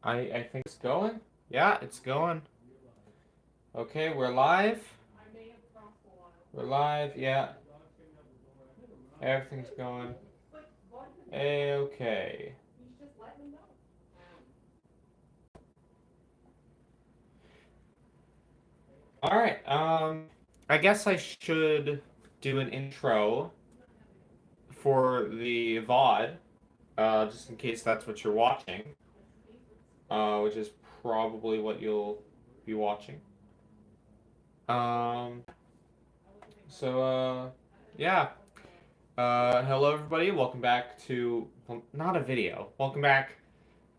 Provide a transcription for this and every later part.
I think it's going. Yeah, it's going. Okay, we're live. We're live. Yeah, everything's going. Okay. All right. I guess I should do an intro for the VOD, just in case that's what you're watching, which is probably what you'll be watching. Um, yeah. Hello everybody. Welcome back to, well, not a video. Welcome back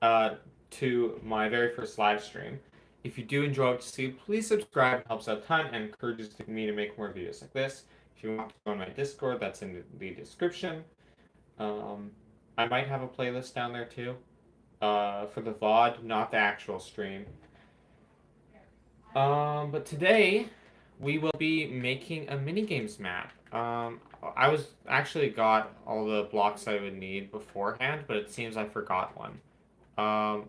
uh, to my very first live stream. If you do enjoy what you see, please subscribe. It helps out a ton and encourages me to make more videos like this. If you want to join my Discord, that's in the description. Um, I might have a playlist down there too, for the VOD, not the actual stream. But today we will be making a minigames map. I was actually got all the blocks I would need beforehand, but it seems I forgot one.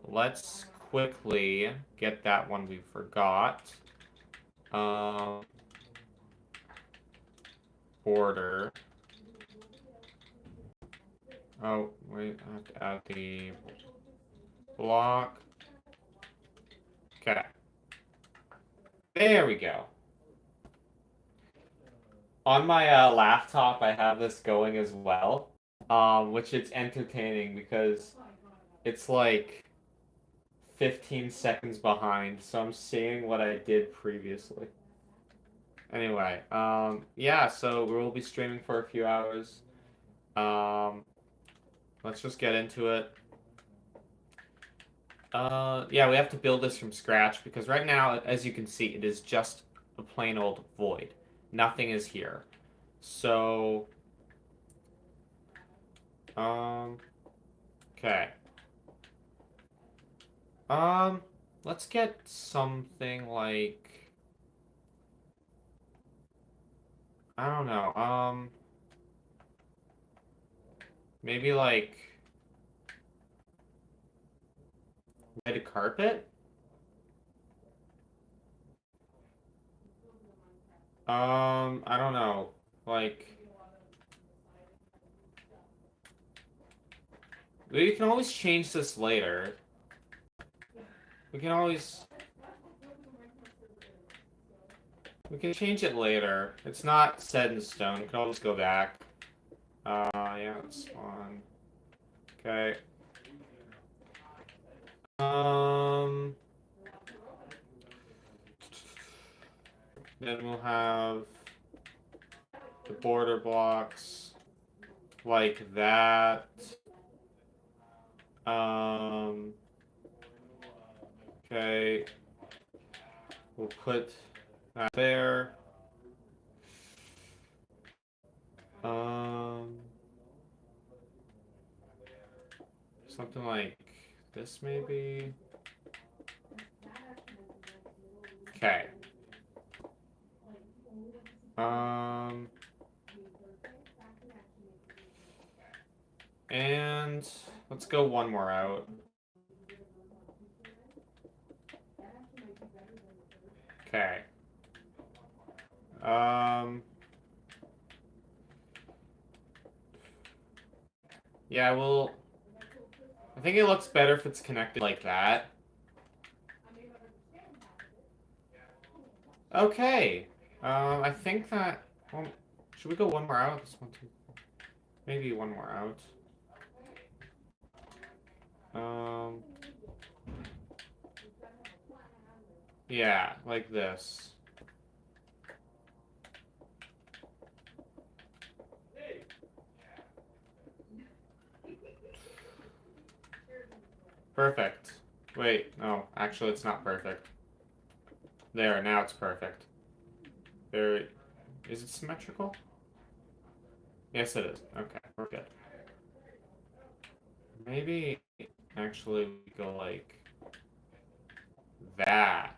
Let's quickly get that one we forgot. Um, Border. Oh, wait, I have to add the block. Okay. There we go. On my laptop, I have this going as well, which it's entertaining because it's like 15 seconds behind, so I'm seeing what I did previously. Anyway, yeah, so we'll be streaming for a few hours. Um, let's just get into it. Yeah, we have to build this from scratch because right now, as you can see, it is just a plain old void. Nothing is here. So, um, okay. Um, let's get something like, I don't know, maybe like red carpet? I don't know, like, we can always change this later. We can always, we can change it later. It's not set in stone. We can always go back. Yeah, that's fine. Okay. Um, then we'll have the border blocks like that. Um, okay. We'll put that there. Um, Something like this maybe. Okay. Um, and let's go one more out. Okay. Yeah, well, I think it looks better if it's connected like that. Okay. I think that, well, should we go one more out? This one, two, maybe one more out. Um, yeah, like this. Perfect. Wait, no, actually it's not perfect. There, now it's perfect. There, is it symmetrical? Yes, it is. Okay, we're good. Maybe, actually, we go like that.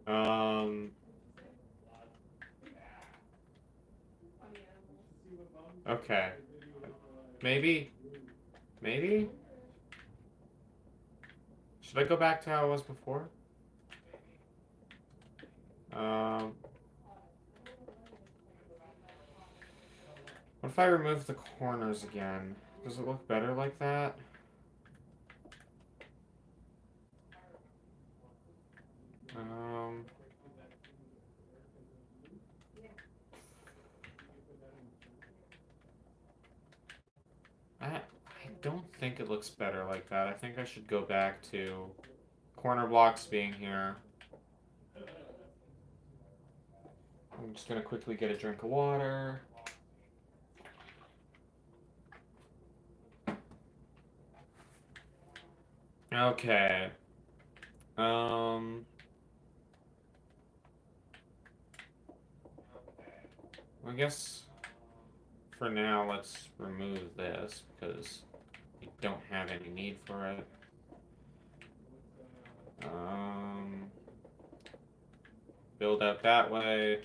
Um, okay. Maybe, maybe? Should I go back to how it was before? Um, what if I remove the corners again? Does it look better like that? Um, I don't think it looks better like that. I think I should go back to corner blocks being here. I'm just gonna quickly get a drink of water. Okay. Um, I guess for now let's remove this because we don't have any need for it. Build out that way.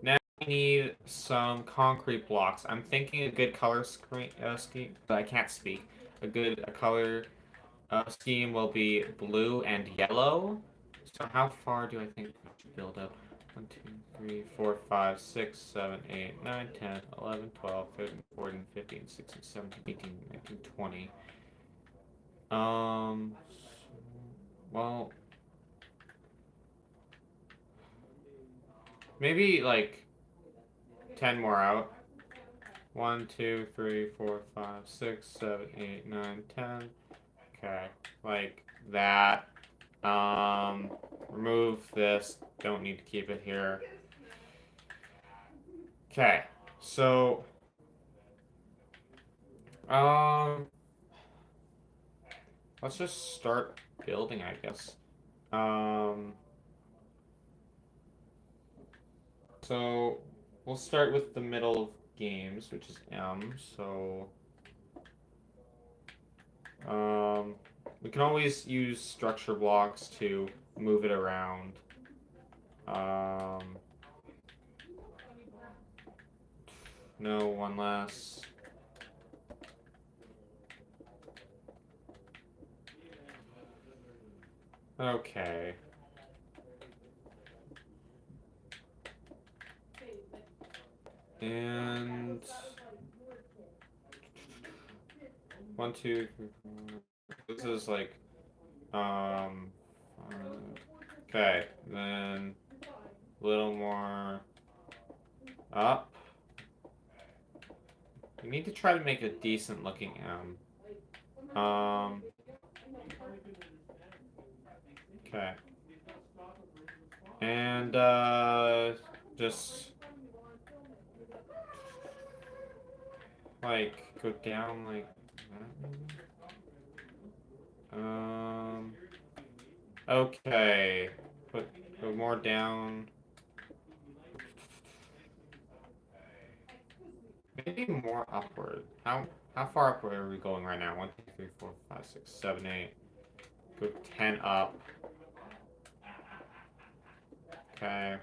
Now we need some concrete blocks. I'm thinking a good color scheme. I can't speak. A color scheme will be blue and yellow. So how far do I think we should build up? 1, 2, 3, 4, 5, 6, 7, 8, 9, 10, 11, 12, 13, 14, 15, 16, 17, 18, 19, 20. Well, maybe like 10 more out. 1, 2, 3, 4, 5, 6, 7, 8, 9, 10. Okay, like that. Remove this. Don't need to keep it here. Okay, so um, let's just start building, I guess. Um, so we'll start with the middle of games, which is M. So um, we can always use structure blocks to move it around. No, one less. Okay. And 1, 2, 3, 4. This is like okay, then a little more up. We need to try to make a decent looking M. Okay. And just like go down like that maybe? Okay. Go more down. Maybe more upward. How far upward are we going right now? 1, 2, 3, 4, 5, 6, 7, 8. Go 10 up. Okay.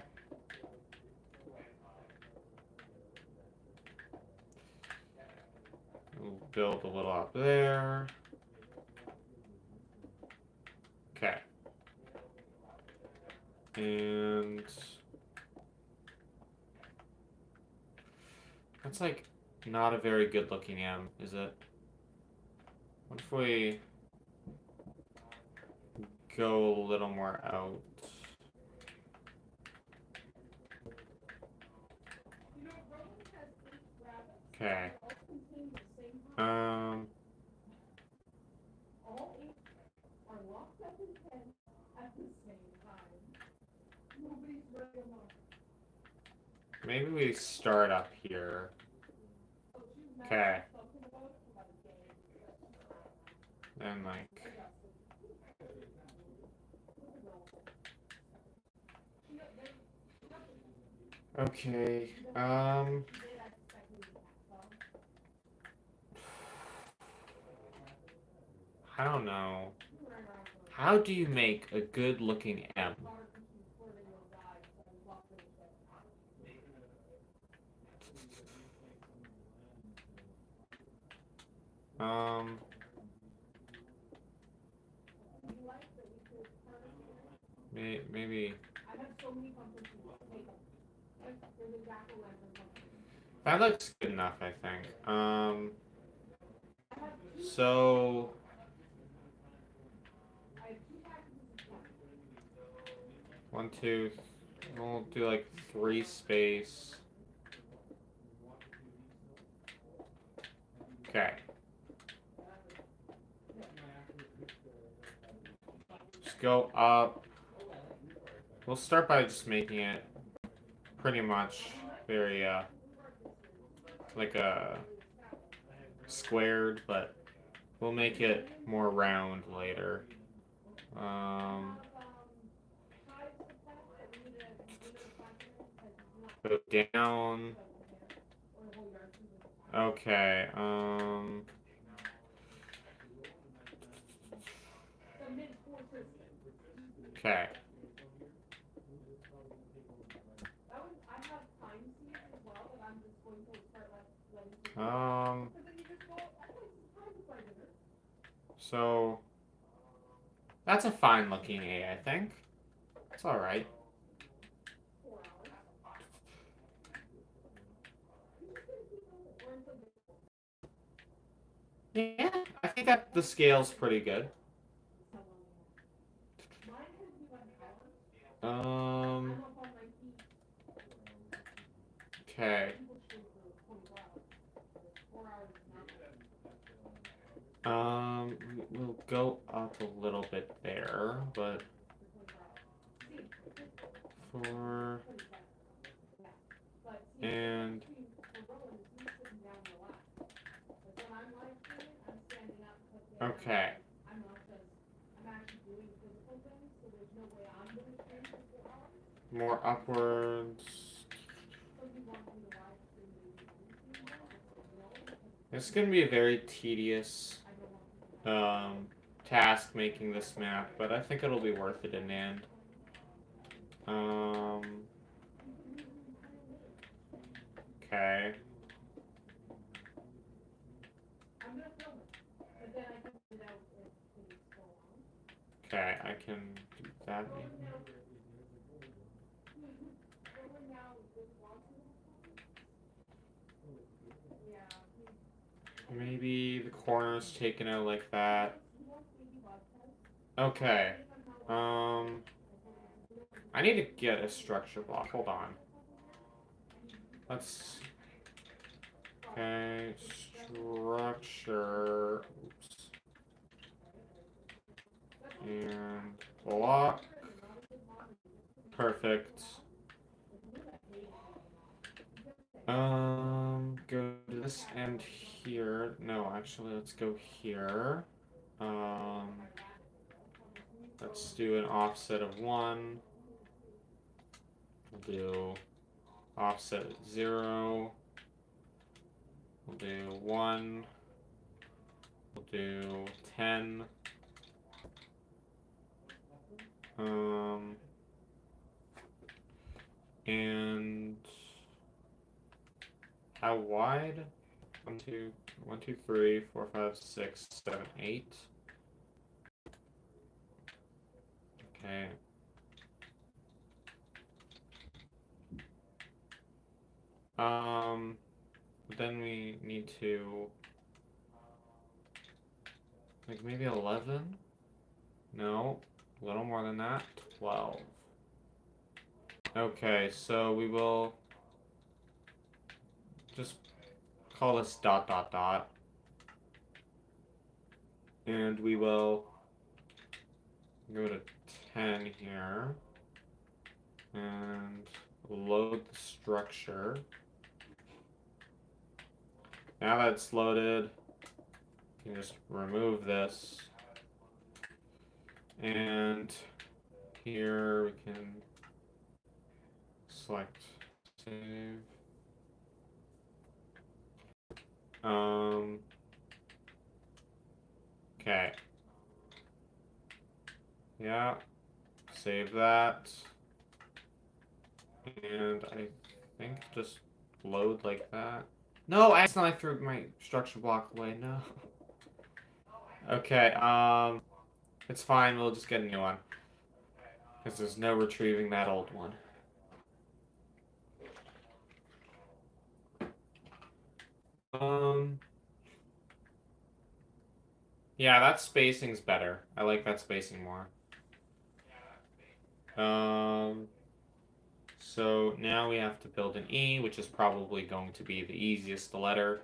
We'll build a little up there. Okay. And that's like not a very good looking M, is it? What if we go a little more out? Okay. Maybe we start up here. Okay. And like okay. I don't know. How do you make a good looking M? Um maybe. That looks good enough, I think. So one, two. We'll do like 3 space. Okay. Just go up. We'll start by just making it pretty much very like a squared, but we'll make it more round later. Go down. Okay. Okay. So that's a fine looking A, I think. It's all right. Yeah, I think that the scale's pretty good. Okay. We'll go up a little bit there, but four and okay. More upwards. This is gonna be a very tedious task making this map, but I think it'll be worth it in the end. Okay. Okay, I can do that. Maybe the corners taken out like that. Okay. I need to get a structure block. Hold on. Let's. Okay, structure. Oops. And block. Perfect. Go to this end here. No, actually, let's go here. Let's do an offset of 1. We'll do offset 0. We'll do 1. We'll do 10. And how wide? 1, 2, 1, 2, 3, 4, 5, 6, 7, 8. Okay. Then we need to like maybe 11? No, a little more than that. 12. Okay, so we will just call this dot dot dot. And we will go to 10 here and load the structure. Now that it's loaded, you can just remove this. And here we can select save. Okay. Yeah. Save that. And I think just load like that. No, I accidentally threw my structure block away. No. Okay, it's fine. We'll just get a new one. Because there's no retrieving that old one. Yeah, that spacing's better. I like that spacing more. So now we have to build an E, which is probably going to be the easiest letter,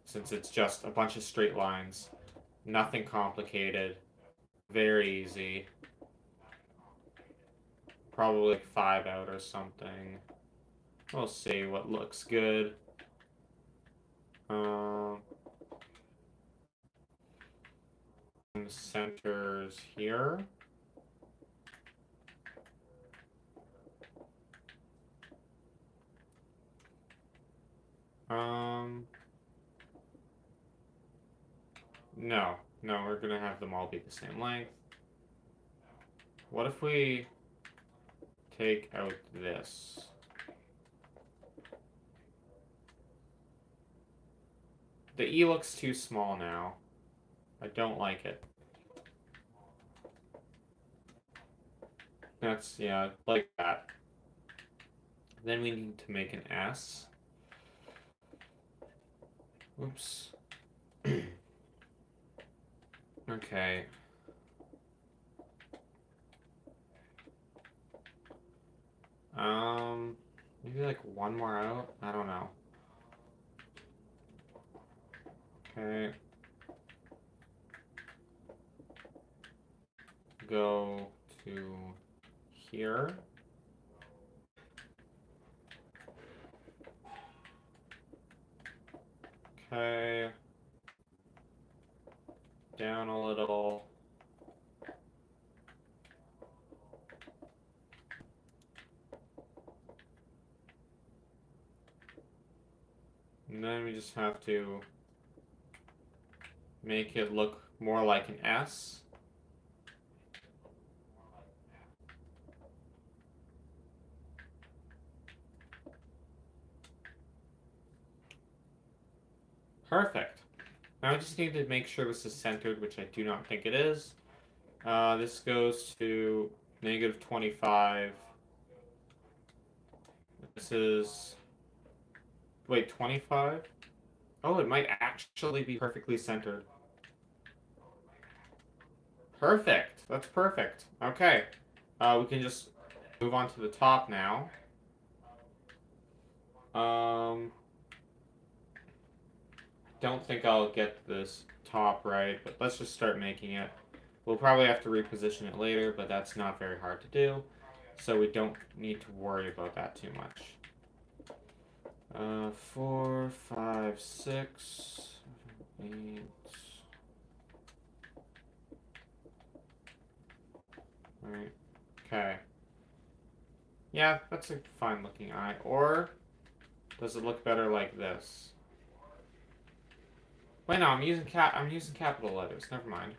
since it's just a bunch of straight lines. Nothing complicated. Very easy. Probably like 5 out or something. We'll see what looks good. Centers here. No, we're gonna have them all be the same length. What if we take out this? The E looks too small now. I don't like it. That's, yeah, like that. Then we need to make an S. Oops. Okay. Maybe like one more out? I don't know. Okay. Go to here. Okay. Down a little. And then we just have to make it look more like an S. Perfect. Now I just need to make sure this is centered, which I do not think it is. This goes to -25. This is... Wait, 25? Oh, it might actually be perfectly centered. Perfect. That's perfect. Okay. We can just move on to the top now. Don't think I'll get this top right, but let's just start making it. We'll probably have to reposition it later, but that's not very hard to do. So we don't need to worry about that too much. 4, 5, 6, 8. Alright. Okay. Yeah, that's a fine looking eye. Or does it look better like this? Wait, no, I'm using capital letters. Never mind.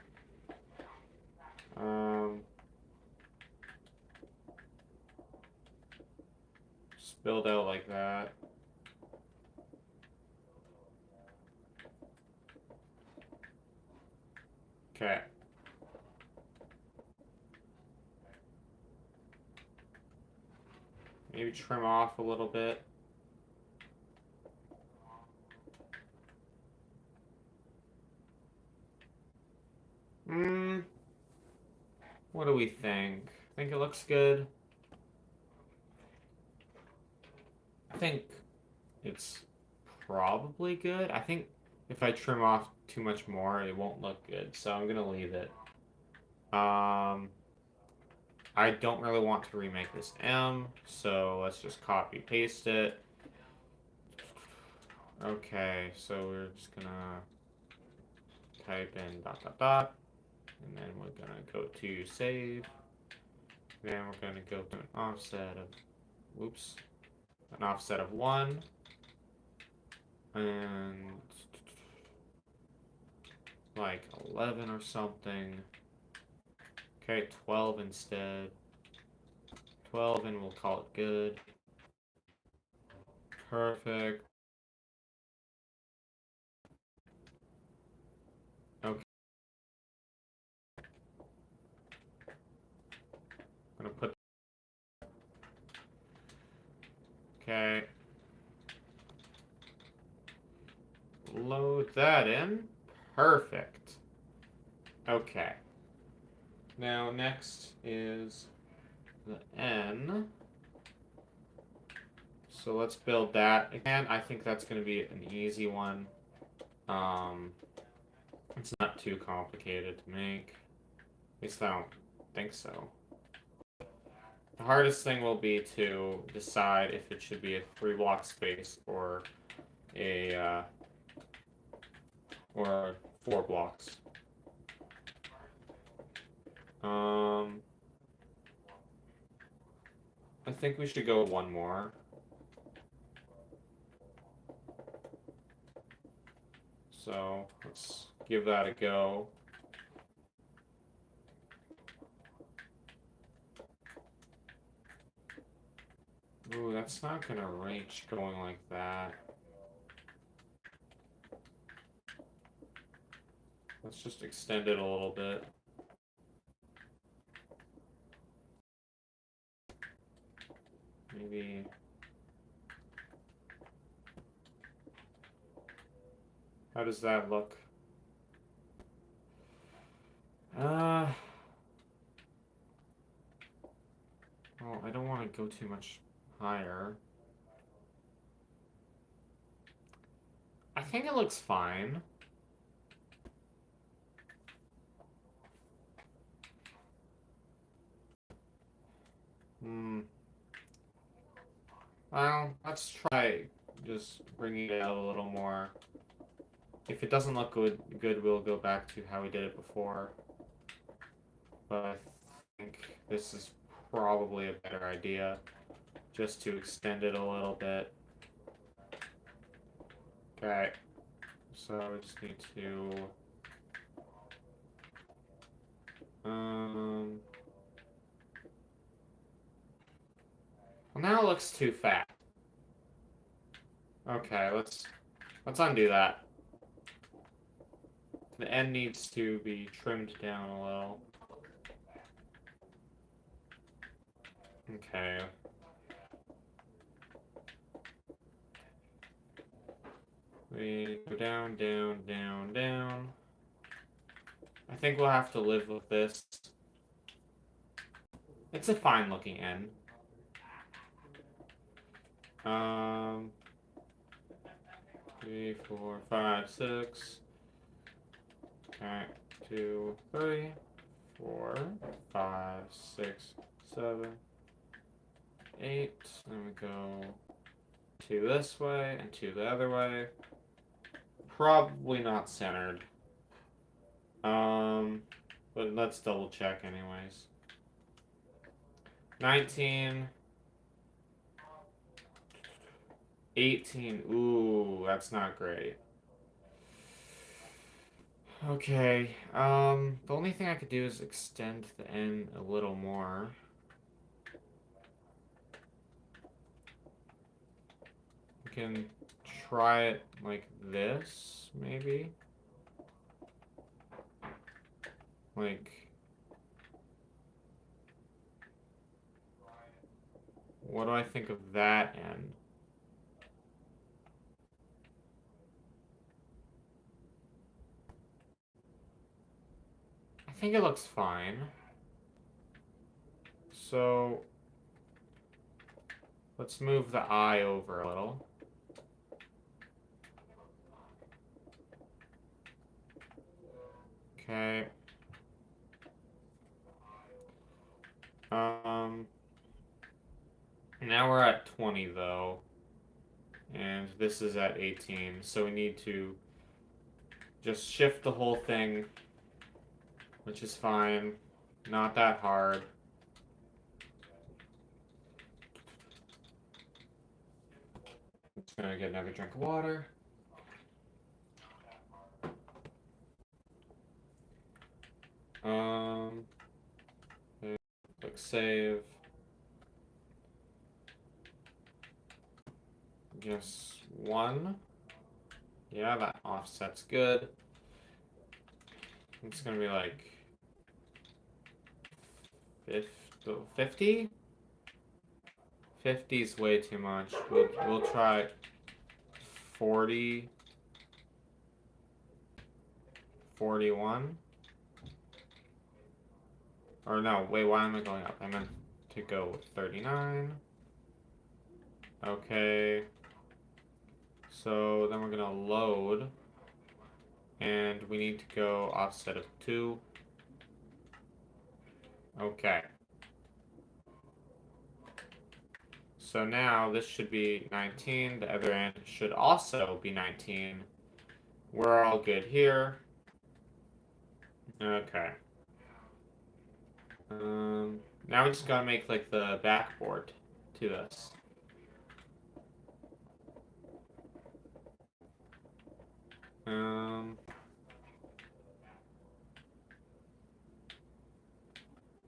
Just build out like that. Okay. Maybe trim off a little bit. What do we think? Think it looks good? I think it's probably good. I think if I trim off too much more, it won't look good. So I'm gonna leave it. I don't really want to remake this M, so let's just copy paste it. Okay, so we're just gonna type in ... and then we're gonna go to save. Then we're gonna go to an offset of 1, and like 11 or something. Okay, 12 instead. 12, and we'll call it good. Perfect. Okay. Load that in. Perfect. Okay. Now next is the N. So let's build that. Again, I think that's going to be an easy one. It's not too complicated to make. At least I don't think so. The hardest thing will be to decide if it should be a 3-block space or a 4 blocks. I think we should go one more. So let's give that a go. Ooh, that's not gonna reach going like that. Let's just extend it a little bit. Maybe. How does that look? Well, I don't want to go too much higher. I think it looks fine. Well, let's try just bringing it out a little more. If it doesn't look good, we'll go back to how we did it before. But I think this is probably a better idea, just to extend it a little bit. Okay, so we just need to well, now it looks too fat. Okay, let's undo that. The end needs to be trimmed down a little. Okay. We go down, down, down, down. I think we'll have to live with this. It's a fine looking N. 3, 4, 5, 6. Okay, 2, 3, 4, 5, 6, 7, 8. Then we go 2 this way and 2 the other way. Probably not centered. But let's double check anyways. 19. 18. Ooh, that's not great. Okay. The only thing I could do is extend the N a little more. We can try it like this, maybe. Like, what do I think of that end? I think it looks fine. So let's move the I over a little. Okay. Now we're at 20 though. And this is at 18. So we need to just shift the whole thing, which is fine. Not that hard. I'm just gonna get another drink of water. Click save. Just 1. Yeah, that offset's good. It's gonna be like 50? 50 is way too much. We'll try 40. 41. Or no, wait, why am I going up? I meant to go 39. Okay. So then we're gonna load. And we need to go offset of 2. Okay. So now this should be 19. The other end should also be 19. We're all good here. Okay. Now we just gotta make like the backboard to this.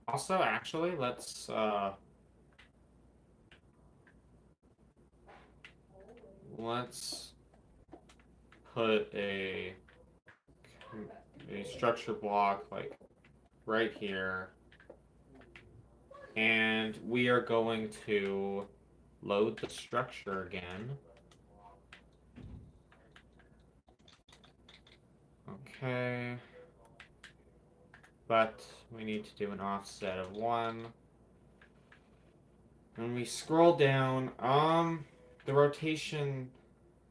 Also, actually, let's put a structure block like right here, and we are going to load the structure again. Okay. But we need to do an offset of 1. And we scroll down. The rotation.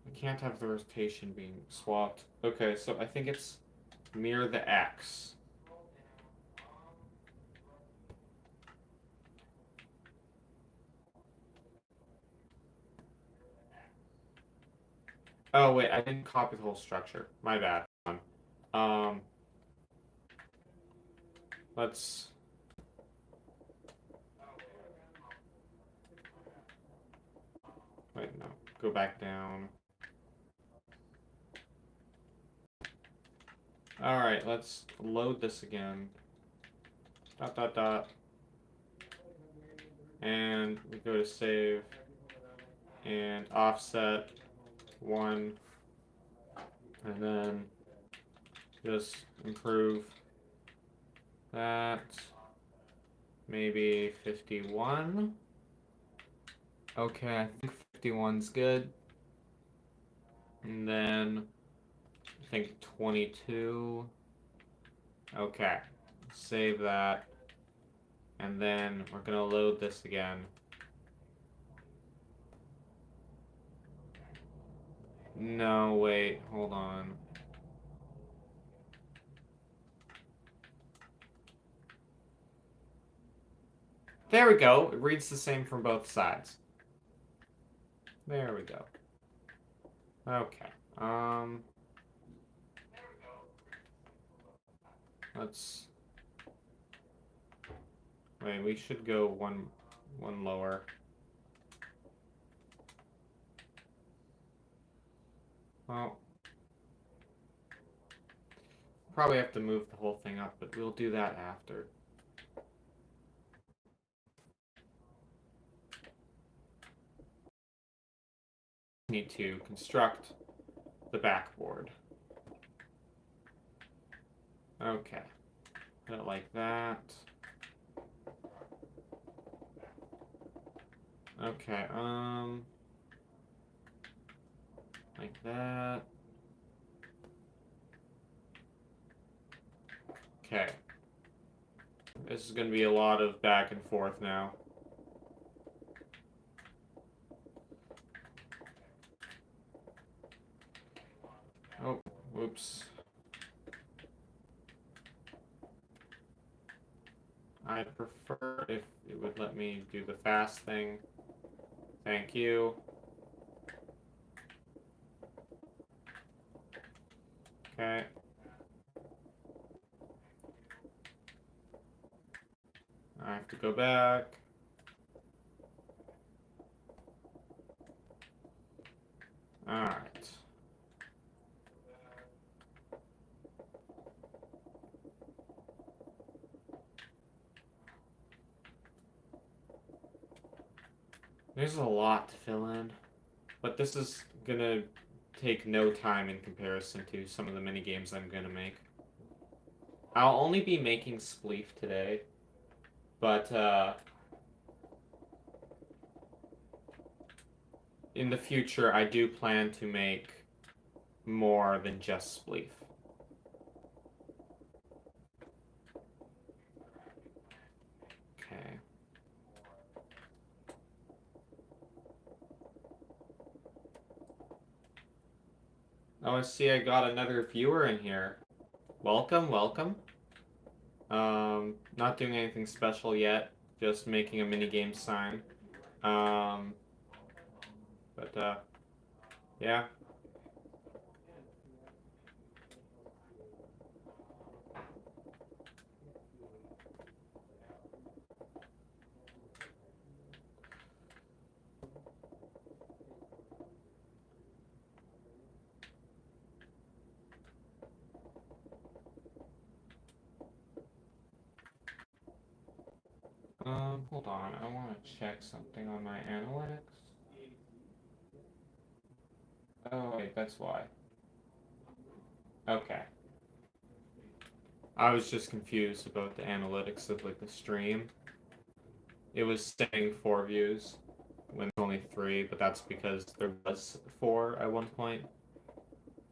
We can't have the rotation being swapped. Okay, so I think it's mirror the X. Oh wait, I didn't copy the whole structure. My bad. Um, let's. Wait, no. Go back down. Alright, let's load this again. Dot dot dot. And we go to save. And offset 1. And then just improve that. Maybe 51. Okay, I think 51's good. And then I think 22. Okay, save that. And then we're gonna load this again. No, wait, hold on. There we go. It reads the same from both sides. There we go. Okay. Let's. Wait, we should go one lower. Well, probably have to move the whole thing up, but we'll do that after. Need to construct the backboard. Okay. Put it like that. Okay, like that. Okay. This is gonna be a lot of back and forth now. Oh, whoops. I'd prefer if it would let me do the fast thing. Thank you. Okay. I have to go back. Alright. There's a lot to fill in, but this is gonna take no time in comparison to some of the mini games I'm gonna make. I'll only be making Spleef today, but in the future I do plan to make more than just Spleef. Oh, I see I got another viewer in here. Welcome, welcome. Not doing anything special yet, just making a minigame sign. Um, but yeah. Hold on, I want to check something on my analytics. Oh, wait, that's why. Okay. I was just confused about the analytics of like the stream. It was saying 4 views when it's only 3, but that's because there was 4 at one point.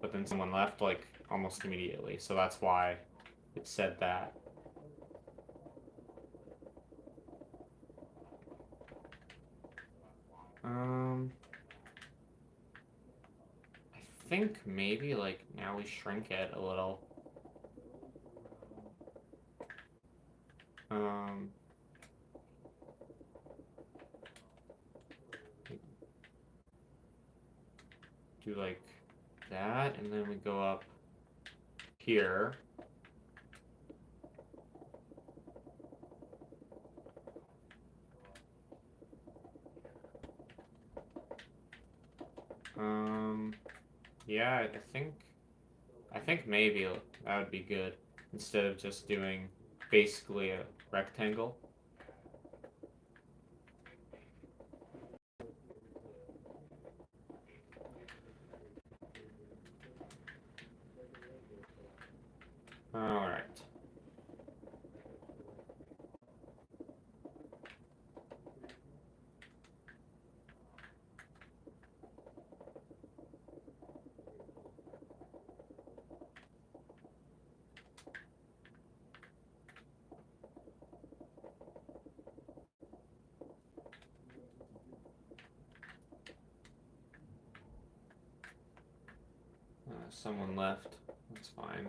But then someone left like almost immediately, so that's why it said that. I think maybe like now we shrink it a little. Um, do like that, and then we go up here. Yeah, I think maybe that would be good instead of just doing basically a rectangle. All right. Someone left. That's fine.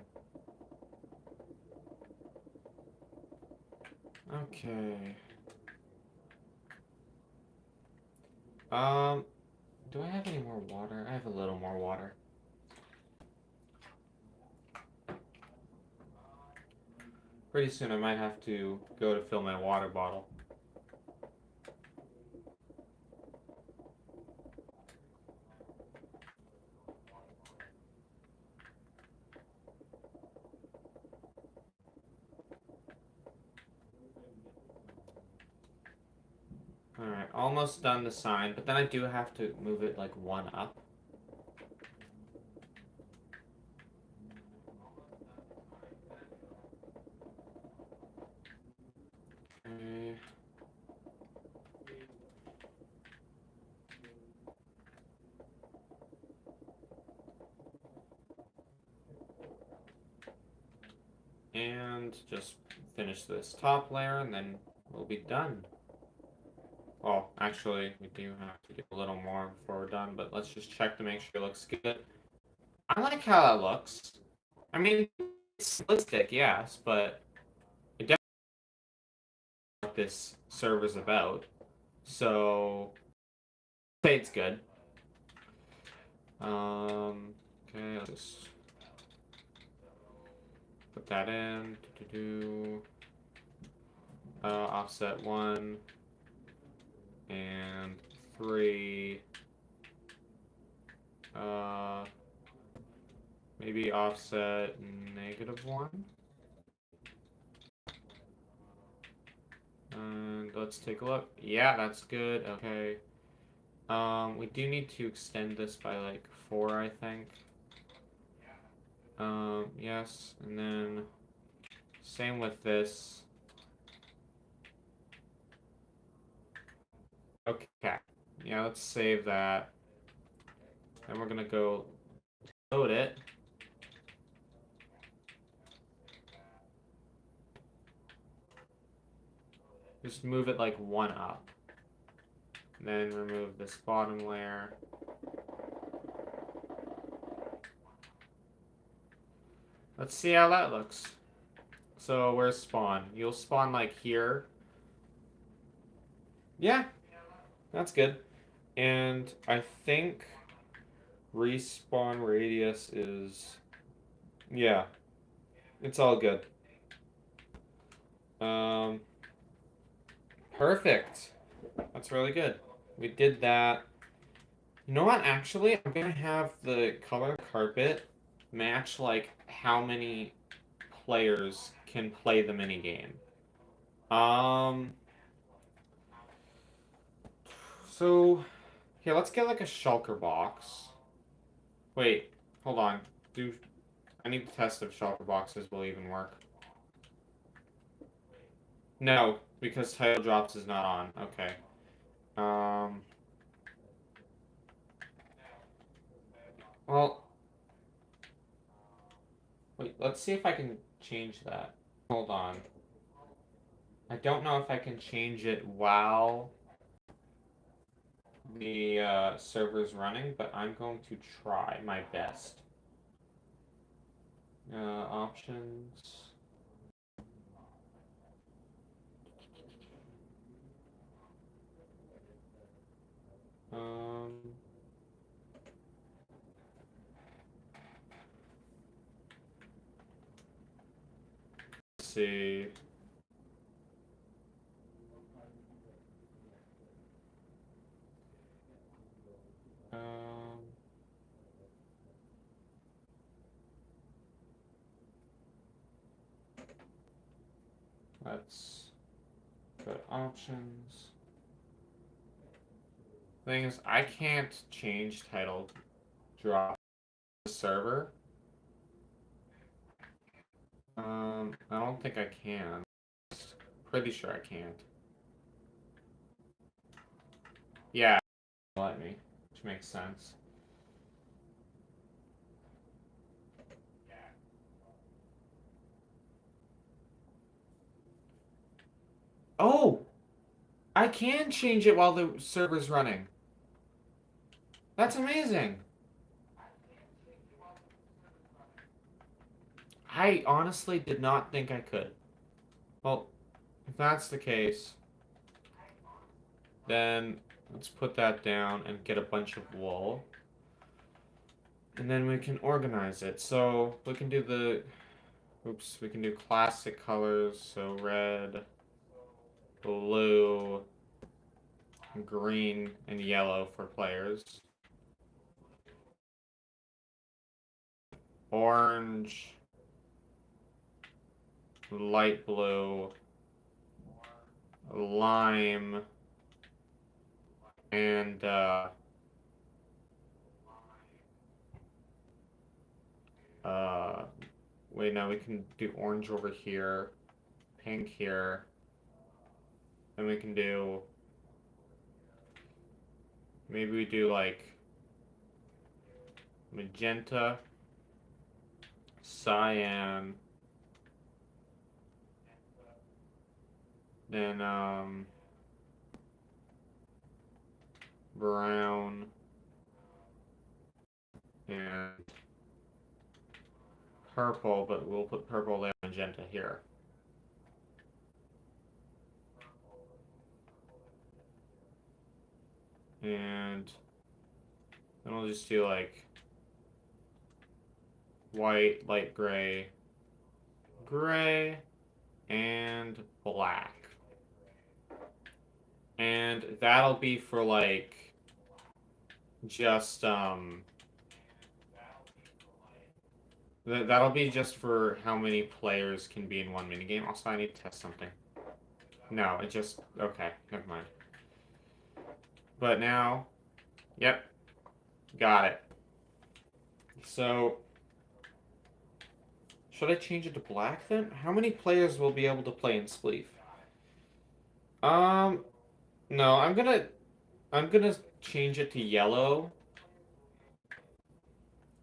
Okay. Do I have any more water? I have a little more water. Pretty soon I might have to go to fill my water bottle. Alright, almost done the sign, but then I do have to move it like 1 up. Okay. And just finish this top layer and then we'll be done. Well, actually, we do have to do a little more before we're done, but let's just check to make sure it looks good. I like how that looks. I mean, it's realistic, yes, but it definitely what this server's about. So, say it's good. Okay, let's just put that in. Offset 1 and 3. Maybe offset -1. And let's take a look. Yeah, that's good. Okay. We do need to extend this by like 4, I think. Yes, and then same with this. Okay. Yeah, let's save that. Then we're gonna go load it. Just move it like 1 up. Then remove this bottom layer. Let's see how that looks. So where's spawn? You'll spawn like here. Yeah, that's good. And I think respawn radius is, yeah, it's all good. Perfect. That's really good. We did that. You know what? Actually, I'm gonna have the color carpet match like how many players can play the minigame. Um, so here, let's get like a shulker box. Wait, hold on. Do I need to test if shulker boxes will even work? No, because title drops is not on. Okay. Um, well, wait, let's see if I can change that. Hold on. I don't know if I can change it while the server's running, but I'm going to try my best. Options. Um, let's see. Um, let's go to options. Thing is, I can't change title drop the server. I don't think I can. Pretty sure I can't. Yeah, let me, which makes sense. Oh, I can change it while the server's running. That's amazing. I honestly did not think I could. Well, if that's the case, then let's put that down and get a bunch of wool. And then we can organize it. So we can do we can do classic colors. So red, blue, green, and yellow for players. Orange, light blue, lime, and wait, no, we can do orange over here, pink here. Then we can do, maybe we do like magenta, cyan, then brown, and purple, but we'll put purple there, magenta here. And then we'll just do like white, light gray, gray, and black. And that'll be for like just that'll be just for how many players can be in one minigame. Also, I need to test something. No, it just okay, never mind. But now, yep, got it. So should I change it to black then? How many players will be able to play in Spleef? No, I'm gonna change it to yellow.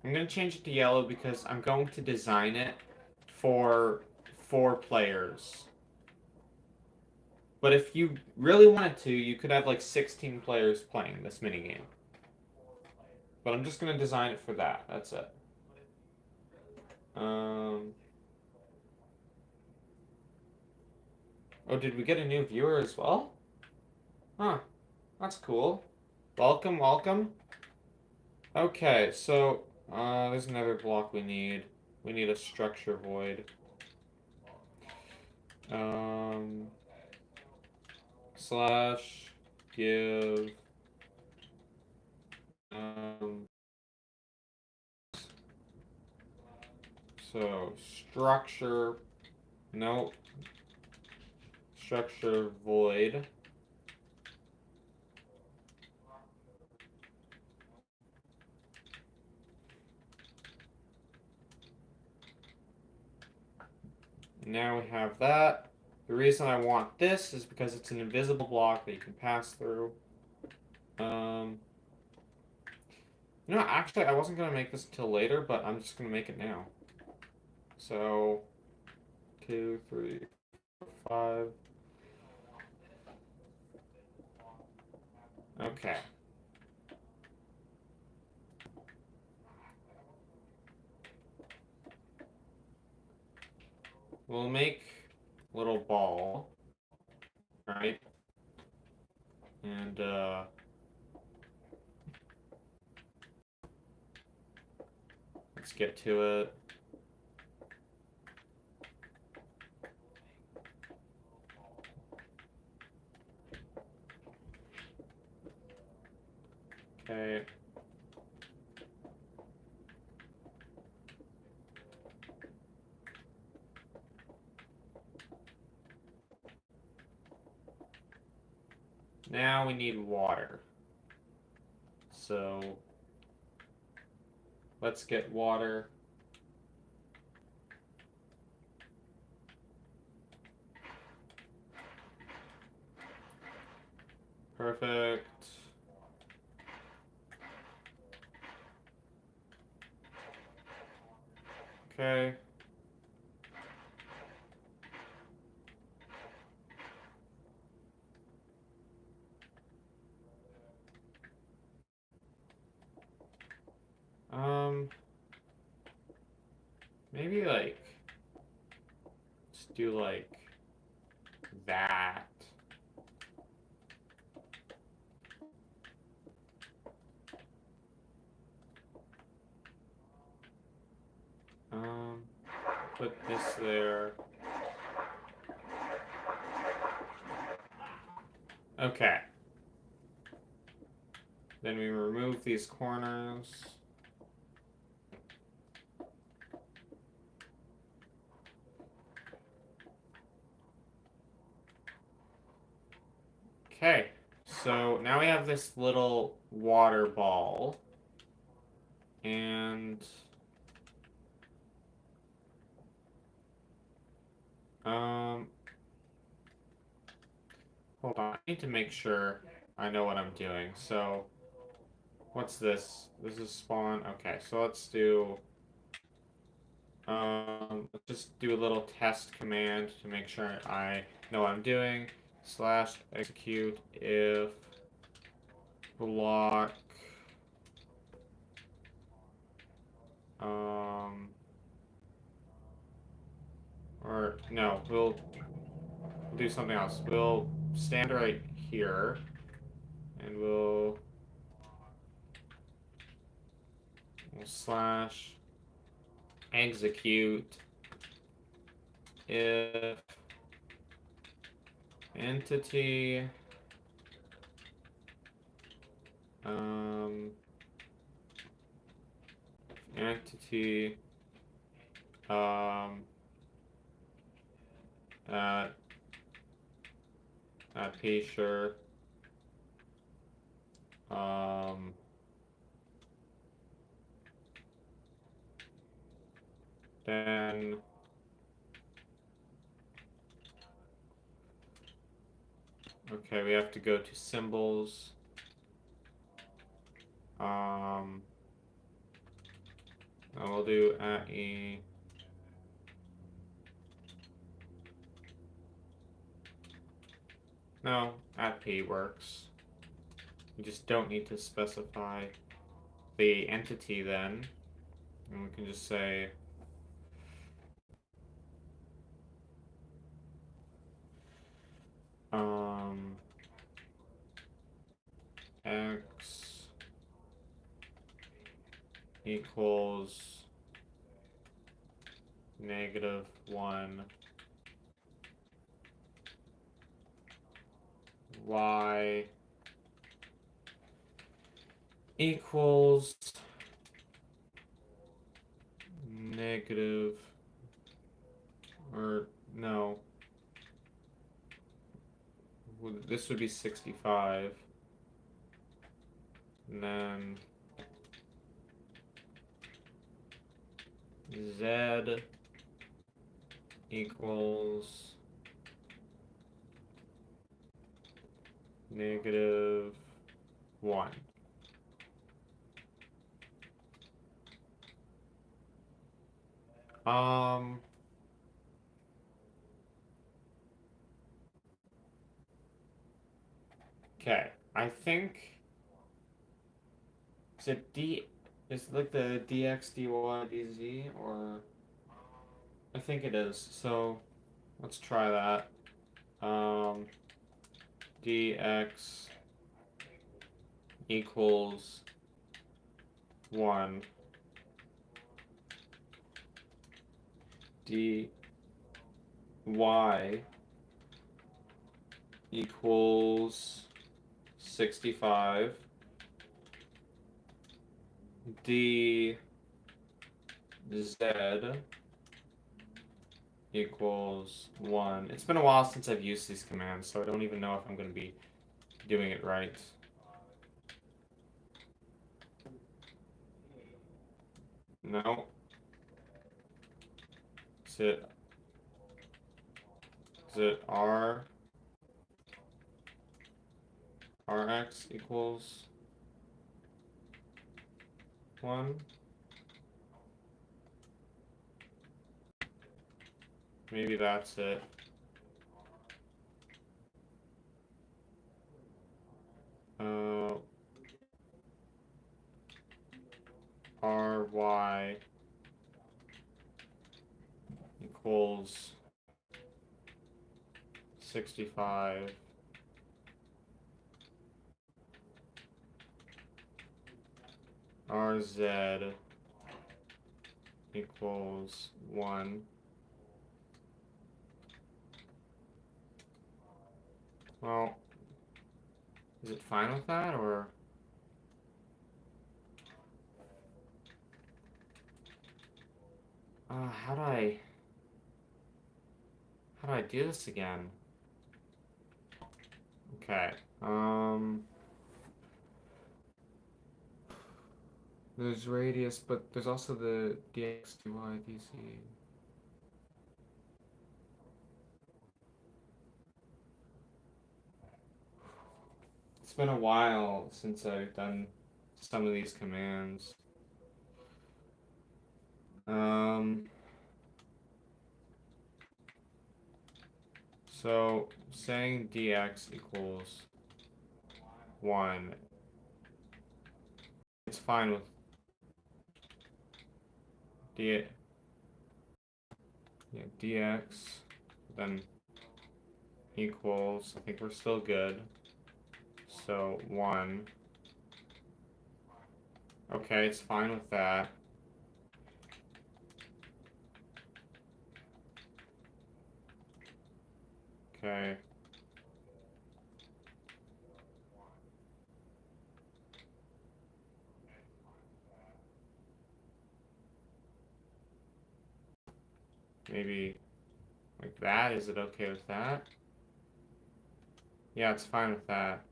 I'm gonna change it to yellow because I'm going to design it for 4 players. But if you really wanted to, you could have like 16 players playing this minigame. But I'm just gonna design it for that. That's it. Oh, did we get a new viewer as well? Huh, that's cool. Welcome, welcome. Okay, so there's another block we need. We need a structure void. Um, slash give um, so structure, no, structure void. Now we have that. The reason I want this is because it's an invisible block that you can pass through. Um, actually, I wasn't gonna make this until later, but I'm just gonna make it now. So, 2, 3, 5. Okay. We'll make a little ball, right? And let's get to it. Okay. Now we need water. So let's get water. Perfect. Okay. Maybe like let's do like that. Um, put this there. Okay. Then we remove these corners. Okay. So now we have this little water ball. And um hold on. I need to make sure I know what I'm doing. So what's this? This is spawn. Okay, so let's do let's just do a little test command to make sure I know what I'm doing. Slash execute if block um or no, we'll do something else. We'll stand right here and we'll slash execute if entity um entity um at p sure um then okay, we have to go to symbols. And we'll do at e. No, at p works. You just don't need to specify the entity then. And we can just say equals -1, y equals negative, or no, this would be 65, and then z equals -1. Okay, I think, is it like the dx, dy, dz, or, I think it is, so let's try that. Dx equals 1. Dy equals 65. Dz equals 1. It's been a while since I've used these commands, so I don't even know if I'm going to be doing it right. No. Is it Rx equals 1? Maybe that's it. Ry equals 65. Rz equals 1. Well, is it fine with that, or? How do I do this again? Okay, there's radius, but there's also the dx, dy, dz. It's been a while since I've done some of these commands. So saying dx equals 1, it's fine with dx, then equals, I think we're still good. So 1. Okay, it's fine with that. Okay. Maybe like that. Is it okay with that? Yeah, it's fine with that.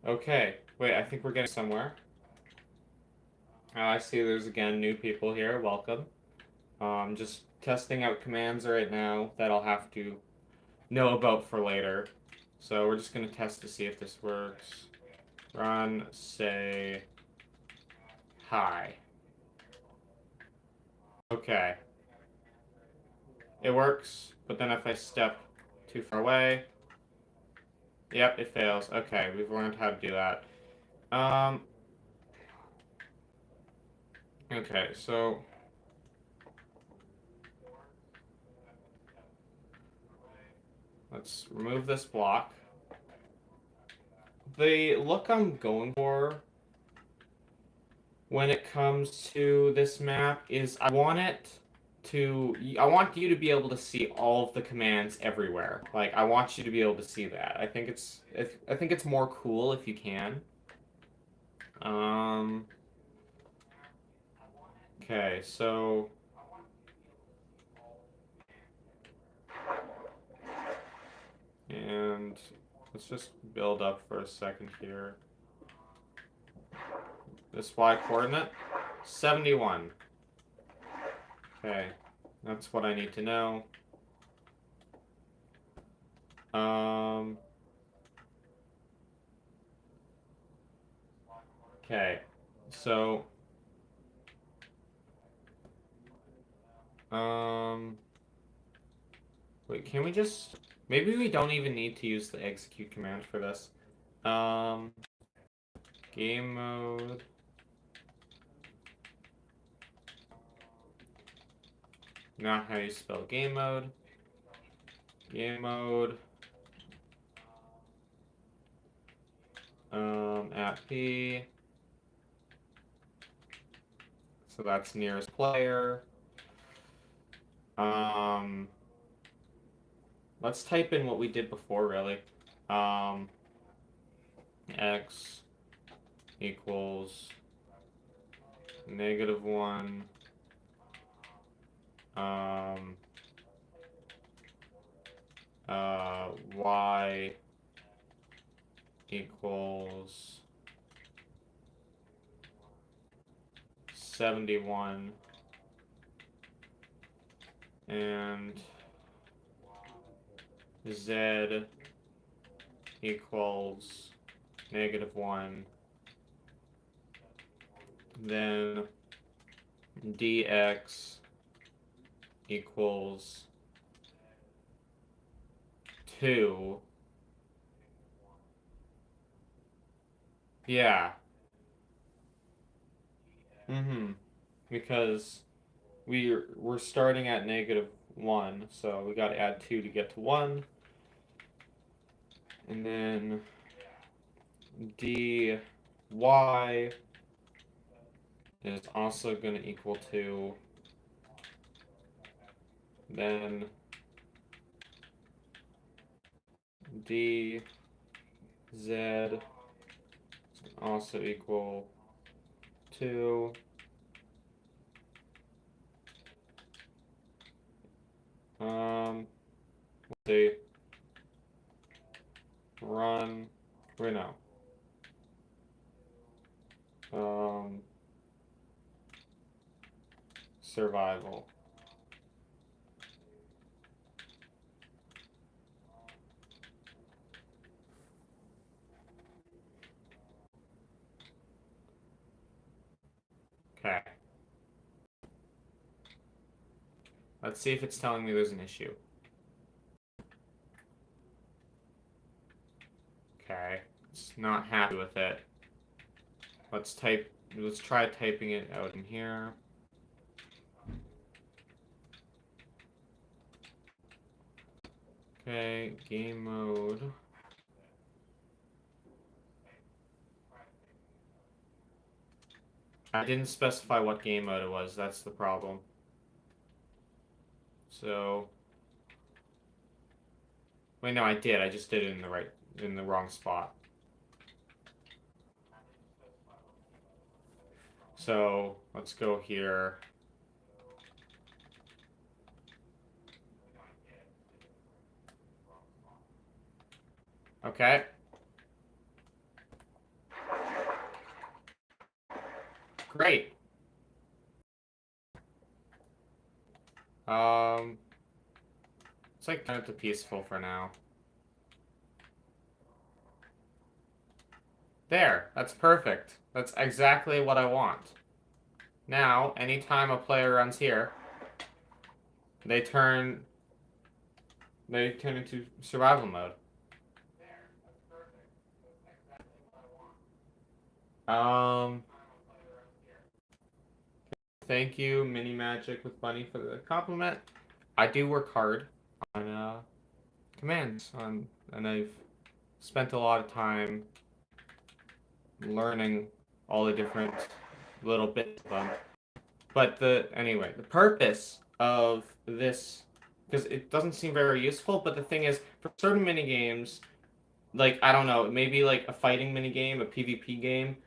Okay. Wait, I think we're getting somewhere. I see there's again new people here. Welcome. Just testing out commands right now that I'll have to know about for later. So we're just gonna test to see if this works. Run, say hi. Okay. It works, but then if I step too far away, yep, it fails. Okay, we've learned how to do that. Okay, so let's remove this block. The look I'm going for when it comes to this map is I want you to be able to see all of the commands everywhere. Like, I want you to be able to see that. I think it's more cool if you can. Okay, so and let's just build up for a second here. This y coordinate, 71. Okay, that's what I need to know. Okay, so wait, can we just maybe we don't even need to use the execute command for this. Game mode. Not how you spell game mode. Game mode. At P. So that's nearest player. Let's type in what we did before, really. X equals -1. Y equals 71. And Z equals -1. Then dx equals 2. Yeah. Because we're starting at -1, so we got to add 2 to get to 1. And then dy is also going to equal 2. Then dz is also equal 2. Let's see. Run. Wait, no. Survival. Okay. Let's see if it's telling me there's an issue. Okay. It's not happy with it. Let's try typing it out in here. Okay, game mode. I didn't specify what game mode it was, that's the problem. So, wait, no, I did. I just did it in the wrong spot. So, let's go here. Okay. Great. It's like kind of peaceful for now. There, that's perfect. That's exactly what I want. Now, anytime a player runs here, they turn into survival mode. Thank you, Mini Magic with Bunny, for the compliment. I do work hard on commands and I've spent a lot of time learning all the different little bits of them. But anyway, the purpose of this, because it doesn't seem very useful, but the thing is, for certain mini games, like I don't know, maybe like a fighting mini game, a PvP game,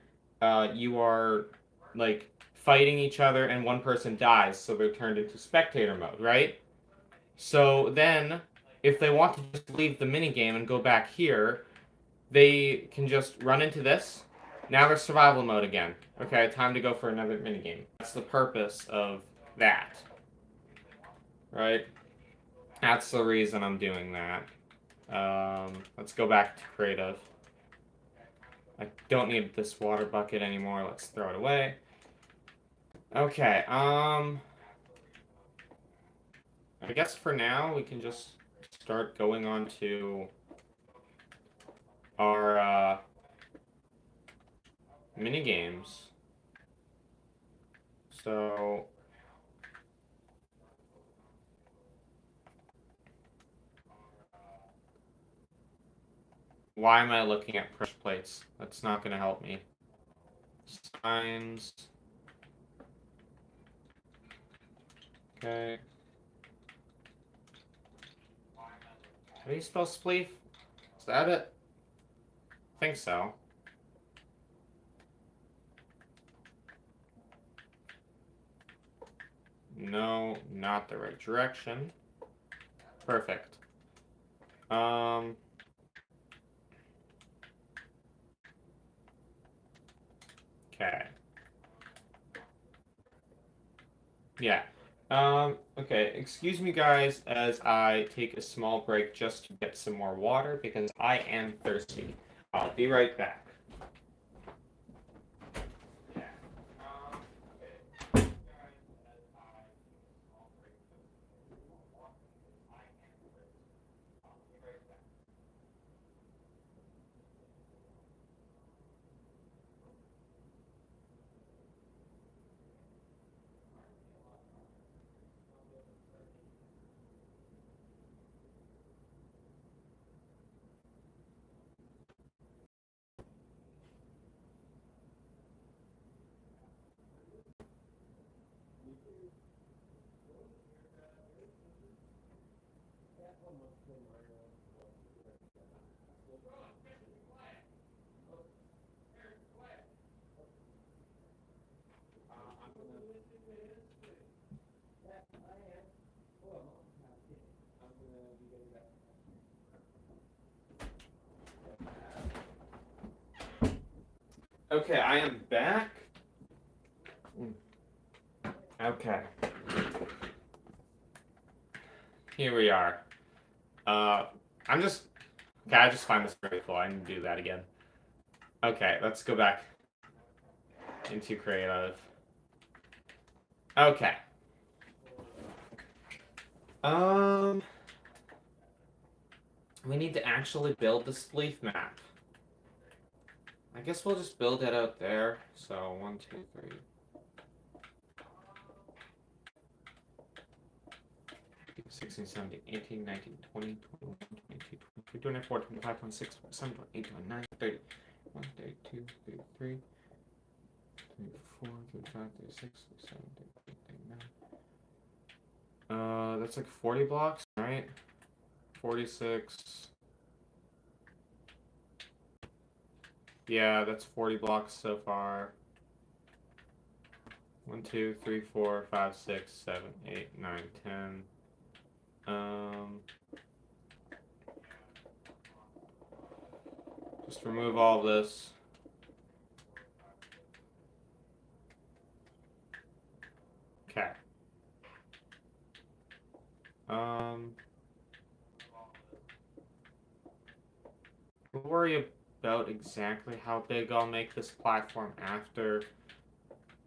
you are like fighting each other and one person dies, so they're turned into spectator mode, right? So then, if they want to just leave the mini game and go back here, they can just run into this. Now they're survival mode again. Okay, time to go for another minigame. That's the purpose of that. Right? That's the reason I'm doing that. Let's go back to creative. I don't need this water bucket anymore. Let's throw it away. Okay, I guess for now we can just start going on to our mini games. So why am I looking at pressure plates? That's not going to help me. Signs. Okay. How do you spell spleef? Is that it? I think so. No, not the right direction. Perfect. Okay. Yeah. Okay, excuse me guys as I take a small break just to get some more water because I am thirsty. I'll be right back. Okay, I am back. Okay. Here we are. I'm just... Okay, I just find this very cool. I need to do that again. Okay, let's go back into creative. Okay. We need to actually build the spleef map. I guess we'll just build it out there. So 1, 2, 3. 16, 17, 18, 19, 20, 21, 22, 23, 24, 25, 26, 27, 28, 29, 30, 1, 32, 33, 34, 35, 36, 37, 38, 39. That's like 40 blocks, right? 46. Yeah, that's 40 blocks so far. 1, 2, 3, 4, 5, 6, 7, 8, 9, 10. Just remove all this. Okay. We'll worry about exactly how big I'll make this platform after.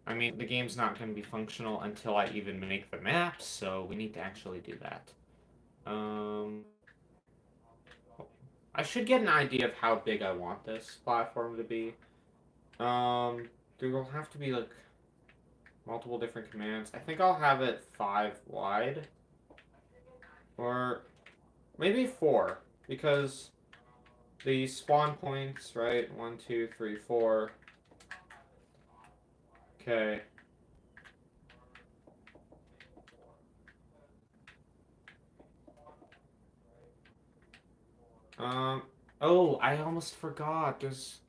I mean, the game's not going to be functional until I even make the maps, so we need to actually do that. I should get an idea of how big I want this platform to be. There will have to be, like, multiple different commands. I think I'll have it 5 wide. Or Maybe 4, because the spawn points, right? 1, 2, 3, 4. Okay. Oh, I almost forgot. There's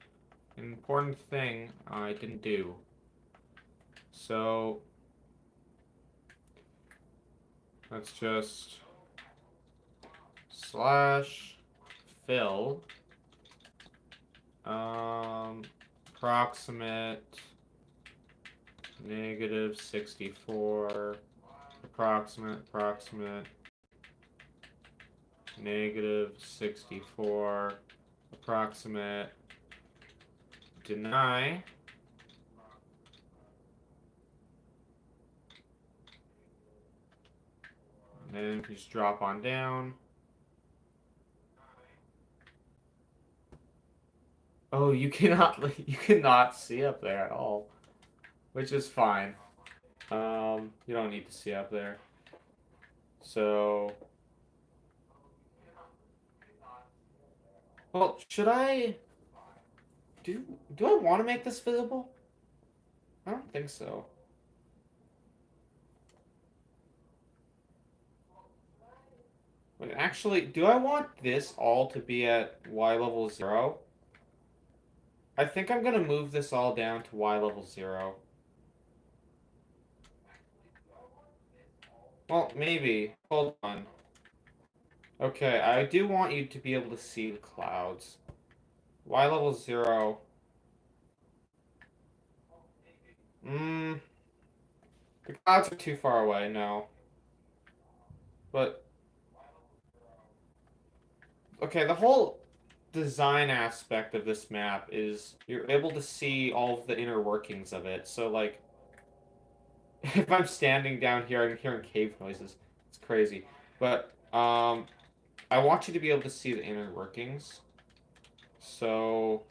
an important thing I didn't do. So, let's just slash fill approximate -64 approximate -64 approximate deny and then just drop on down. Oh, you cannot see up there at all, which is fine. You don't need to see up there. So, well, should I do I want to make this visible? I don't think so. Wait, actually, do I want this all to be at Y level 0? I think I'm gonna move this all down to Y level 0. Well, maybe. Hold on. Okay, I do want you to be able to see the clouds. Y level 0. The clouds are too far away, no. But, okay, the whole design aspect of this map is you're able to see all of the inner workings of it. So, like, if I'm standing down here, I'm hearing cave noises. It's crazy. But, I want you to be able to see the inner workings. So,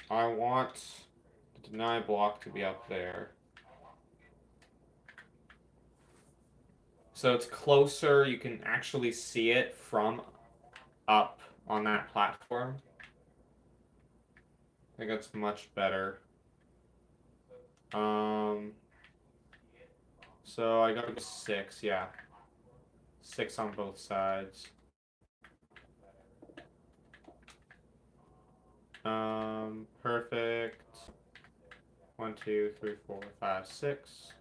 I want the deny block to be up there. So it's closer, you can actually see it from up on that platform. I think that's much better. So I go to 6, yeah. 6 on both sides. Perfect. 1, 2, 3, 4, 5, 6.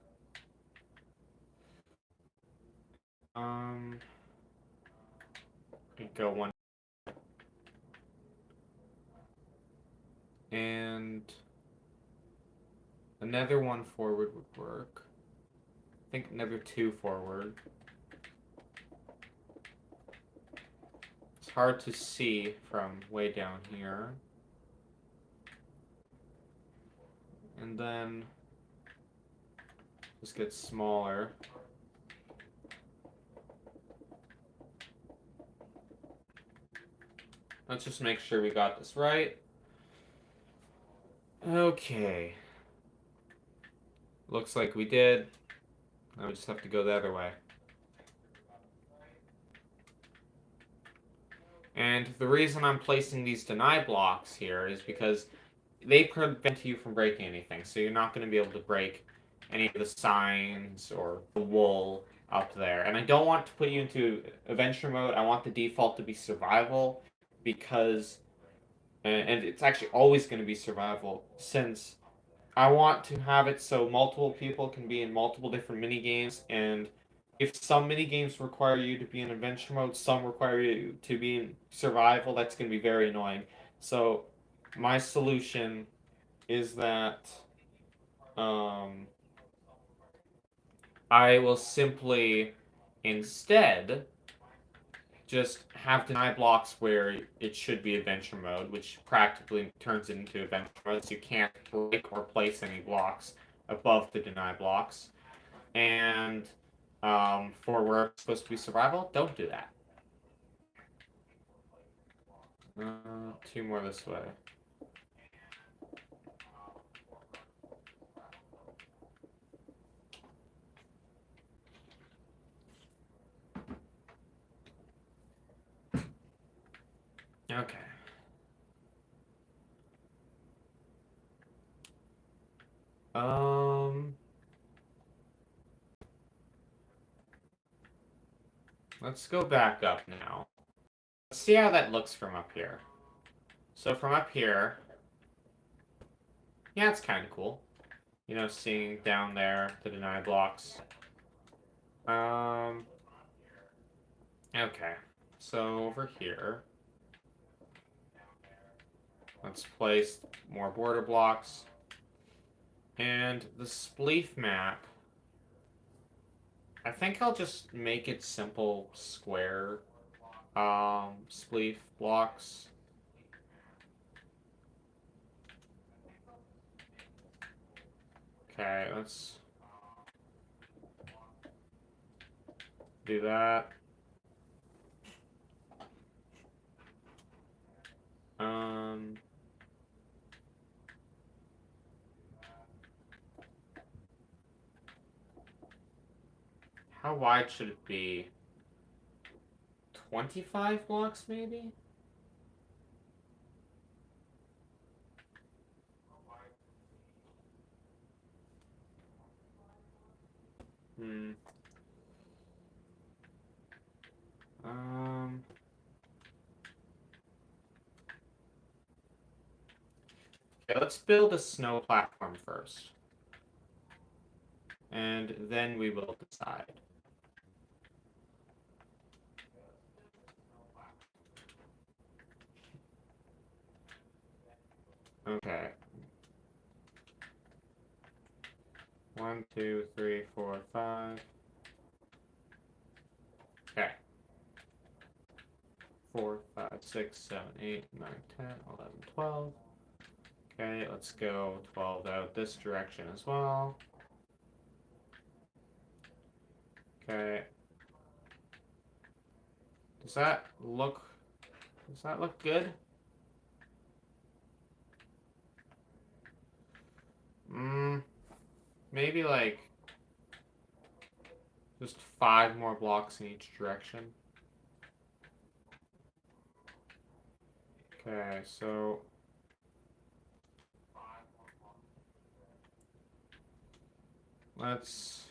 Go 1. And another 1 forward would work. I think another 2 forward. It's hard to see from way down here. And then this gets smaller. Let's just make sure we got this right. Okay. Looks like we did. Now we just have to go the other way. And the reason I'm placing these deny blocks here is because they prevent you from breaking anything. So you're not going to be able to break any of the signs or the wool up there. And I don't want to put you into adventure mode. I want the default to be survival because, and it's actually always going to be survival since I want to have it so multiple people can be in multiple different mini games, and if some mini games require you to be in adventure mode, some require you to be in survival, that's going to be very annoying. So my solution is that I will simply instead just have deny blocks where it should be adventure mode, which practically turns it into adventure mode, so you can't break or place any blocks above the deny blocks. And for where it's supposed to be survival, don't do that. 2 more this way. Okay. Let's go back up now. Let's see how that looks from up here. So from up here, yeah, it's kind of cool. You know, seeing down there the deny blocks. Okay. So over here, let's place more border blocks. And the spleef map, I think I'll just make it simple square spleef blocks. Okay, let's do that. How wide should it be? 25 blocks, maybe? Hmm. Okay, let's build a snow platform first. And then we will decide. Okay. 1, 2, 3, 4, 5. Okay. 4, 5, 6, 7, 8, 9, 10, 11, 12. Okay, let's go 12 out this direction as well. Okay. Does that look good? Maybe like just 5 more blocks in each direction. Okay, so let's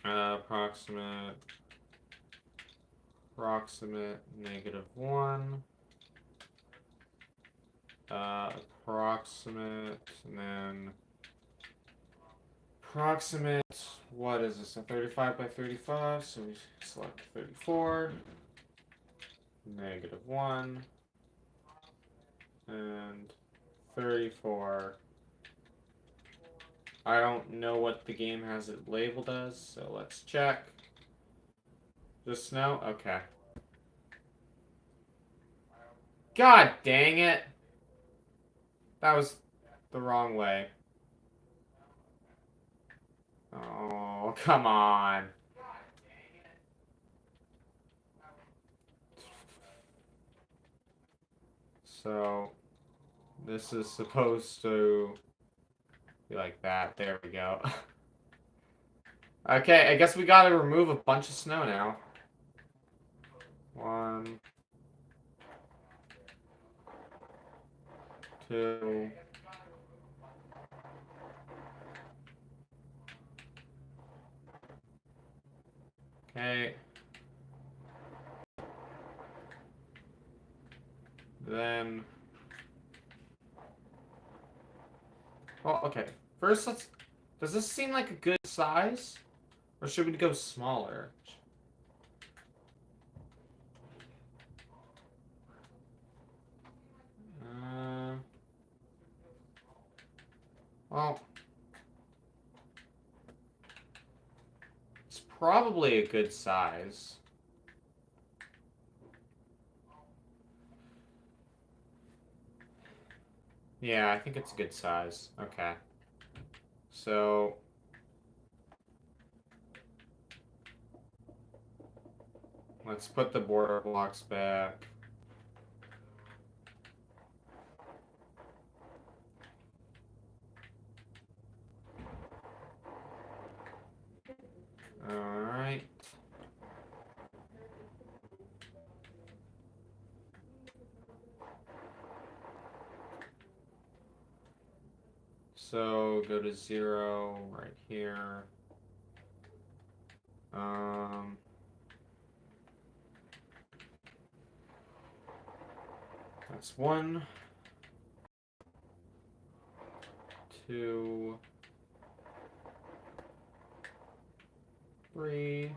approximate -1, approximate, and then approximate, what is this, a 35 by 35, so we select 34, -1, and 34. I don't know what the game has it labeled as, so let's check. Just snow? Okay. God dang it! That was the wrong way. Oh, come on. So, this is supposed to be like that. There we go. Okay, I guess we gotta remove a bunch of snow now. 1, 2. Okay. Then. Well, okay. First, let's. Does this seem like a good size? Or should we go smaller? Well. It's probably a good size. Yeah, I think it's a good size. Okay. So. Let's put the border blocks back. Alright. So go to 0 right here. That's 1, 2, 3,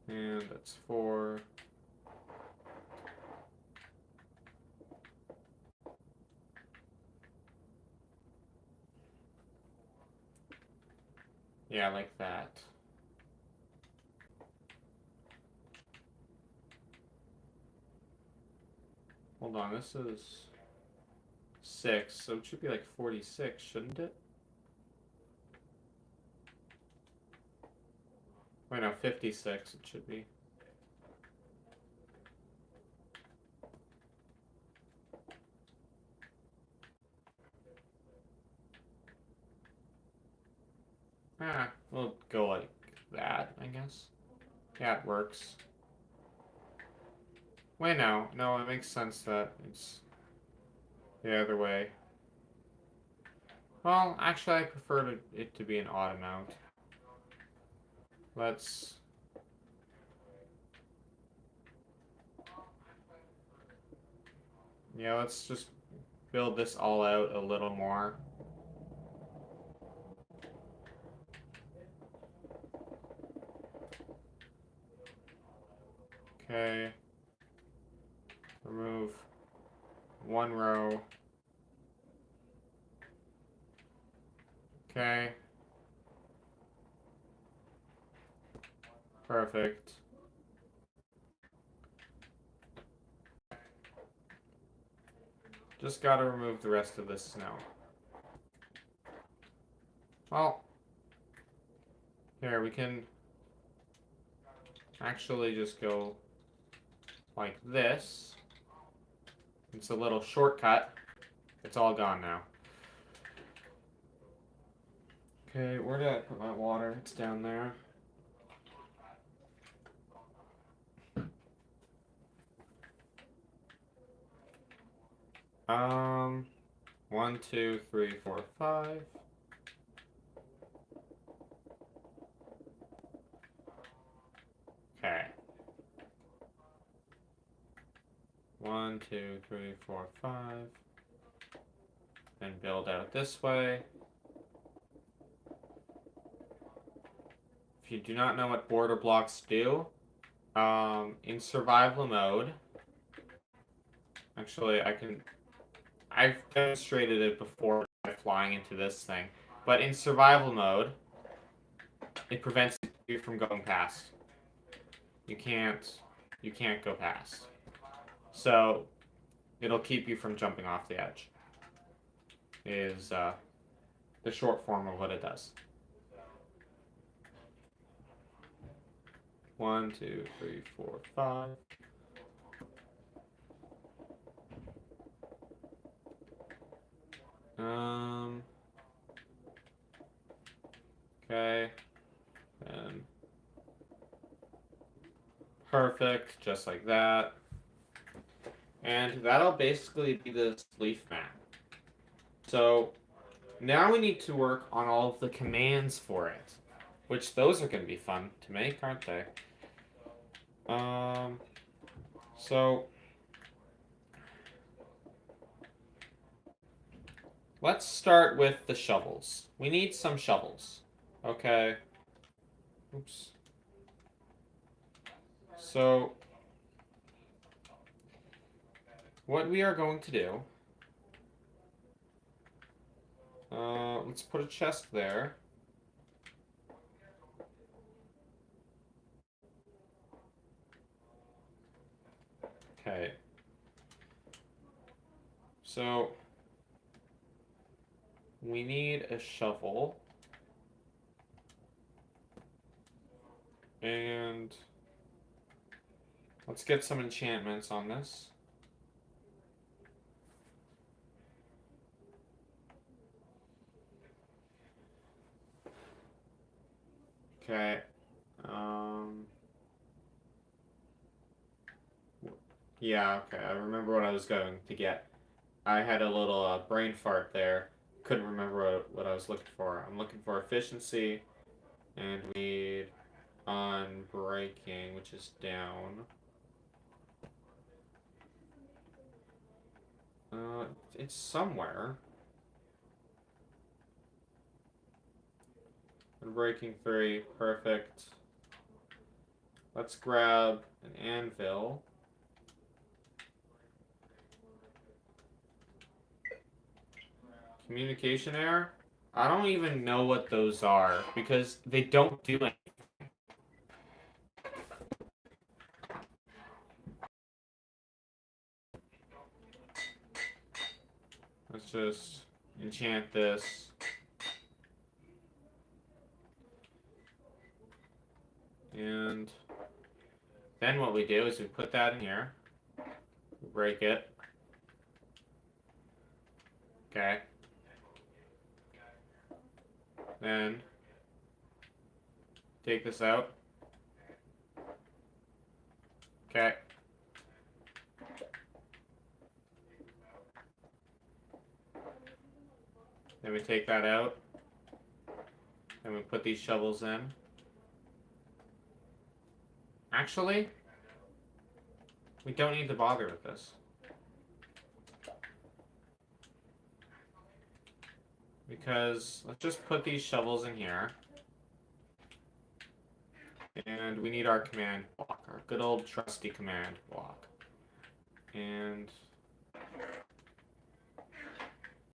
and that's 4. Yeah, like that. Hold on, this is 6, so it should be like 46, shouldn't it? Wait, no, 56 it should be. We'll go like that, I guess. Yeah, it works. Wait, no, it makes sense that it's the other way. Well, actually, I prefer it to be an odd amount. Let's... Yeah, let's just build this all out a little more. Okay. Remove 1 row. Okay. Perfect. Just gotta remove the rest of this snow. Well, here we can actually just go like this. It's a little shortcut. It's all gone now. Okay, where did I put my water? It's down there. Um, 1, 2, 3, 4, 5. Okay. 1, 2, 3, 4, 5. And build out this way. If you do not know what border blocks do, in survival mode, actually I've demonstrated it before by flying into this thing, but in survival mode, it prevents you from going past. You can't go past. So it'll keep you from jumping off the edge. Is the short form of what it does. 1, 2, 3, 4, 5. Okay. And perfect, just like that. And that'll basically be this leaf map. So now we need to work on all of the commands for it, which those are going to be fun to make, aren't they? So let's start with the shovels. We need some shovels. Okay. Oops. So what we are going to do, let's put a chest there. Okay. So we need a shovel. And let's get some enchantments on this. Okay. Yeah, okay. I remember what I was going to get. I had a little brain fart there. Couldn't remember what I was looking for. I'm looking for efficiency, and we need on braking, which is down. It's somewhere. And braking 3, perfect. Let's grab an anvil. Communication error? I don't even know what those are because they don't do anything. Let's just enchant this. And then what we do is we put that in here. Break it. Okay. Then take this out. Okay. Then we take that out. And we put these shovels in. Actually, we don't need to bother with this. Because let's just put these shovels in here. And we need our command block, our good old trusty command block. And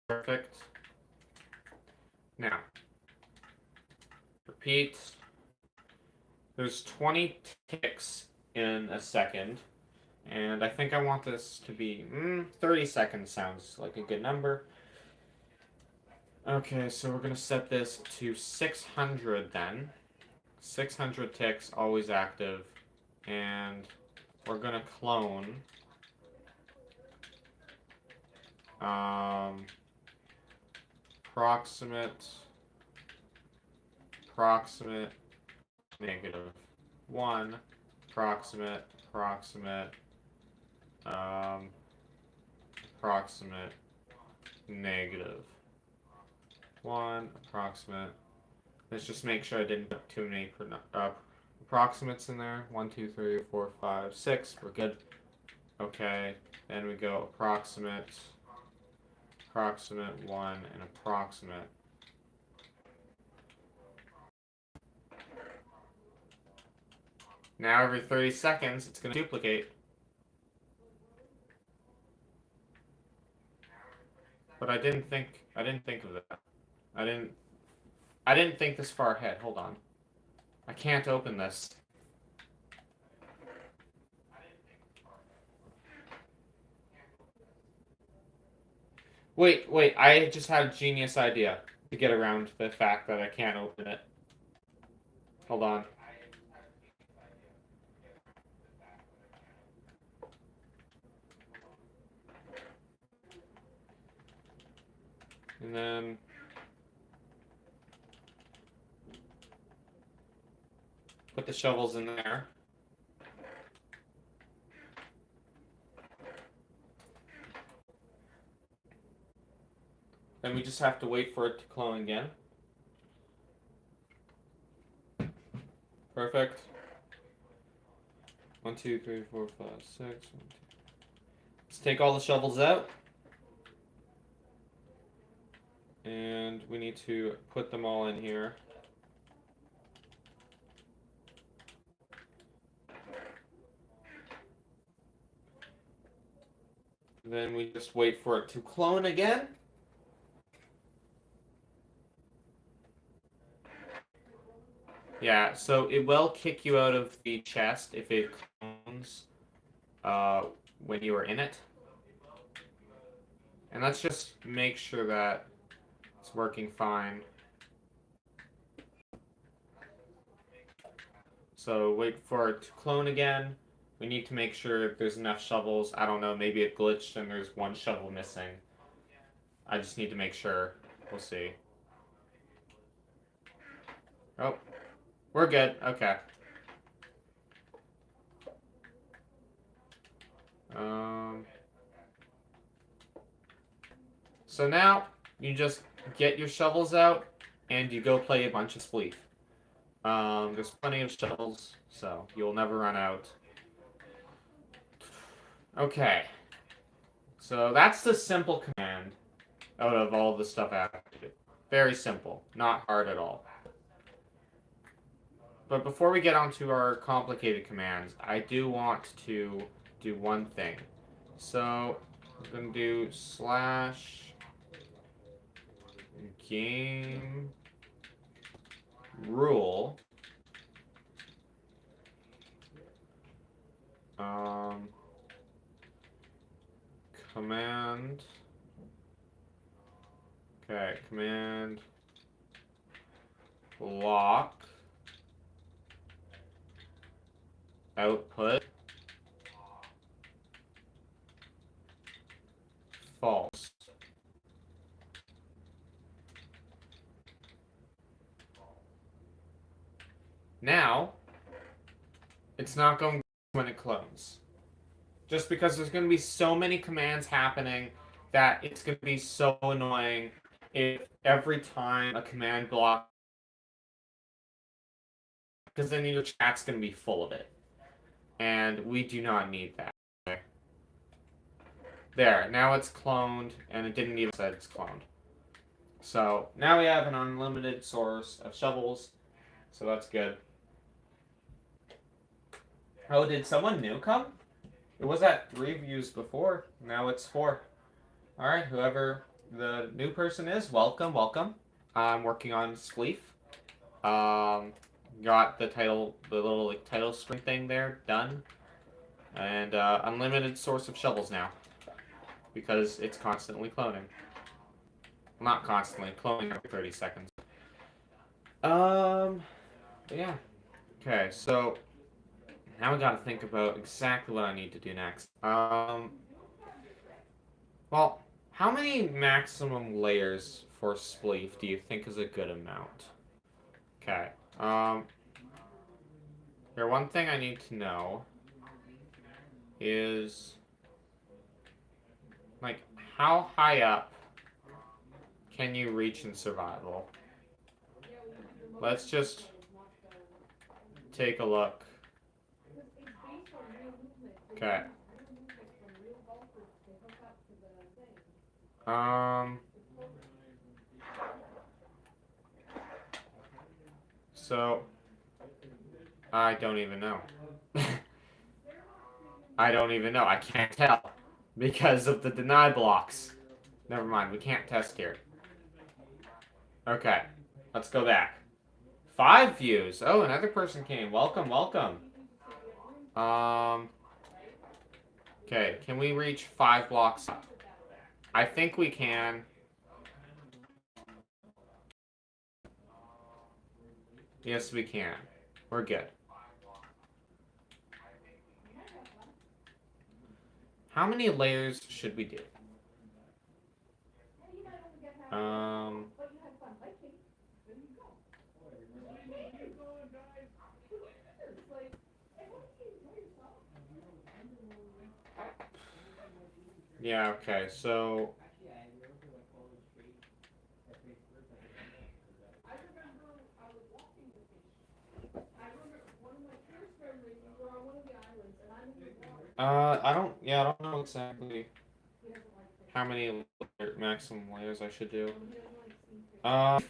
perfect. Now, repeat. There's 20 ticks in a second. And I think I want this to be 30 seconds sounds like a good number. Okay, so we're going to set this to 600 then. 600 ticks, always active. And we're going to clone approximate -1, approximate -1, approximate. Let's just make sure I didn't put too many approximates in there. 1, 2, 3, 4, 5, 6. We're good. Okay. Then we go approximate 1, and approximate. Now every 30 seconds, it's going to duplicate. But I didn't think of that. I didn't think this far ahead. Hold on. I can't open this. Wait, I just had a genius idea to get around the fact that I can't open it. Hold on. And then put the shovels in there. Then we just have to wait for it to clone again. Perfect. 1, 2, 3, 4, 5, 6. 1, 2. Let's take all the shovels out. And we need to put them all in here. Then we just wait for it to clone again. Yeah, so it will kick you out of the chest if it clones when you are in it. And let's just make sure that it's working fine. So wait for it to clone again. We need to make sure there's enough shovels. I don't know, maybe it glitched and there's one shovel missing. I just need to make sure. We'll see. Oh, we're good. Okay. So now you just get your shovels out and you go play a bunch of Spleef. There's plenty of shovels, so you'll never run out. Okay. So that's the simple command out of all the stuff I have to do. Very simple, not hard at all. But before we get onto our complicated commands, I do want to do one thing. So I'm going to do /game rule. Command. Okay, command block output false. Now, it's not going to when it clones. Just because there's going to be so many commands happening that it's going to be so annoying if every time a command block, because then your chat's going to be full of it. And we do not need that. There, now it's cloned, and it didn't even say it's cloned. So now we have an unlimited source of shovels, so that's good. Oh, did someone new come? It was at 3 views before, now it's 4. Alright, whoever the new person is, welcome, welcome. I'm working on Spleef. Got the title, the little like title screen thing there, done. And unlimited source of shovels now. Because it's constantly cloning. Not constantly, cloning every 30 seconds. Yeah. Okay, so now we gotta think about exactly what I need to do next. Well, how many maximum layers for Spleef do you think is a good amount? Okay, here, one thing I need to know is, like, how high up can you reach in survival? Let's just take a look. Okay. So, I don't even know. I don't even know. I can't tell because of the deny blocks. Never mind, we can't test here. Okay, let's go back. 5 views. Oh, another person came. Welcome, welcome. Okay, can we reach 5 blocks up? I think we can. Yes, we can. We're good. How many layers should we do? Yeah, okay, so I don't know exactly how many maximum layers I should do. 5.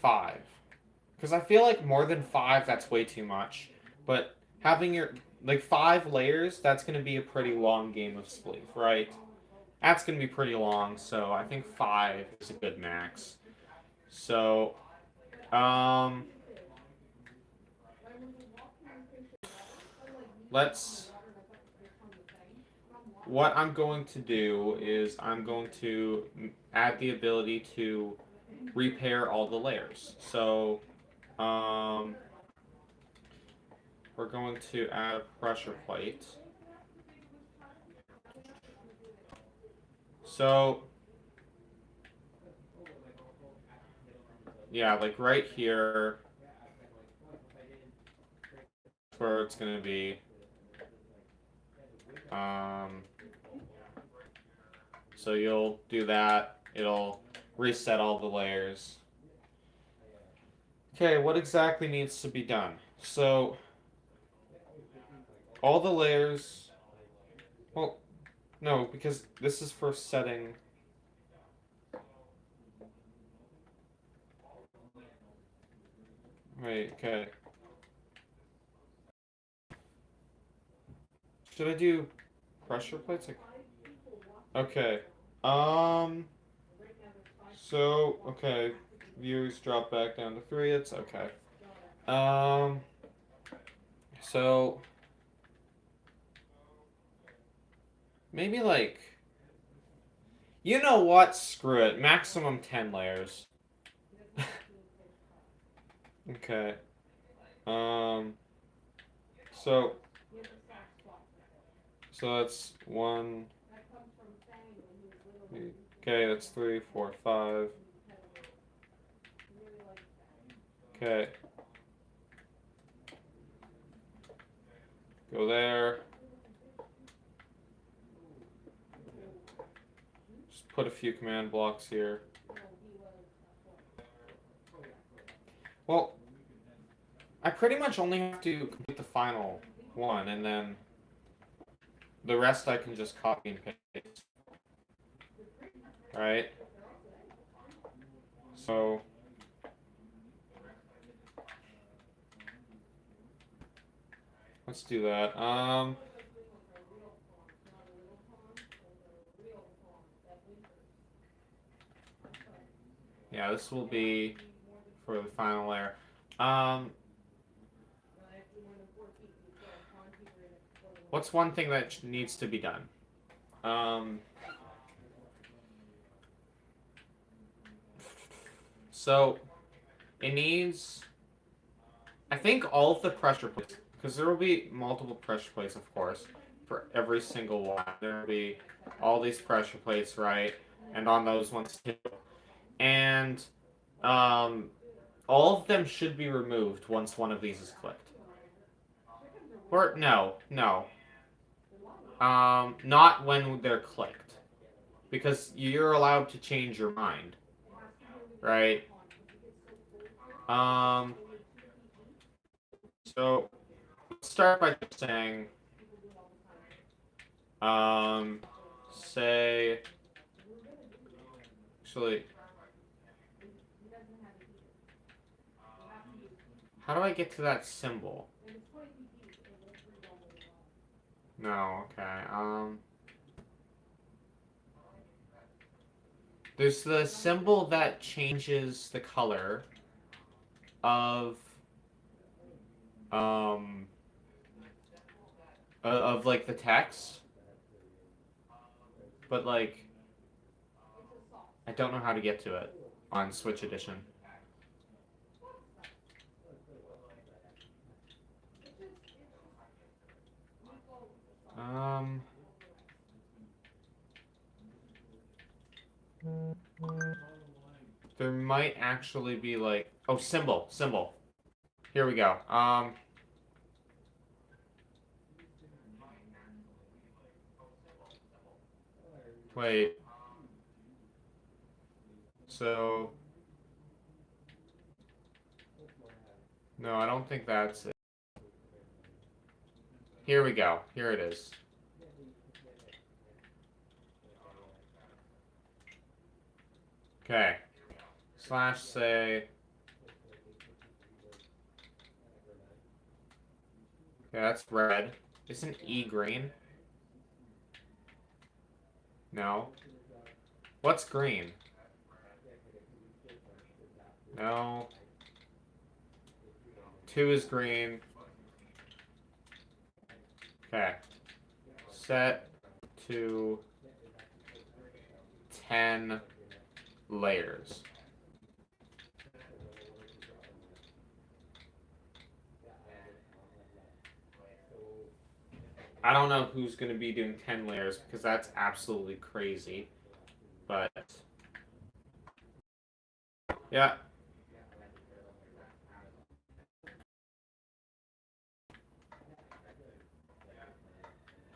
Because I feel like more than 5, that's way too much. But having your, like, 5 layers, that's going to be a pretty long game of Spleef, right? That's going to be pretty long, so I think 5 is a good max. So, what I'm going to do is I'm going to add the ability to repair all the layers. So, we're going to add a pressure plate. So, yeah, like right here, where it's going to be. So you'll do that. It'll reset all the layers. Okay, what exactly needs to be done? So, all the layers... Well, no, because this is for setting... Wait, okay. Should I do pressure plates? Okay. So, okay. Views drop back down to 3. It's okay. Um... So... Maybe like... You know what? Screw it. Maximum 10 layers. Okay. Um... So... So that's 1... Okay, that's 3, 4, 5. Okay. Go there. Just put a few command blocks here. Well, I pretty much only have to complete the final one, and then the rest I can just copy and paste. Right? So... Let's do that. Yeah, this will be for the final layer. What's one thing that needs to be done? So it needs, I think, all of the pressure plates, because there will be multiple pressure plates, of course, for every single one. There will be all these pressure plates, right? And on those ones too. And all of them should be removed once one of these is clicked. Or no. Not when they're clicked, because you're allowed to change your mind, right? So let's start by just saying, say, actually, how do I get to that symbol? No, okay, there's the symbol that changes the color of, like the text, but like, I don't know how to get to it on Switch Edition. There might actually be like, oh, symbol. Here we go. Wait. So, no, I don't think that's it. Here we go. Here it is. Okay. Slash say. Okay, that's red. Isn't E green? No. What's green? No. 2 is green. Okay. Set to 10 layers. I don't know who's going to be doing 10 layers because that's absolutely crazy. But yeah.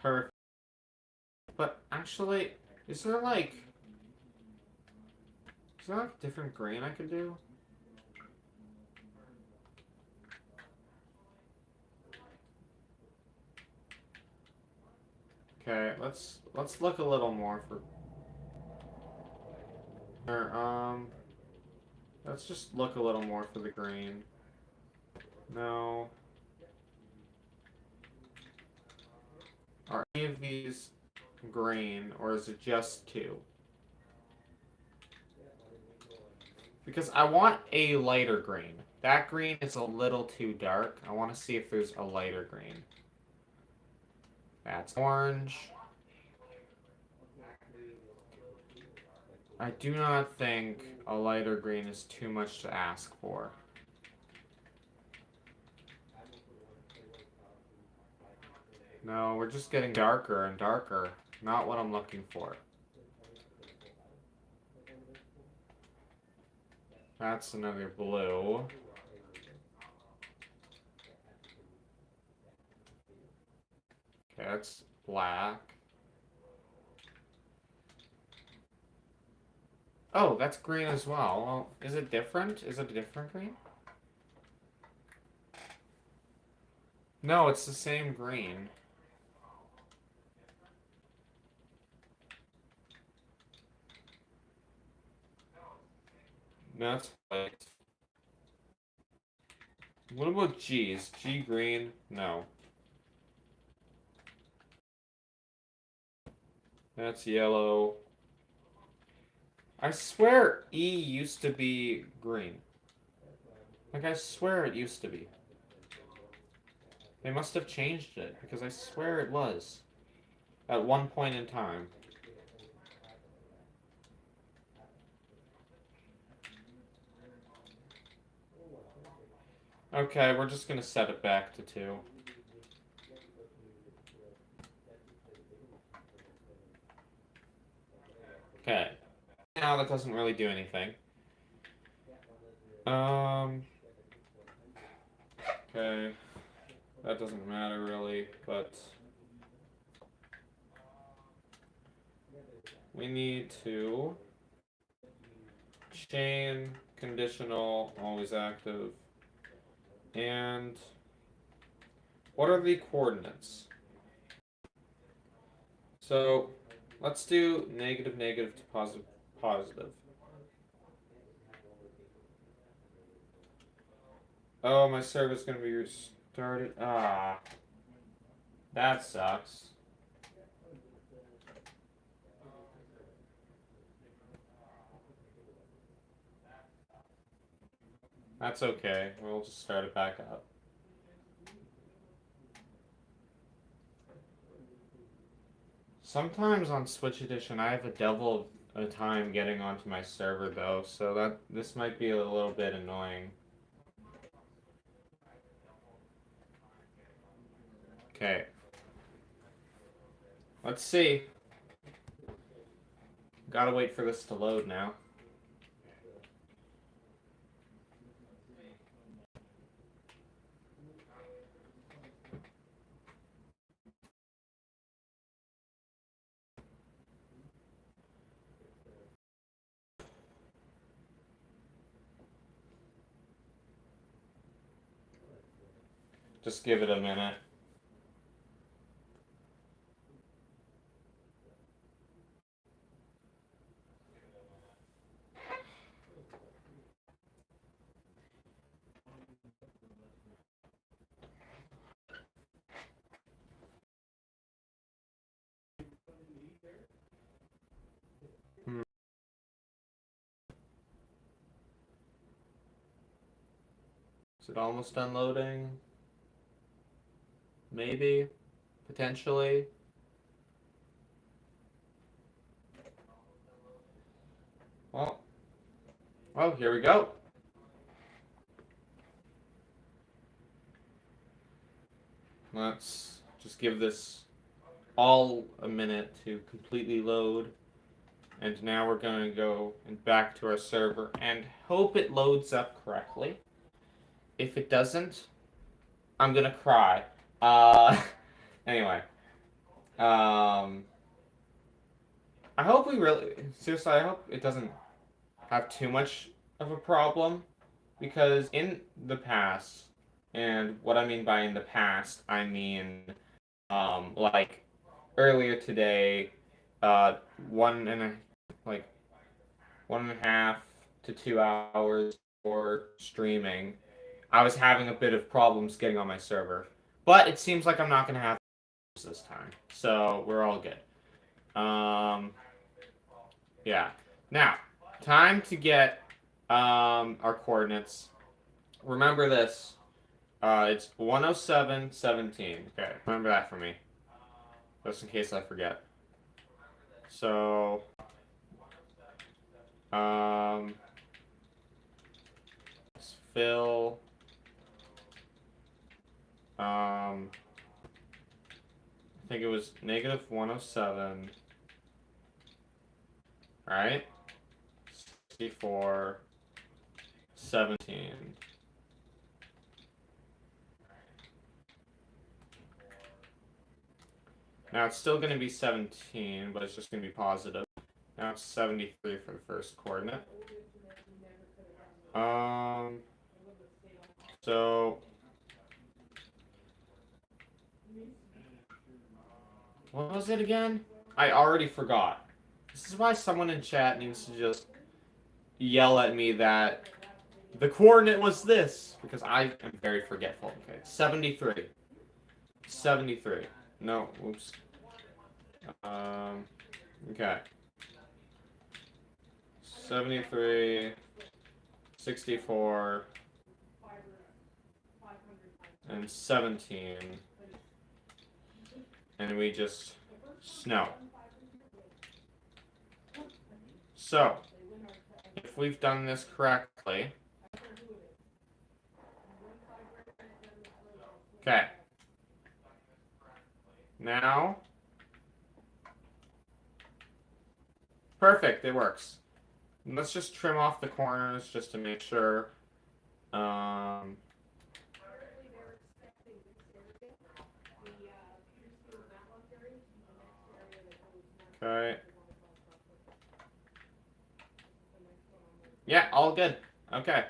Perfect. But actually, is there like... Is there like a different green I could do? Okay, let's look a little more for. Or, let's just look a little more for the green. No. Are any of these green, or is it just two? Because I want a lighter green. That green is a little too dark. I want to see if there's a lighter green. That's orange. I do not think a lighter green is too much to ask for. No, we're just getting darker and darker. Not what I'm looking for. That's another blue. Okay, that's black. Oh, that's green as well. Well, is it different? Is it a different green? No, it's the same green. That's white. What about G's? G green? No. That's yellow. I swear E used to be green. Like, I swear it used to be. They must have changed it, because I swear it was. At one point in time. Okay, we're just gonna set it back to 2. Okay. Now that doesn't really do anything. Okay. That doesn't matter really, but we need to chain conditional always active. And what are the coordinates? So let's do negative, negative to positive, positive. Oh, my server's gonna be restarted. Ah, that sucks. That's okay. We'll just start it back up. Sometimes on Switch Edition, I have a devil of a time getting onto my server though, so this might be a little bit annoying. Okay. Let's see. Gotta wait for this to load now. Just give it a minute. Is it almost unloading? Maybe. Potentially. Well, here we go. Let's just give this all a minute to completely load. And now we're going to go back to our server and hope it loads up correctly. If it doesn't, I'm going to cry. Anyway. I hope we really... Seriously, I hope it doesn't... have too much of a problem, because in the past, and what I mean by in the past, I mean like earlier today, uh, one and a like 1.5 to 2 hours for streaming, I was having a bit of problems getting on my server. But it seems like I'm not gonna have this time, so we're all good. Yeah. Now, time to get our coordinates. Remember this. It's 107.17. Okay, remember that for me, just in case I forget. So, let's fill. I think it was negative 107. Right? 64. 17. Now it's still going to be 17, but it's just going to be positive. Now it's 73 for the first coordinate. So what was it again? I already forgot. This is why someone in chat needs to just yell at me that the coordinate was this, because I am very forgetful. Okay, 73. 73. No, oops. Okay. 73, 64, and 17. And we just snow. So, if we've done this correctly, okay. Now, perfect, it works. Let's just trim off the corners just to make sure. Okay. Yeah, all good. Okay.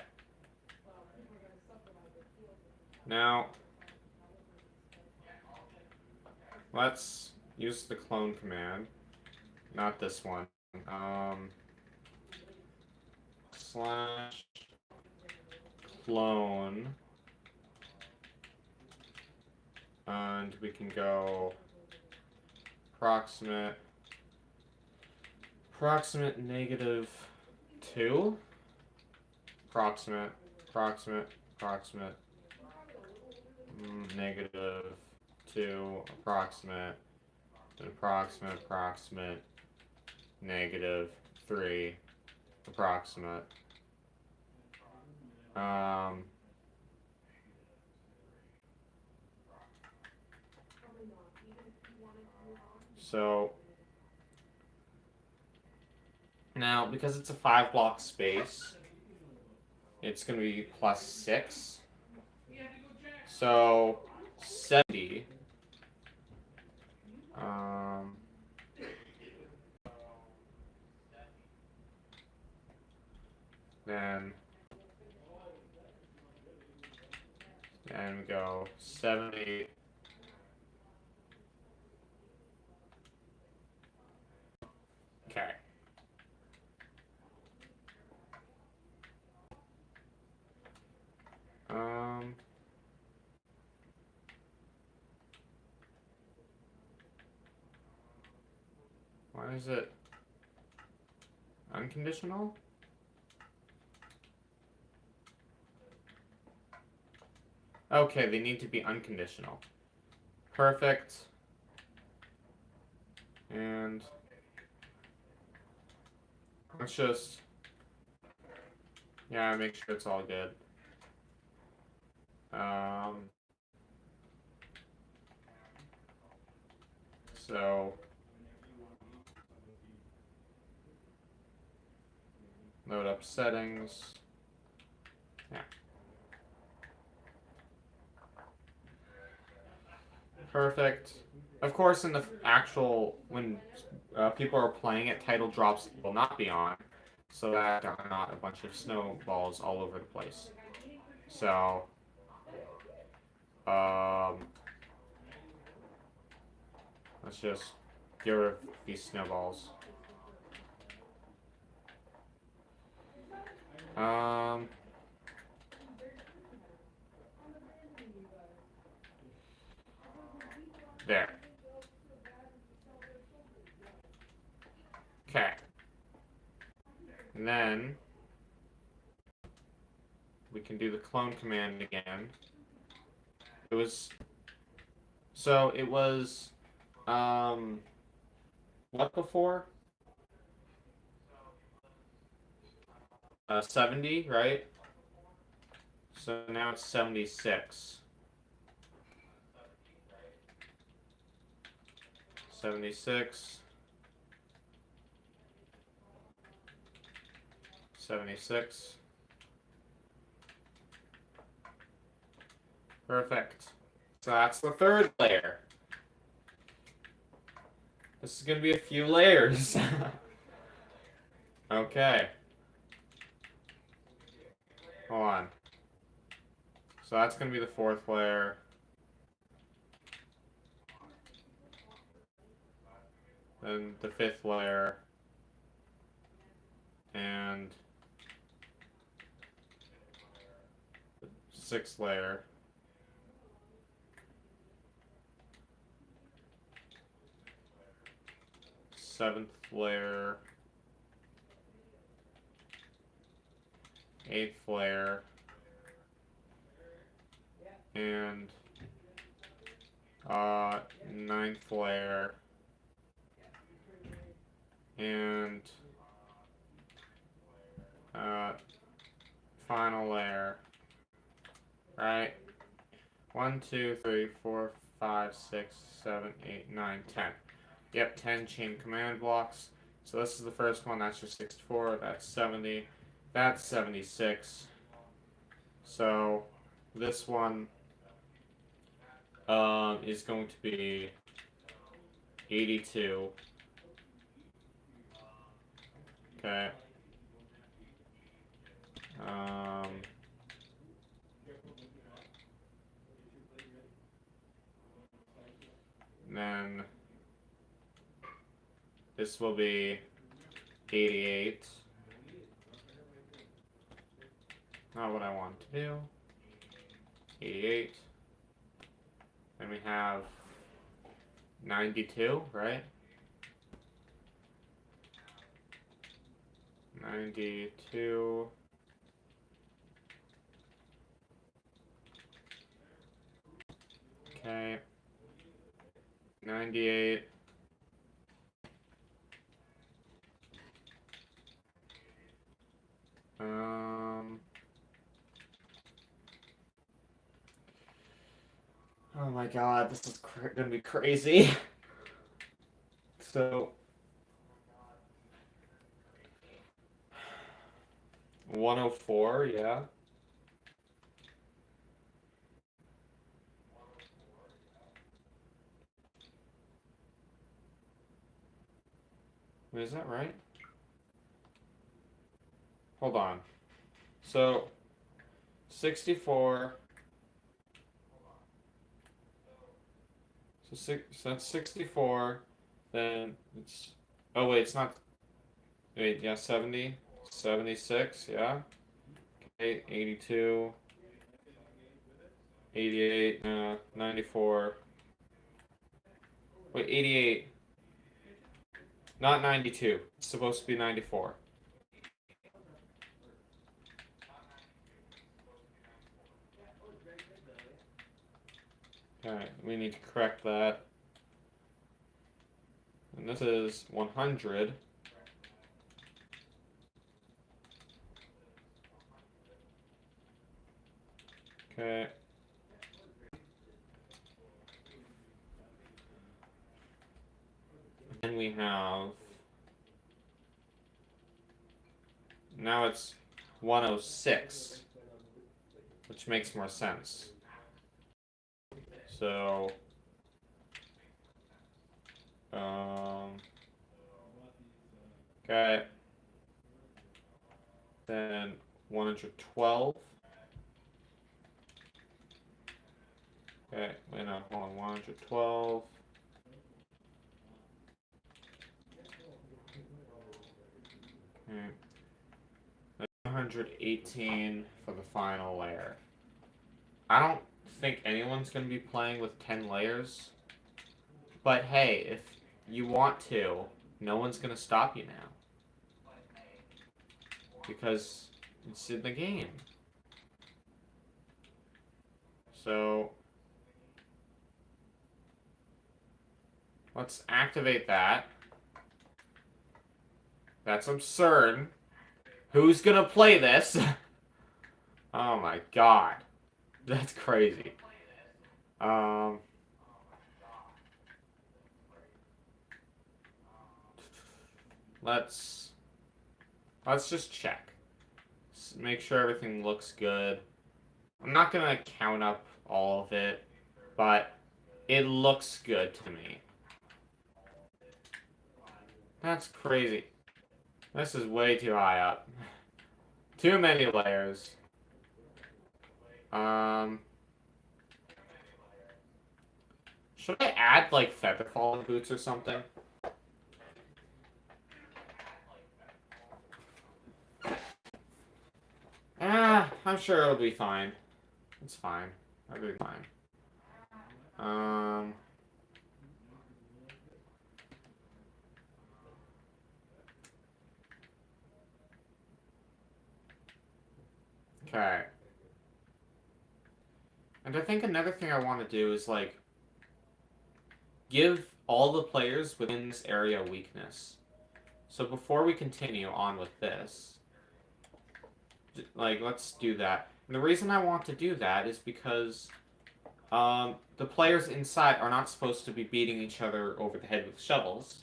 Now, let's use the clone command. Not this one. Slash clone. And we can go approximate negative 2. Approximate negative 2, approximate negative 3, approximate. So now, because it's a 5-block space, it's going to be plus 6. So 70. Then we go 70. Okay. Why is it unconditional? Okay, they need to be unconditional. Perfect. And let's just, yeah, make sure it's all good. So load up settings. Yeah. Perfect. Of course, in the actual, when people are playing it, title drops will not be on. so that there are not a bunch of snowballs all over the place. So, let's just get rid of these snowballs. There. Okay. And then we can do the clone command again. It was, what before? 70, right? So now it's 76. 76. 76. Perfect. So that's the third layer. This is going to be a few layers. Okay. Hold on. So that's going to be the fourth layer. Then the fifth layer. And the sixth layer. Seventh layer. Eighth layer. And ninth layer. And final layer. Right? 1, 2, 3, 4, 5, 6, 7, 8, 9, 10. Yep, 10 chain command blocks. So this is the first one, that's your 64, that's 70, that's 76. So this one is going to be 82. Okay. Then this will be 88. Not what I want to do. 88. Then we have 92, right? 92. Okay. 98. Oh my god, this is gonna be crazy. So 104, yeah. Wait, is that right? Hold on. So 64. So that's 64. Then it's. Oh wait, it's not. Wait, yeah, 70, 76, yeah. Okay, 82, 88, 94. Wait, 88. Not 92. It's supposed to be 94. Okay, we need to correct that. And this is 100. Okay. Then we have. Now it's 106, which makes more sense. So, okay. Then 112. Okay, wait, no, hold on, 112. Okay. 118 for the final layer. I don't think anyone's going to be playing with 10 layers. But hey, if you want to, no one's going to stop you now. Because it's in the game. So, let's activate that. That's absurd. Who's going to play this? Oh my god. That's crazy. Let's just check. Make sure everything looks good. I'm not gonna count up all of it, but it looks good to me. That's crazy. This is way too high up. Too many layers. Should I add like feather falling boots or something? I'm sure it'll be fine. It's fine. It'll be fine. Okay. And I think another thing I want to do is like give all the players within this area a weakness. So before we continue on with this, like let's do that. And the reason I want to do that is because the players inside are not supposed to be beating each other over the head with shovels.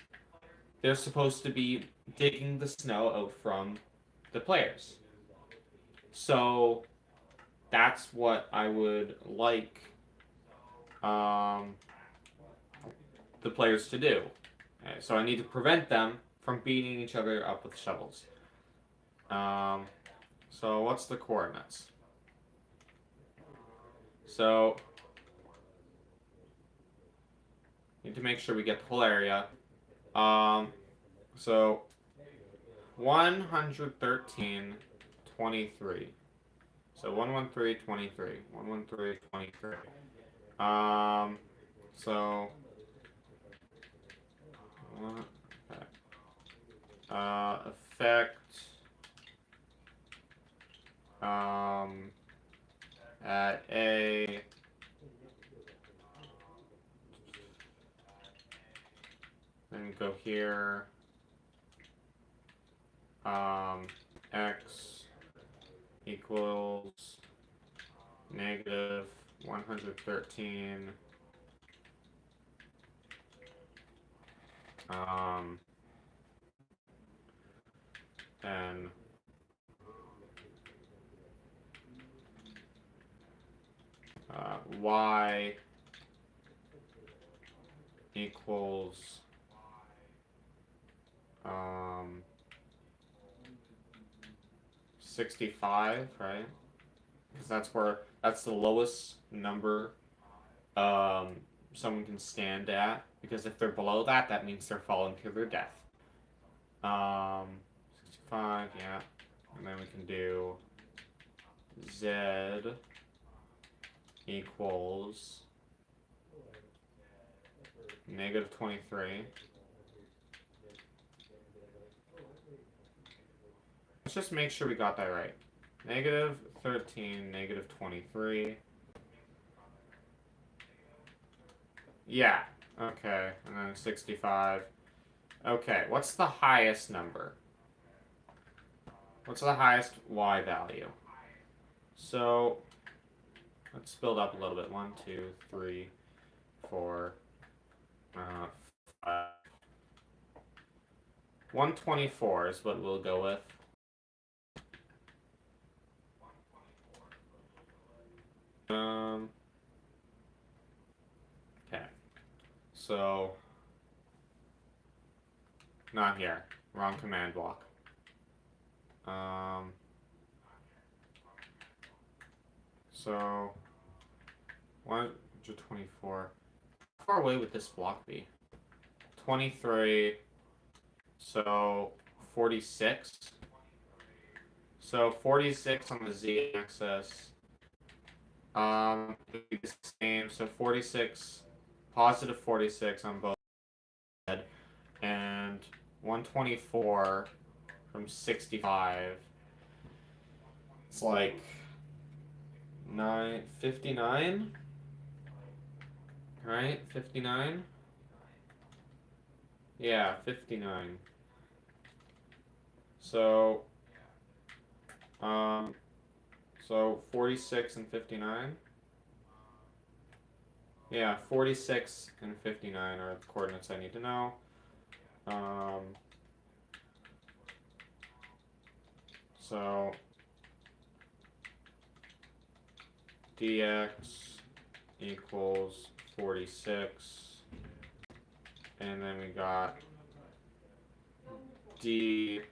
They're supposed to be digging the snow out from the players. So that's what I would like the players to do. Okay, so I need to prevent them from beating each other up with shovels. So what's the coordinates? So need to make sure we get the whole area. So 113, 23. So 113, 23. 113, 23. So okay. Effect at A then go here x equals negative 113 and y equals 65, right? Because that's the lowest number someone can stand at. Because if they're below that, that means they're falling to their death. 65, yeah. And then we can do z equals negative 23. Let's just make sure we got that right. Negative 13, negative 23. Yeah, okay, and then 65. Okay, what's the highest number? What's the highest y value? So, let's build up a little bit. 1, 2, 3, 4, 5. 124 is what we'll go with. Okay. So, not here. Wrong command block. So 124. How far away would this block be? 23. So 46. So 46 on the z-axis. It would be the same. So 46, positive 46 on both sides, and 124 from 65. It's like 59, right? 59. Yeah, 59. So, so 46 and 59. Yeah, 46 and 59 are the coordinates I need to know. So dx equals 46, and then we got dy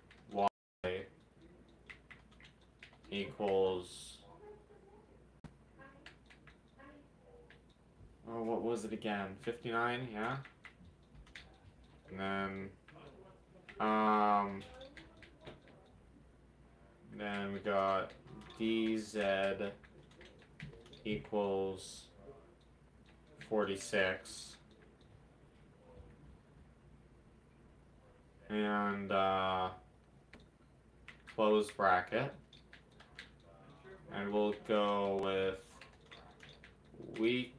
equals, oh, what was it again? 59, yeah? And then we got dz equals 46. And close bracket. And we'll go with weakness.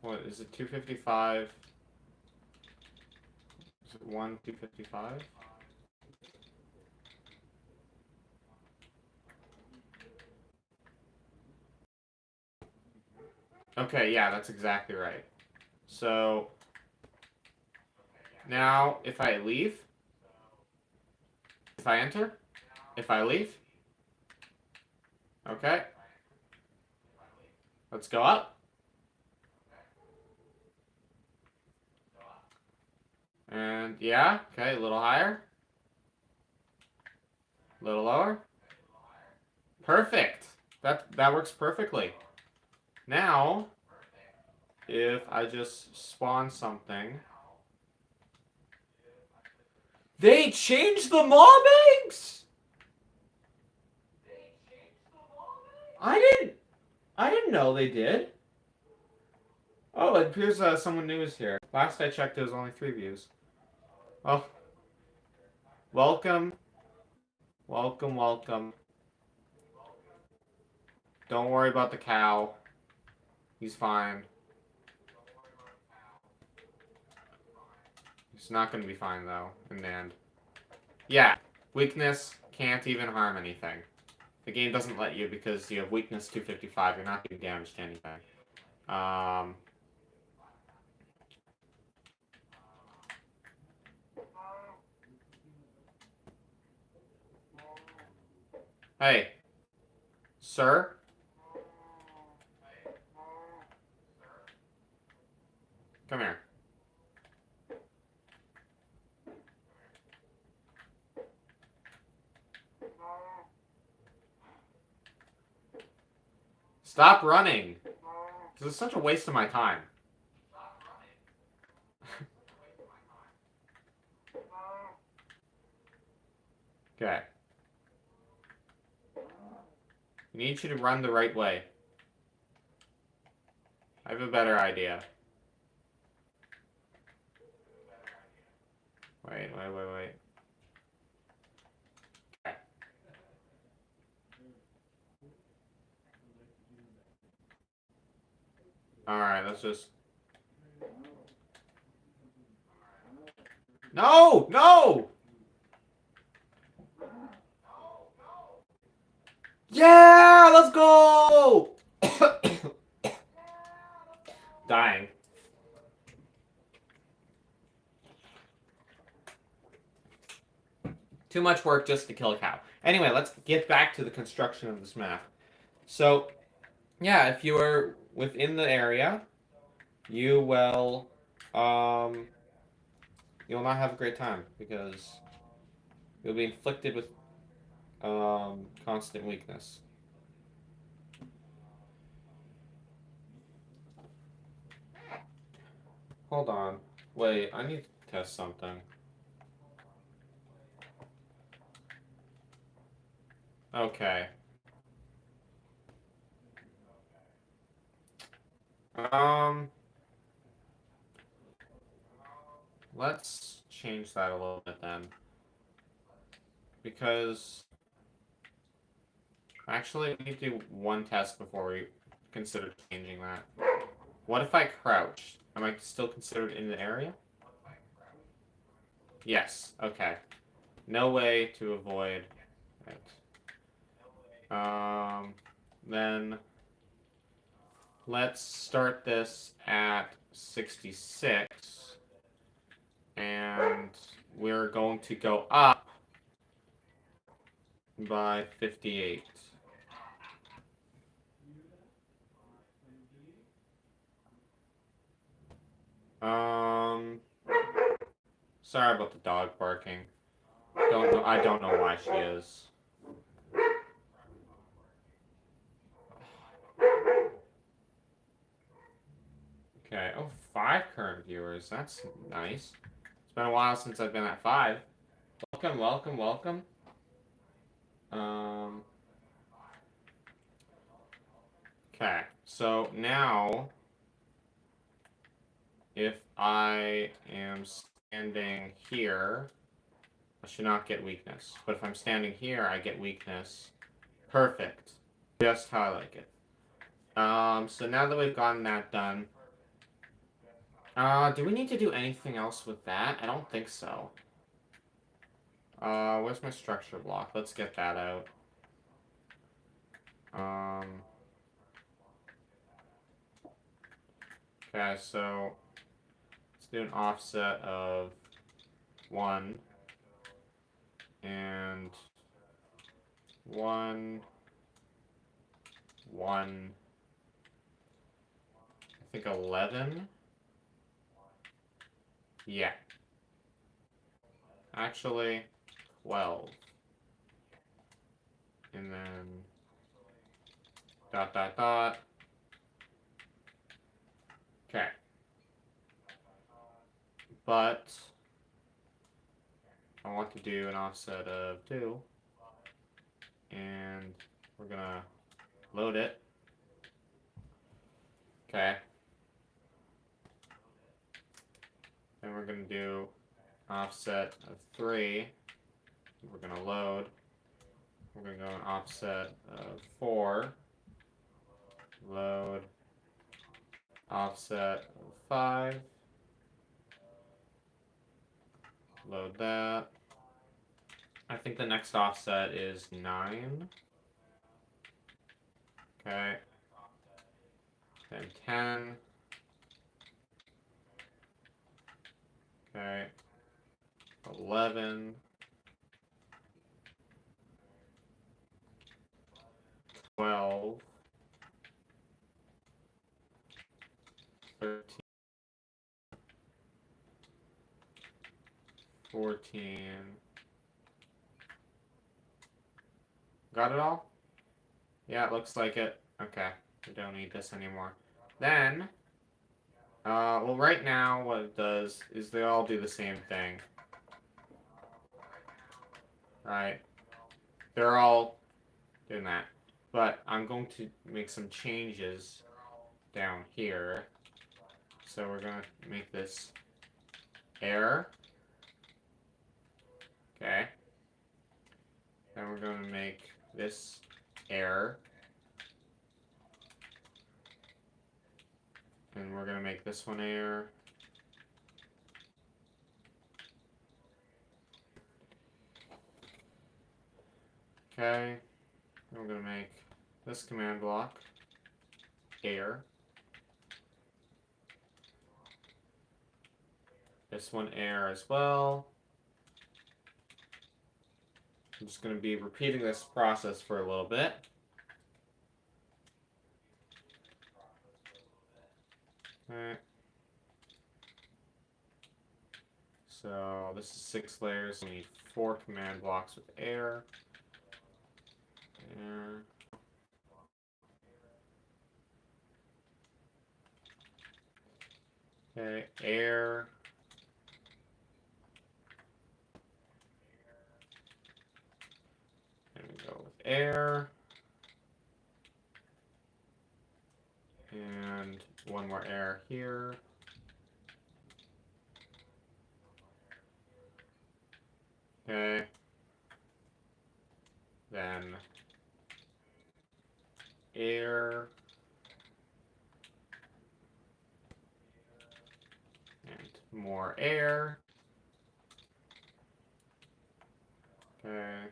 What is it? 255? Is it 255? Okay, yeah, that's exactly right. So now if I leave, if I enter, if I leave, okay, let's go up. And yeah, okay, a little higher, a little lower. Perfect. That works perfectly. Now, if I just spawn something, they changed the mob eggs. I didn't know they did. Oh, it appears someone new is here. Last I checked, there was only 3 views. Oh, welcome, welcome, welcome. Don't worry about the cow. He's fine. He's not going to be fine, though, in the end. Yeah, weakness, can't even harm anything. The game doesn't let you because you have weakness 255. You're not doing damage to anything. Hey. Sir? Come here. Stop running. This is such a waste of my time. Okay. I need you to run the right way. I have a better idea. Wait. Okay. Alright, let's just... No! No! Yeah! Let's go! Dying. Too much work just to kill a cow. Anyway, let's get back to the construction of this map. So, yeah, if you are within the area, you will you'll not have a great time because you'll be inflicted with constant weakness. Hold on. Wait, I need to test something. Okay. Um, let's change that a little bit then. Because actually, we need to do one test before we consider changing that. What if I crouch? Am I still considered in the area? Yes. Okay. No way to avoid it. Then let's start this at 66. And we're going to go up by 58. Sorry about the dog barking. Don't know. I don't know why she is. Okay. Oh, 5 current viewers. That's nice. It's been a while since I've been at 5. Welcome, welcome, welcome. Okay. So now, if I am standing here, I should not get weakness. But if I'm standing here, I get weakness. Perfect. Just how I like it. So now that we've gotten that done, do we need to do anything else with that? I don't think so. Where's my structure block? Let's get that out. Okay, so let's do an offset of 1 and 1, 1, I think 11. Yeah. Actually, 12. And then dot, dot, dot. Okay. But I want to do an offset of 2. And we're gonna load it. Okay. Then we're gonna do offset of 3. We're gonna load. We're gonna go an offset of 4. Load. Offset of 5. Load that. I think the next offset is 9. Okay. Then 10. Okay. 11. 12. 13. 14. Got it all? Yeah, it looks like it. Okay. We don't need this anymore. Then, well, right now, what it does is they all do the same thing. Right? They're all doing that. But I'm going to make some changes down here. So we're going to make this air. Okay. Then we're going to make this air. And we're going to make this one air. Okay. Then we're going to make this command block air. This one air as well. I'm just going to be repeating this process for a little bit. Alright. So this is 6 layers. We need 4 command blocks with air. Air. Okay, air. And we go with air. And one more air here. Okay. Then air. And more air. Okay.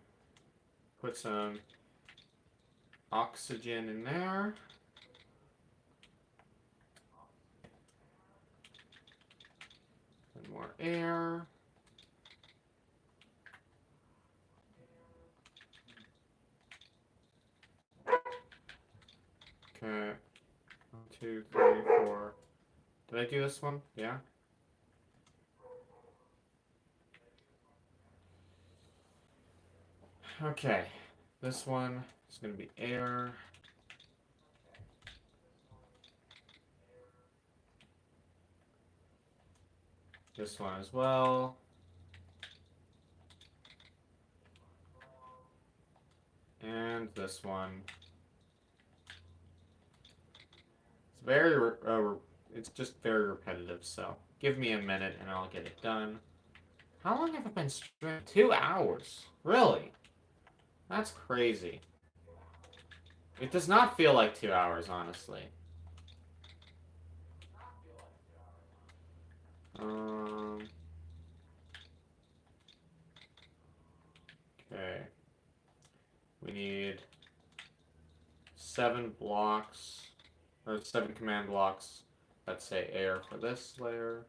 Put some oxygen in there. And more air. Okay. 1, 2, 3, 4. Did I do this one? Yeah. Okay. This one is going to be air. This one as well. And this one. It's very, it's just very repetitive, so give me a minute and I'll get it done. How long have I been streaming? 2 hours? Really? That's crazy. It does not feel like 2 hours, honestly. Okay. We need 7 blocks, or 7 command blocks. Let's say air for this layer.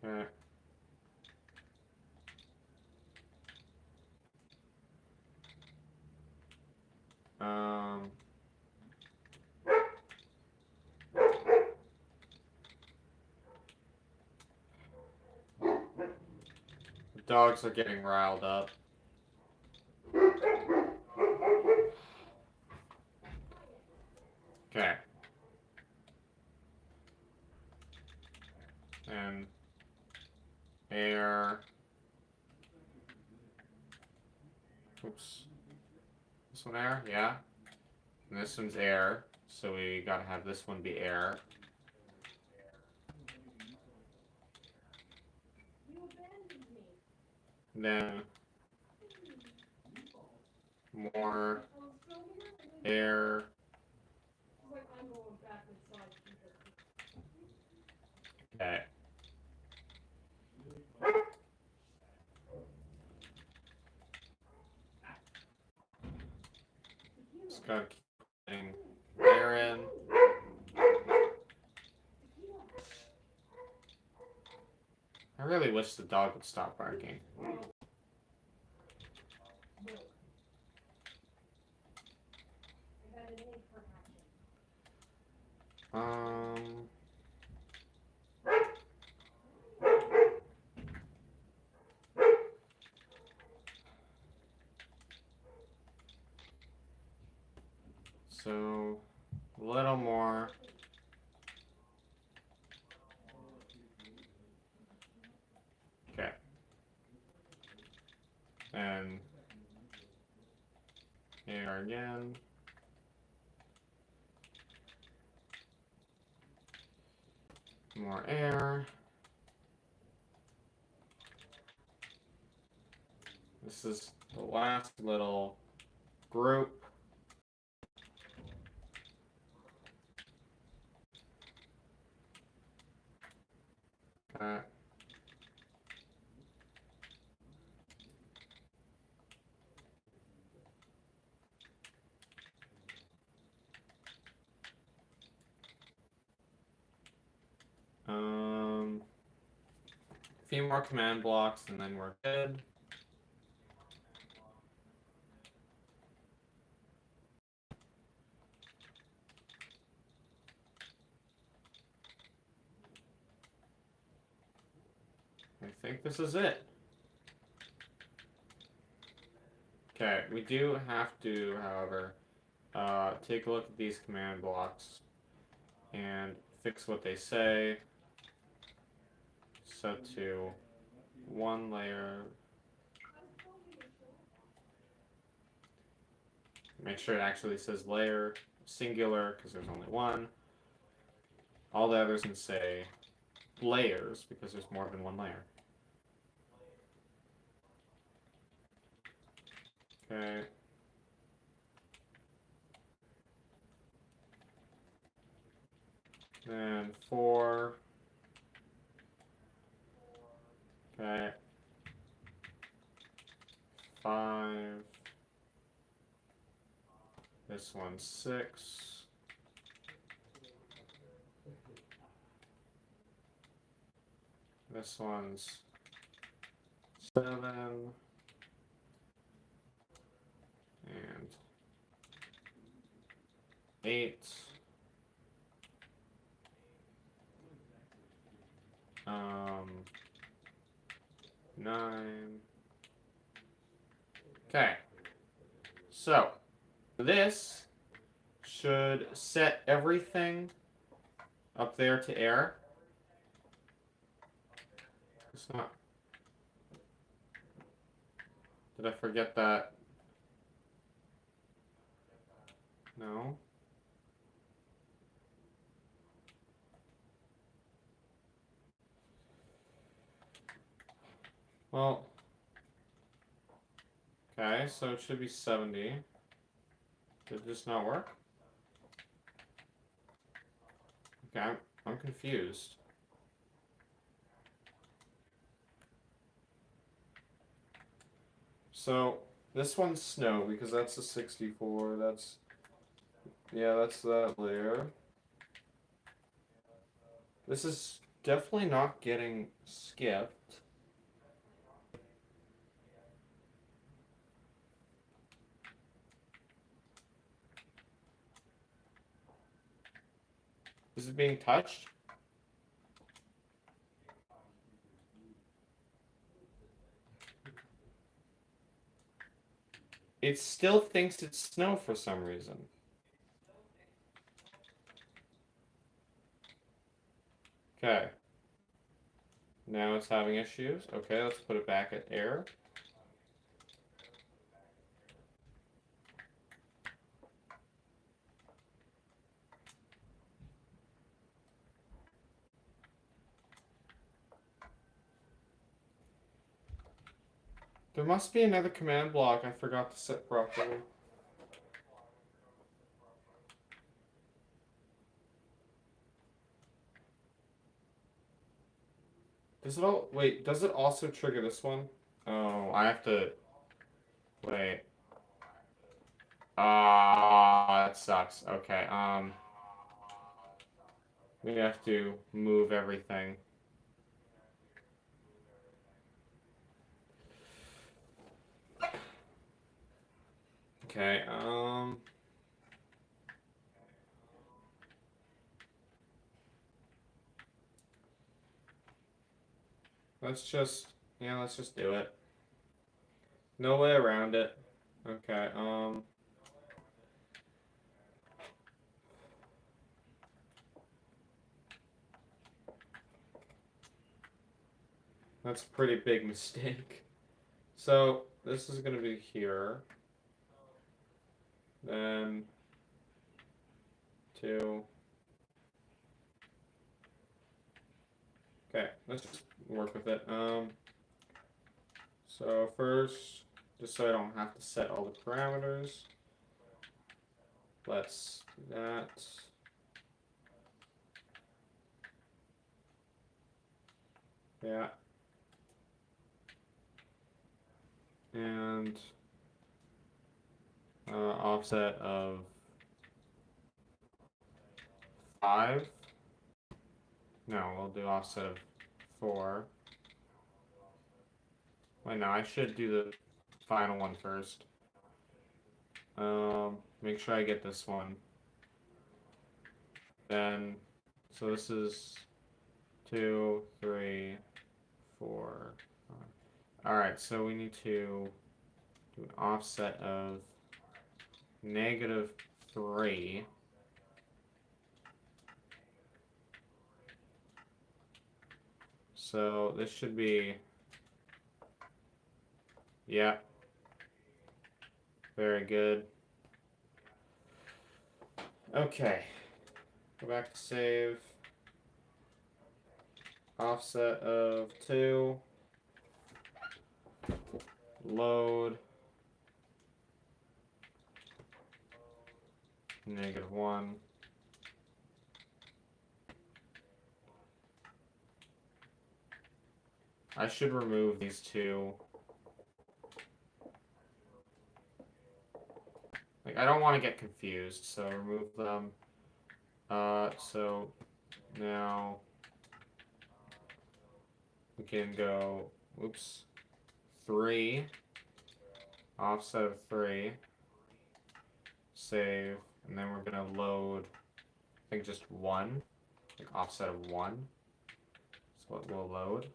Okay. The dogs are getting riled up. Okay. And air. Oops. This one air? Yeah. And this one's air. So we gotta have this one be air. And then more air. Okay. Just gotta keep putting air in. I really wish the dog would stop barking. So a little more. Okay. And air again. More air. This is the last little group. Okay. A few more command blocks and then we're good. think this is it. Okay, we do have to, however, take a look at these command blocks and fix what they say. Set to one layer. Make sure it actually says layer, singular, because there's only one. All the others can say layers, because there's more than one layer. Okay. Then 4. Okay. 5. This one's 6. This one's 7. And 8. 9. Okay. So, this should set everything up there to air. It's not. Did I forget that? No. Well, okay, so it should be 70. Did this not work? Okay, I'm confused. So, this one's snow, because that's a 64, that's that layer. This is definitely not getting skipped. Is it being touched? It still thinks it's snow for some reason. Okay. Now it's having issues. Okay, let's put it back at air. There must be another command block I forgot to set properly. Does it also trigger this one? Oh, I have to, wait. Ah, that sucks. Okay, we have to move everything. Okay, let's just do it. No way around it. Okay, that's a pretty big mistake. So, this is gonna be here. Then 2. Okay, let's just work with it. So first, just so I don't have to set all the parameters, let's do that. Yeah. And offset of 5. No, we'll do offset of 4. Wait, no, I should do the final one first. Make sure I get this one. Then, so this is 2, 3, 4. Alright, so we need to do an offset of -3. So this should be, yeah, very good. Okay, go back to save. Offset of 2. Load. -1. I should remove these two. Like, I don't want to get confused, so remove them. So now we can go, oops, 3, offset of 3, save, and then we're gonna load, I think just 1, like offset of 1. So it will load.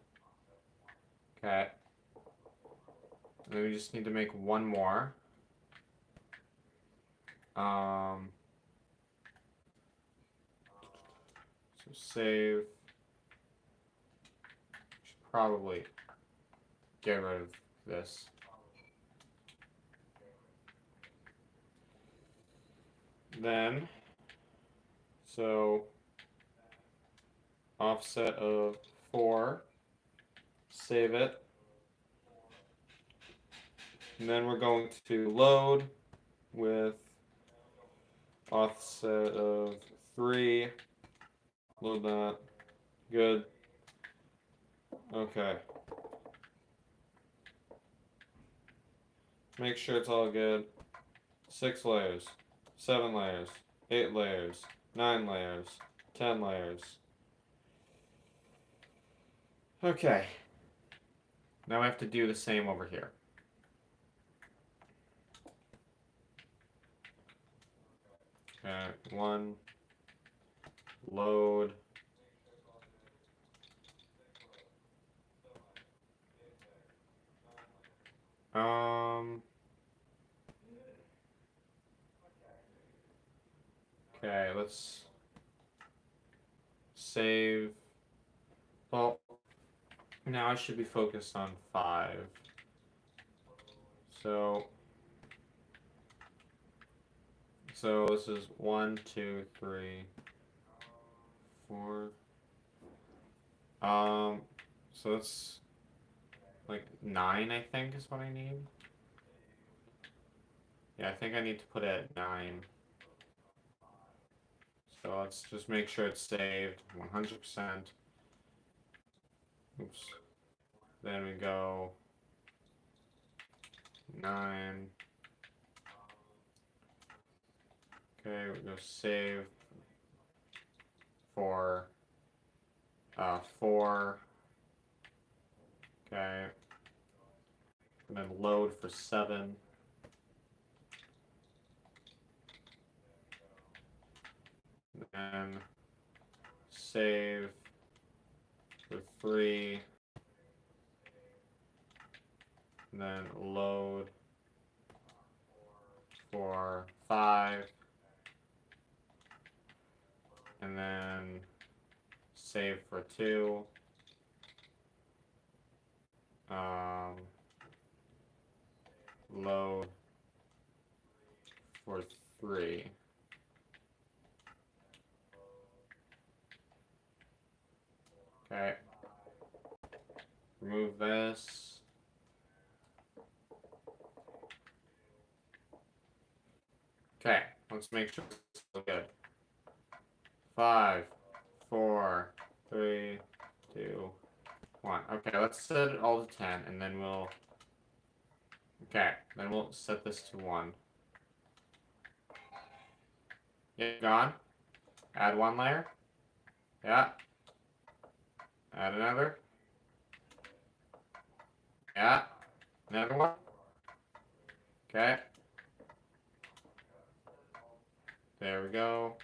Okay. And then we just need to make one more. So save. Should probably get rid of this. Then, so offset of 4, save it. And then we're going to load with offset of 3. Load that. Good. Okay. Make sure it's all good. 6 layers, 7 layers, 8 layers, 9 layers, 10 layers. Okay. Now I have to do the same over here. Okay, 1, load. Okay, let's save. Well, now I should be focused on 5. So this is 1, 2, 3, 4. So it's like 9, I think, is what I need. Yeah, I think I need to put it at 9. So let's just make sure it's saved 100%. Oops. Then we go 9. Okay, we go save for 4. Okay. And then load for 7. Then save for 3. And then load for 5. And then save for 2. Load for 3. Okay. Remove this. Okay, let's make sure it's still good. 5, 4, 3, 2, 1. Okay, let's set it all to 10, and then we'll. Okay, then we'll set this to 1. Yeah, gone. Add 1 layer. Yeah. Add another. Yeah. Another one. Okay. There we go.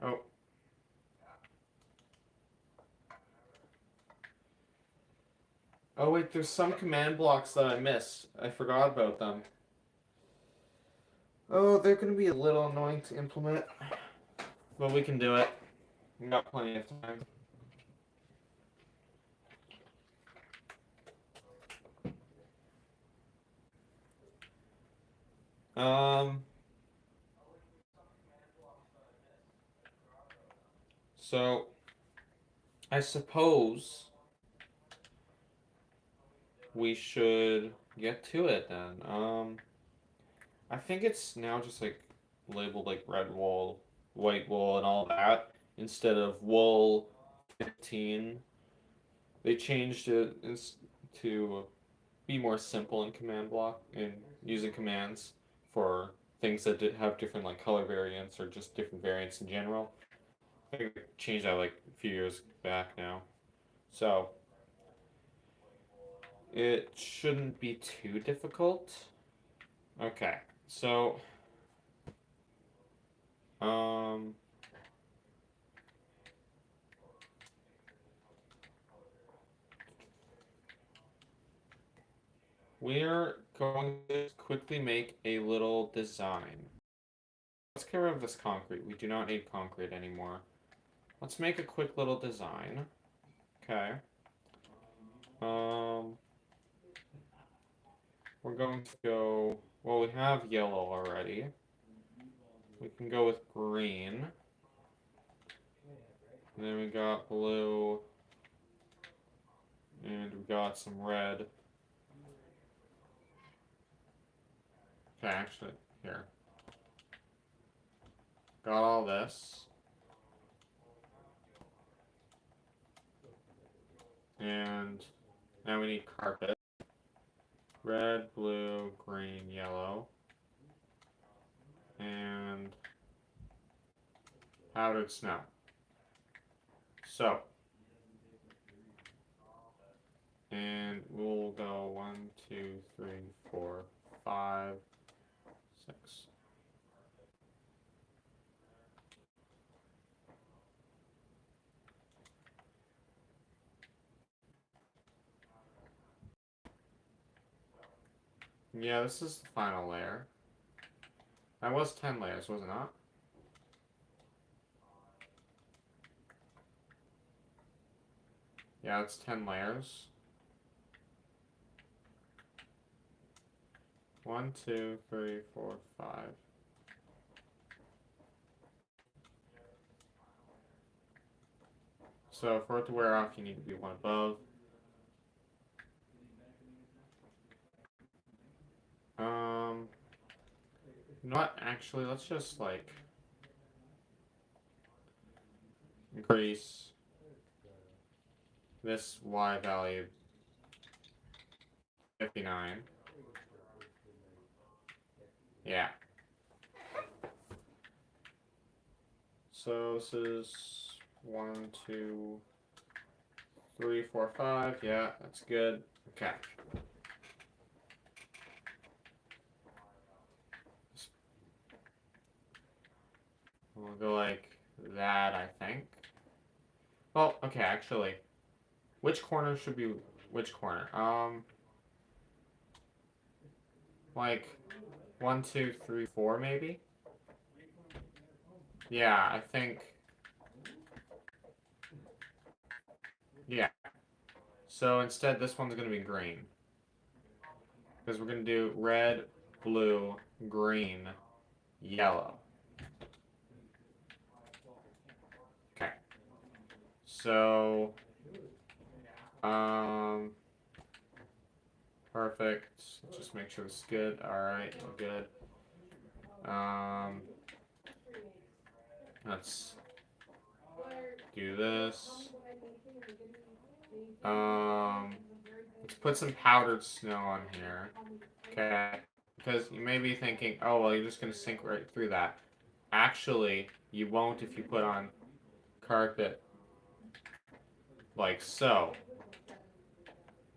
Oh. Oh wait, there's some command blocks that I missed. I forgot about them. Oh, they're gonna be a little annoying to implement. But we can do it. We got plenty of time. Um, so I suppose we should get to it then. I think it's now just like labeled like red wool, white wool, and all that instead of wool 15. They changed it to be more simple in command block and using commands for things that have different like color variants or just different variants in general. I think they changed that like a few years back now. So it shouldn't be too difficult. Okay, so um we're going to quickly make a little design. Let's get rid of this concrete. We do not need concrete anymore. Let's make a quick little design. Okay. Um, we're going to go, well, we have yellow already. We can go with green. And then we got blue. And we got some red. Okay, actually, here. Got all this. And now we need carpet. Red, blue, green, yellow. And powdered snow. So, and we'll go 1, 2, 3, 4, 5, 6. Yeah, this is the final layer. That was 10 layers, was it not? Yeah, it's 10 layers. 1, 2, 3, 4, 5. So for it to wear off, you need to be one above. Not actually, let's just like increase this Y value 59. Yeah. So this is 1, 2, 3, 4, 5. Yeah, that's good. Okay. We'll go like that, I think. Well, okay, actually. Which corner should be which corner? Like 1, 2, 3, 4 maybe? Yeah, I think. Yeah. So instead, this one's going to be green. Because we're going to do red, blue, green, yellow. Okay. So, perfect. Just make sure this is good. Alright, we're good. Let's do this. Let's put some powdered snow on here. Okay. Because you may be thinking, oh, well, you're just going to sink right through that. Actually, you won't if you put on carpet like so.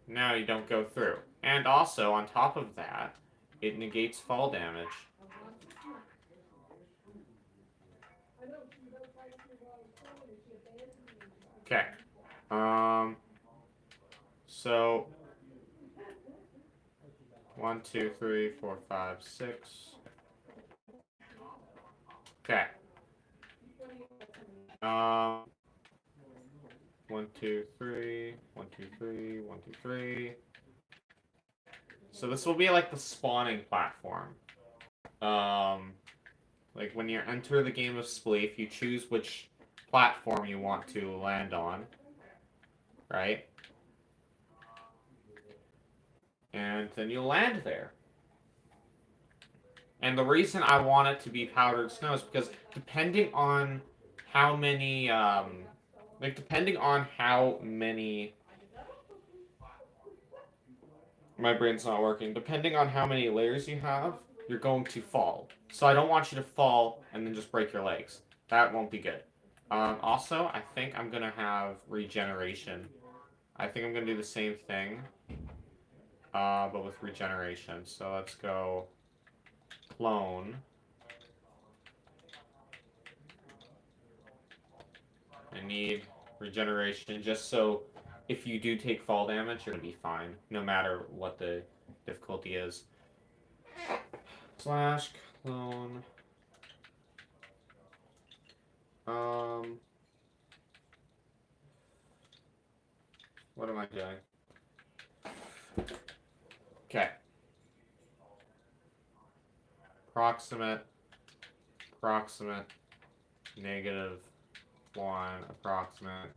Now you don't go through. And also, on top of that, it negates fall damage. Okay. So 1, 2, 3, 4, 5, 6. Okay. 1, 2, 3, 1, 2, 3, 1, 2, 3. So this will be like the spawning platform. Like when you enter the game of Spleef, you choose which platform you want to land on, right? And then you land there. And the reason I want it to be powdered snow is because depending on how many, depending on how many, my brain's not working, depending on how many layers you have, you're going to fall. So I don't want you to fall and then just break your legs. That won't be good. Also, I think I'm going to have regeneration. I think I'm going to do the same thing, but with regeneration. So let's go clone. I need regeneration just so if you do take fall damage, you're going to be fine, no matter what the difficulty is. Slash clone. What am I doing? Okay. Approximate, negative 1, approximate,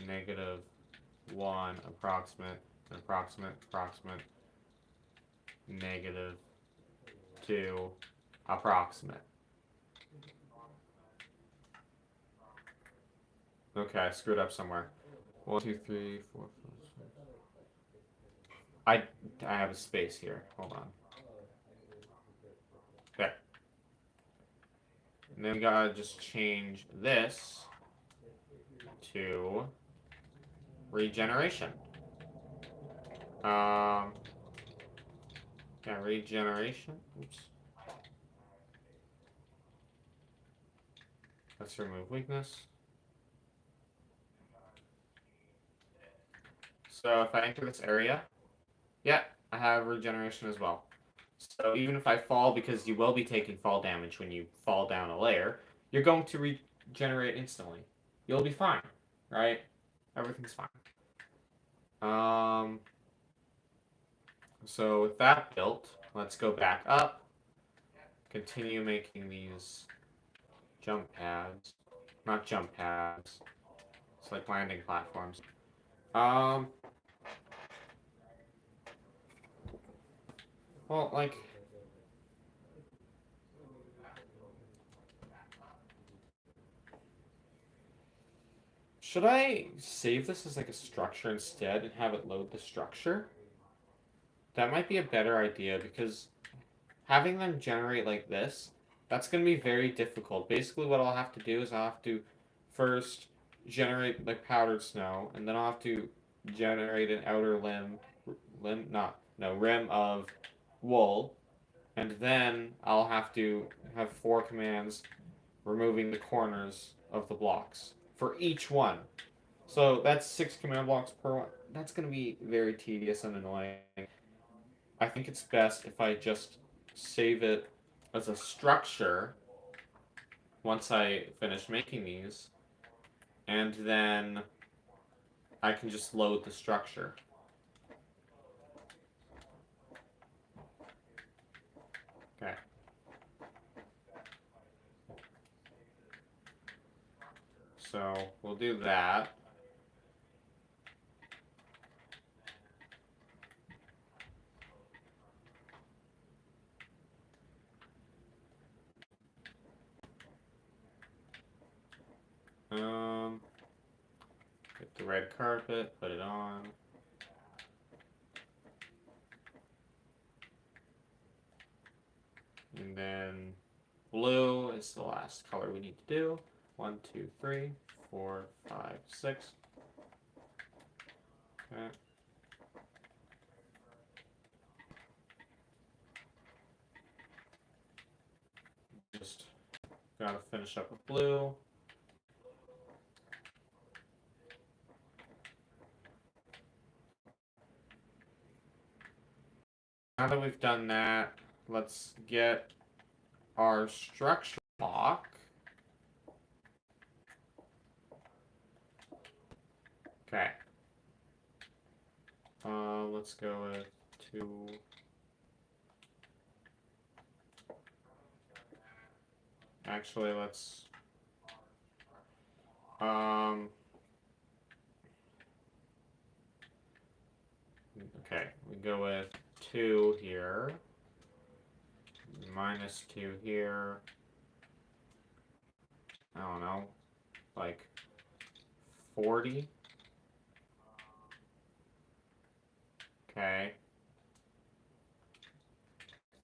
negative 1, approximate, negative 2, approximate. Okay, I screwed up somewhere. 1, 2, 3, 4, 5, 6. I have a space here. Hold on. Okay. And then we gotta just change this to regeneration. Yeah, regeneration. Oops. Let's remove weakness. So if I enter this area, yeah, I have regeneration as well. So even if I fall, because you will be taking fall damage when you fall down a layer, you're going to regenerate instantly. You'll be fine, right? Everything's fine. So with that built, let's go back up. Continue making these jump pads. Not jump pads. It's like landing platforms. Well, like... Should I save this as like a structure instead and have it load the structure? That might be a better idea because having them generate like this, that's going to be very difficult. Basically what I'll have to do is I'll have to first generate like powdered snow, and then I'll have to generate an outer rim of wool, and then I'll have to have 4 commands removing the corners of the blocks for each one. So that's 6 command blocks per one. That's going to be very tedious and annoying. I think it's best if I just save it as a structure once I finish making these, and then I can just load the structure. Okay. So we'll do that. Get the red carpet, put it on. And then blue is the last color we need to do. 1, 2, 3, 4, 5, 6. Okay. Just gotta finish up with blue. now that we've done that, let's get our structure block. Okay. Let's go with 2. Actually, let's okay, we go with 2 here, minus 2 here. I don't know, like 40. Okay.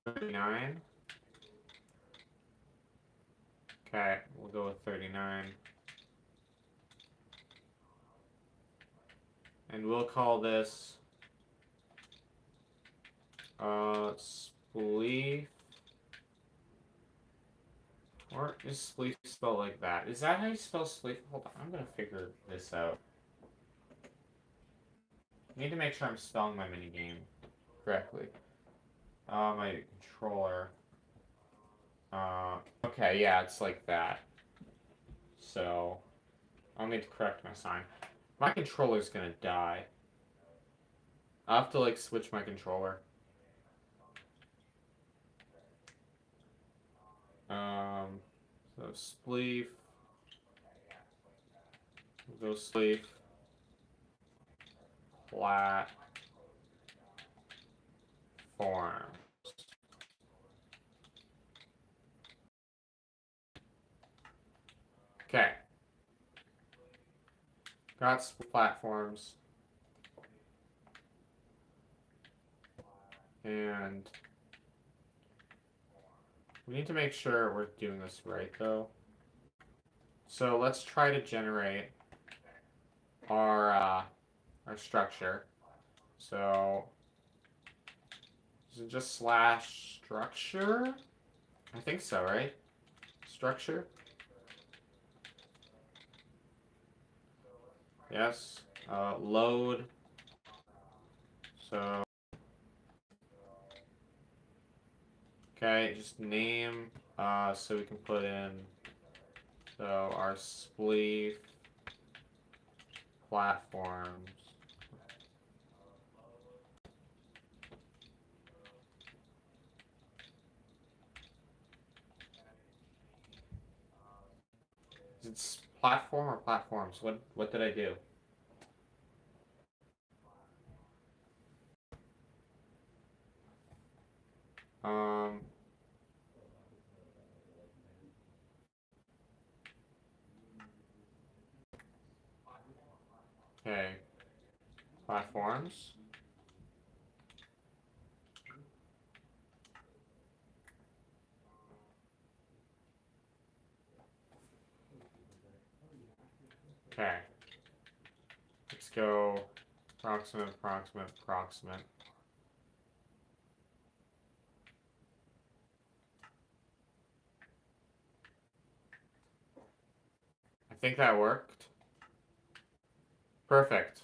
39. Okay, we'll go with 39. And we'll call this spleef. Or is spleef spelled like that? Is that how you spell spleef? Hold on, I'm gonna figure this out. I need to make sure I'm spelling my minigame correctly. My controller. Okay, yeah, it's like that. So, I'll need to correct my sign. My controller's gonna die. I'll have to, like, switch my controller. So spleef. We'll go spleef. Flat. Forms. Okay. Got platforms. And we need to make sure we're doing this right, though. So let's try to generate our structure. So is it just slash structure? I think so, right? Structure. Yes. Load. So okay, just name. So we can put in. So our spleef platforms. It's platform or platforms? What did I do? Okay. Platforms. Okay. Let's go approximate, approximate, approximate. I think that worked. Perfect.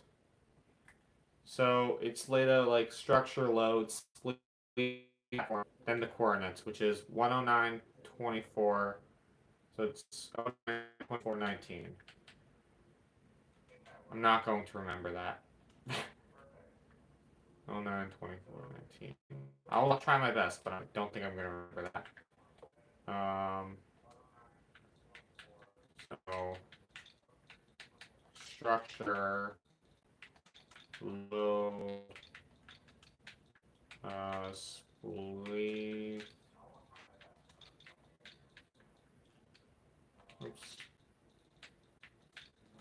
So it's later like structure loads, then the coordinates, which is 109, 24. So it's 09, 24, 19. I'm not going to remember that. 09, 24, 19. I'll try my best, but I don't think I'm going to remember that. So structure load spleef. Oops.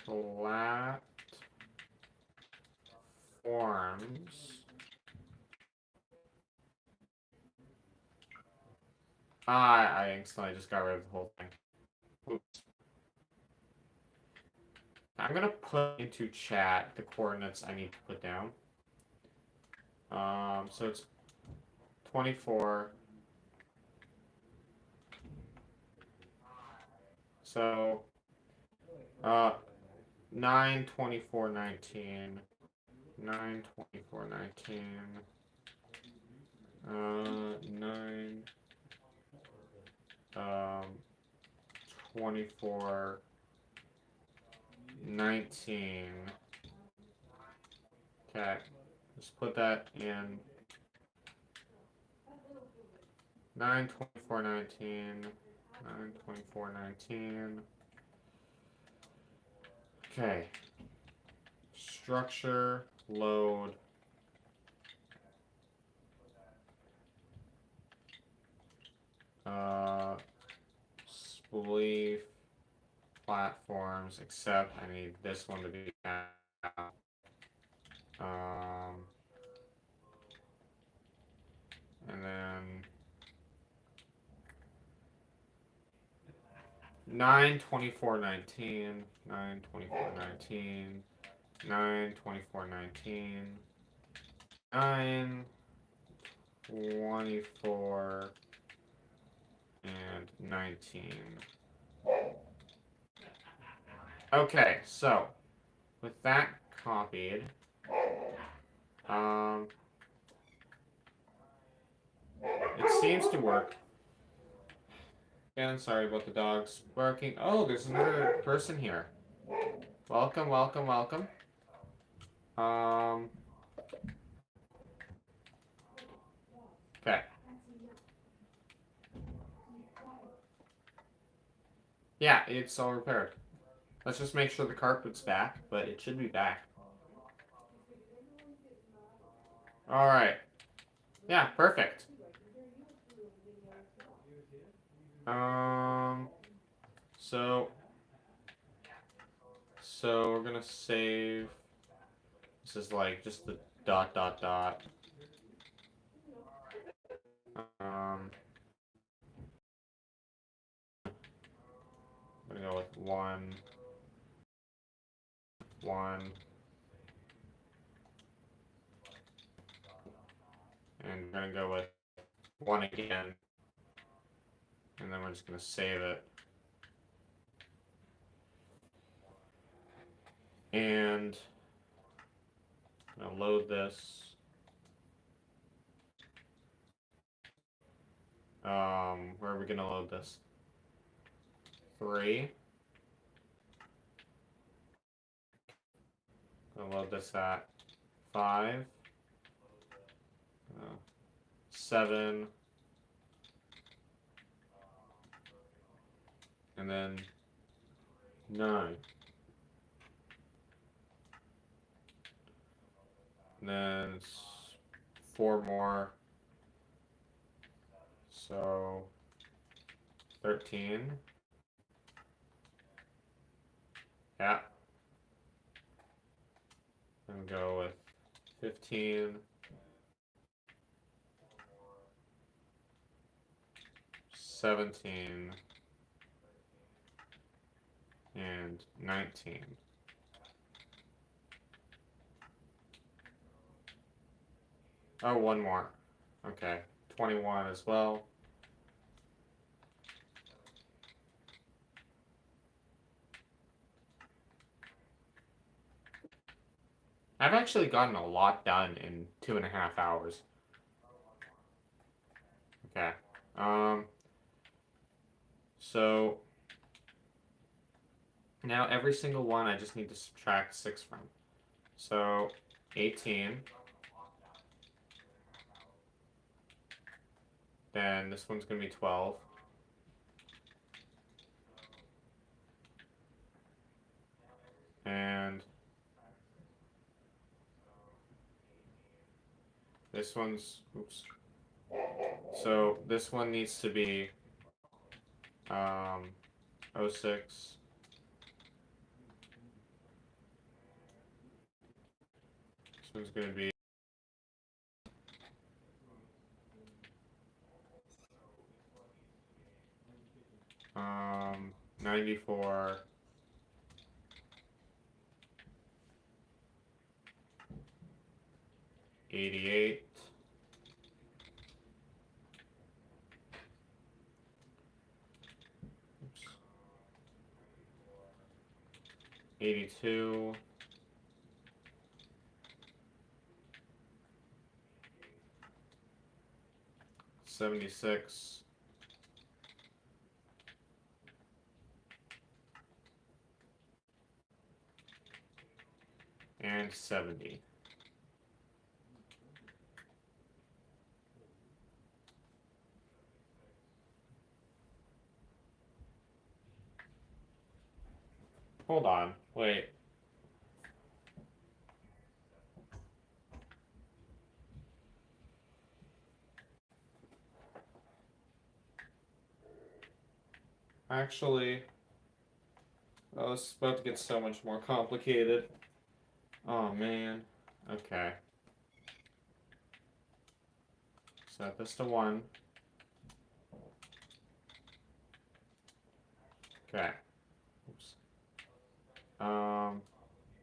Flat forms. I instantly just got rid of the whole thing. Oops. I'm gonna put into chat the coordinates I need to put down. So it's 24. So 9, 24, 19. 9, 24, 19. 9, 24, 19. Okay, let's put that in 9, 24, 19. 9, 24, 19. Okay. Structure, load. Spleef, platforms, except I need this one to be out. And then 9, 24, 19. 9, 24, 19. 9, 24, 19. 9, 24, and 19. Okay, so with that copied, it seems to work. Again, sorry about the dogs barking. Oh, there's another person here. Welcome, welcome, welcome. Okay. Yeah, it's all repaired. Let's just make sure the carpet's back, but it should be back. Alright. Yeah, perfect. So we're gonna save. This is like just the dot dot dot. I'm gonna go with 1, 1, and we're gonna go with 1 again, and then we're just gonna save it. And I'm gonna load this. Where are we gonna load this? 3. Gonna load this at 5. 7. And then 9. And then it's 4 more. So 13. Yeah. And go with 15. 17. And 19. Oh, 1 more. Okay. 21 as well. I've actually gotten a lot done in 2.5 hours. Okay. So now every single one I just need to subtract 6 from. So 18. Then this one's going to be 12. And this one's, oops. So this one needs to be 06. This one's going to be 94. 88. 82. 76. And 70. Hold on, wait. Actually, oh, this is about to get so much more complicated. Oh man. Okay. Set this to 1. Okay. Oops.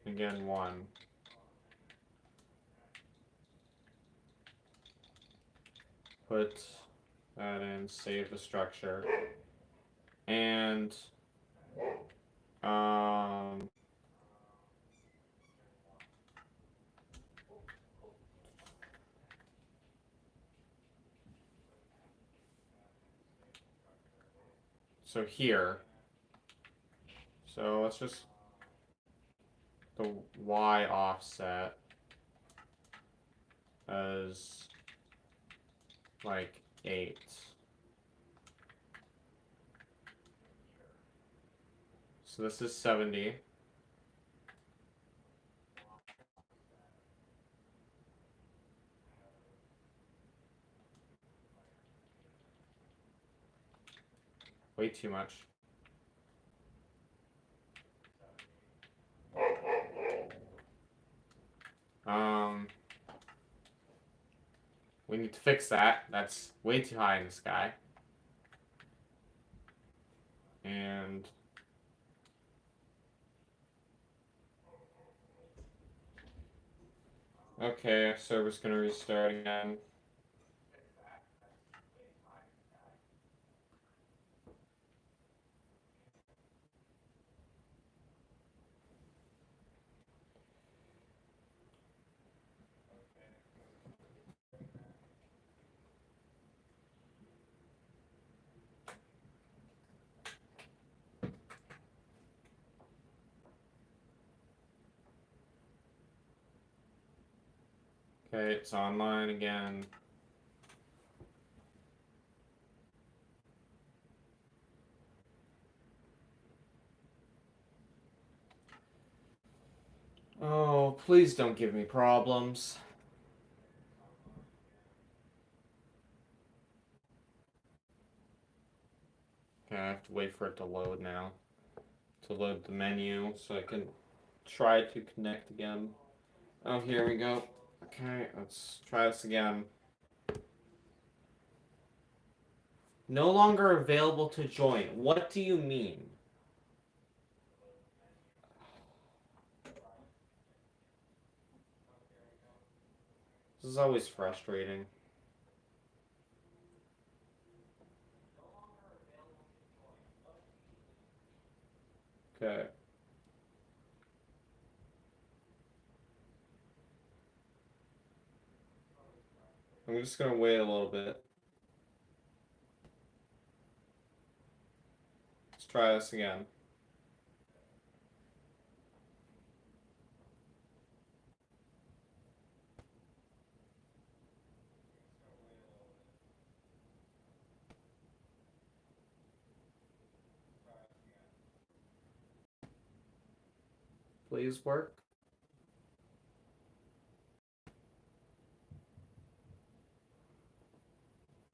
Again 1. Put that in, save the structure. And so here. So let's just the Y offset as like 8. So this is 70. Way too much. We need to fix that. That's way too high in the sky. And okay, server's gonna restart again. Okay, it's online again. Oh, please don't give me problems. Okay, I have to wait for it to load now. To load the menu so I can try to connect again. Oh, here we go. Okay, let's try this again. No longer available to join. What do you mean? This is always frustrating. Okay. I'm just gonna wait a little bit. Let's try this again. Please work.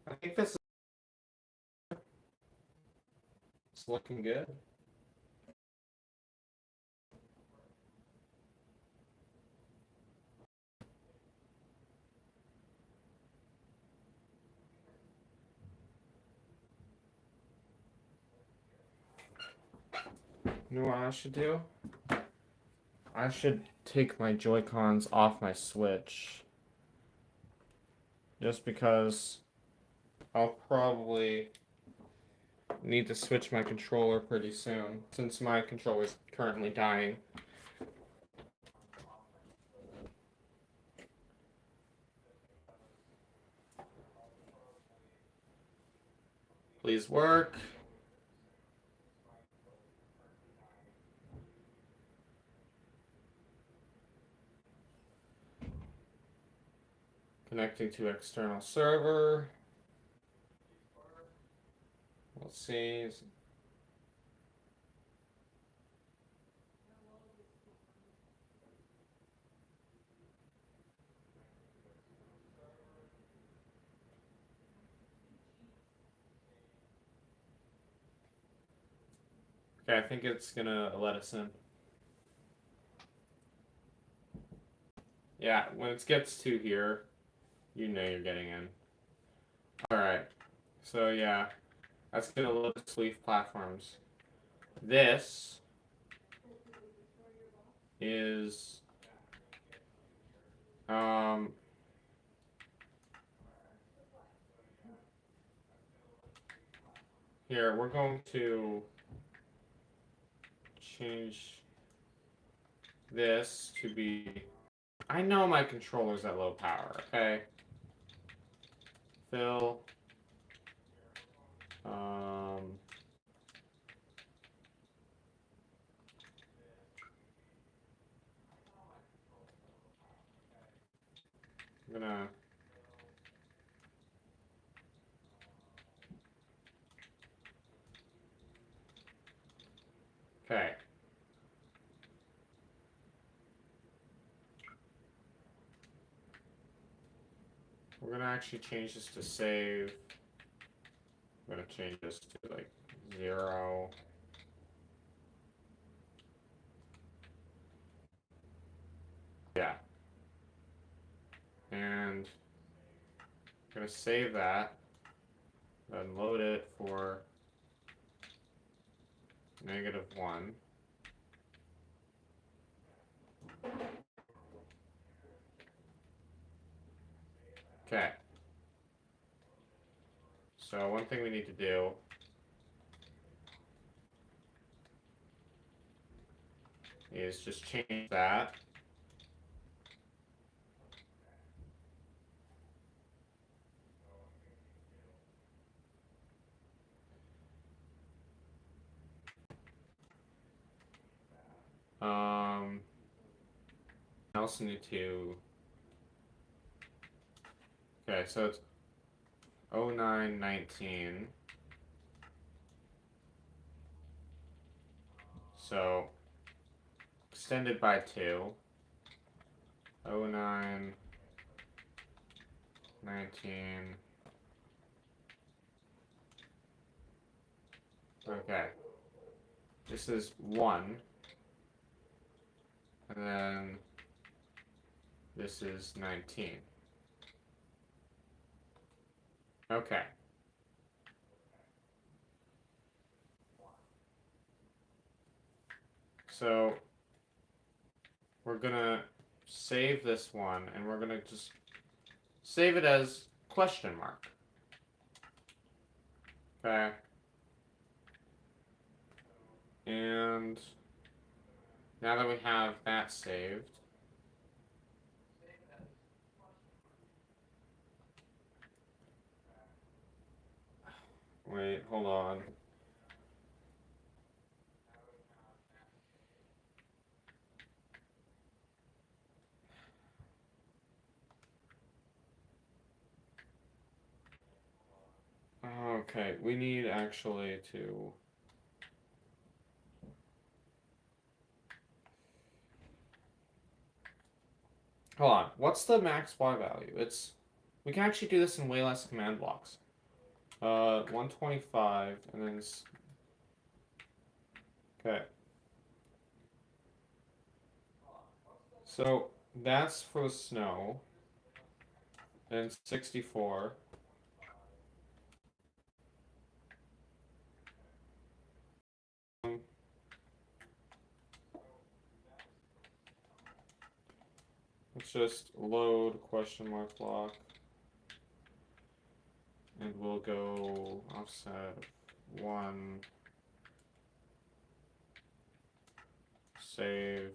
I think this is looking good. You know what I should do? I should take my Joy-Cons off my Switch. Just because I'll probably need to switch my controller pretty soon, since my controller is currently dying. Please work. Connecting to external server. Let's see. Okay, I think it's gonna let us in. Yeah, when it gets to here, you know you're getting in. Alright, so yeah, that's gonna load Leaf platforms. This is here we're going to change this to be, I know my controller's at low power, okay? Fill I'm gonna okay. We're gonna actually change this to save. I'm gonna change this to like 0. Yeah. And I'm gonna save that. Then load it for -1. Okay. So one thing we need to do is just change that. I also need to. Okay, so it's 0919. So extended by 2. 0919. Okay. This is 1. And then this is 19. Okay. So we're gonna save this one and we're gonna just save it as question mark. Okay. And now that we have that saved, wait, hold on. Okay, we need actually to. Hold on, what's the max Y value? We can actually do this in way less command blocks. 125, and then okay. So that's for the snow, and 64. Let's just load question mark block, and we'll go offset 1, save,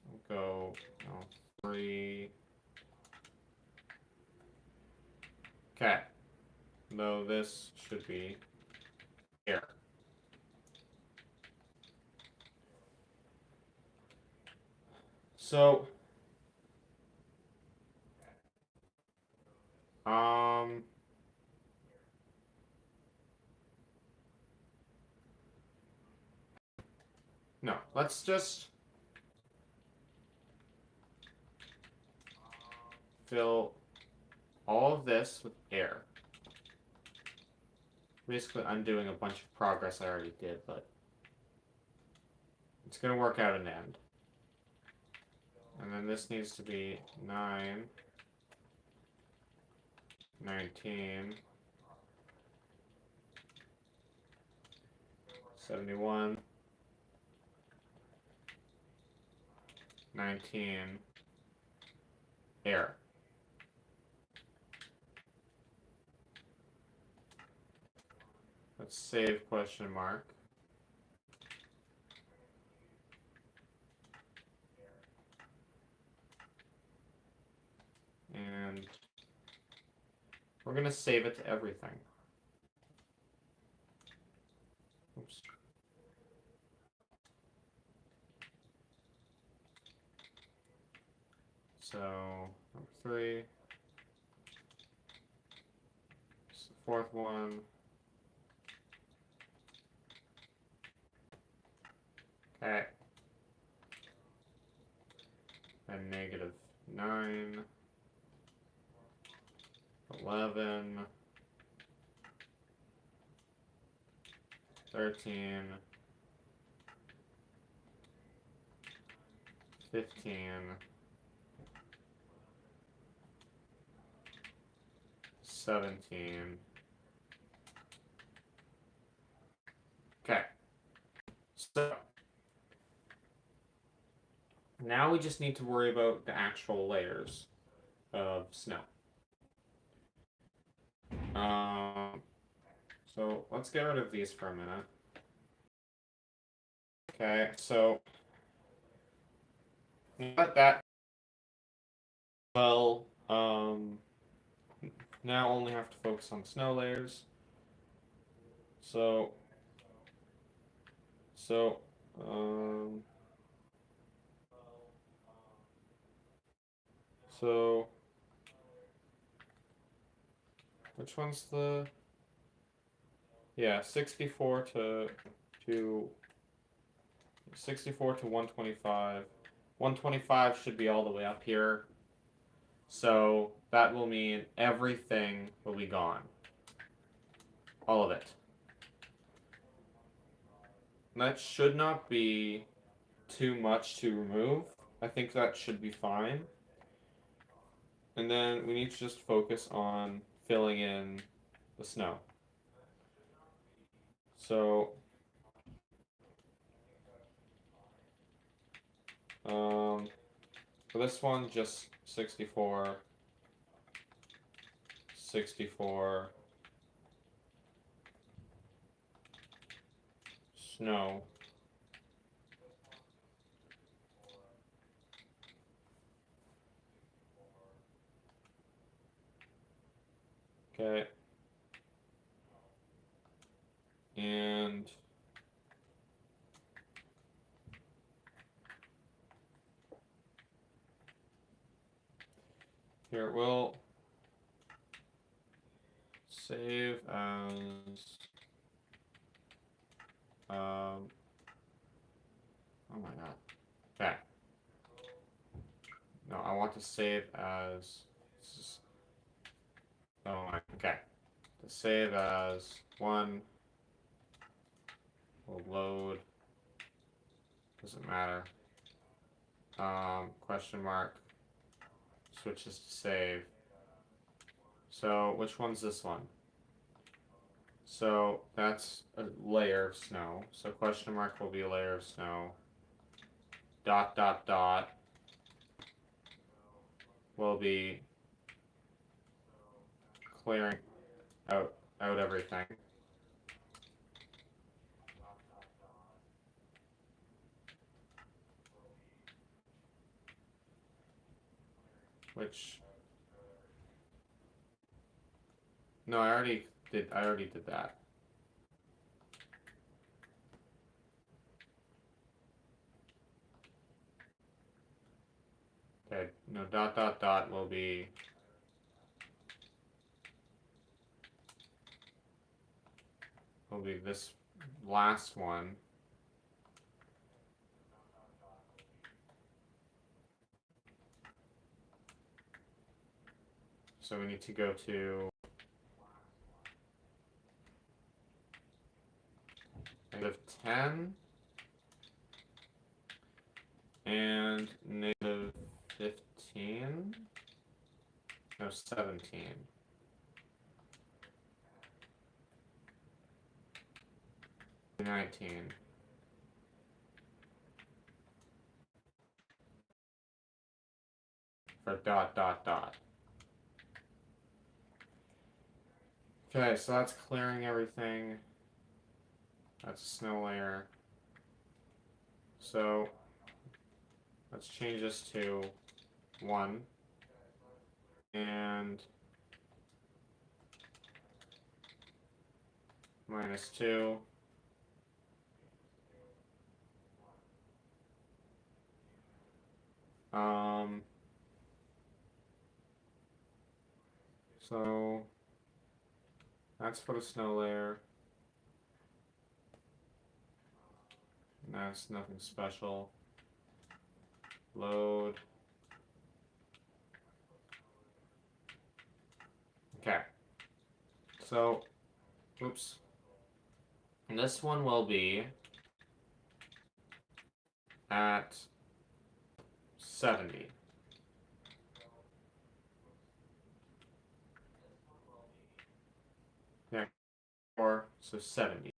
we'll go 3, Okay. Though this should be here. So, no, let's just fill all of this with air. Basically undoing a bunch of progress I already did, but it's gonna work out in the end. And then this needs to be 9, 19, 71, 19, air. Let's save question mark. And we're gonna save it to everything. Oops. So, number 3. It's the fourth one. Okay. And negative 9, 11, 13, 15, 17. Okay. So now we just need to worry about the actual layers of snow. So let's get rid of these for a minute. Okay, so let that. Well, now only have to focus on snow layers. So, um, so which one's the? Yeah, 64 to 64 to 125. 125 should be all the way up here. So that will mean everything will be gone. All of it. That should not be too much to remove. I think that should be fine. And then we need to just focus on filling in the snow. So, for this one, just 64, 64, snow. Okay. And here we'll save as oh my god. Okay. No, I want to save as oh my okay. To save as 1 will load. Doesn't matter. Question mark. Switches to save. So which one's this one? So that's a layer of snow. So question mark will be a layer of snow. Dot dot dot will be clearing out everything. Which No, I already did that. Okay, no, dot dot dot will be this last one. So we need to go to -10 and -15. No, 17. -19. For dot dot dot. Okay, so that's clearing everything. That's a snow layer. So let's change this to 1 and -2. So that's for the snow layer. That's nothing special. Load. Okay. So, oops. And this one will be at 70. Yeah, so 70.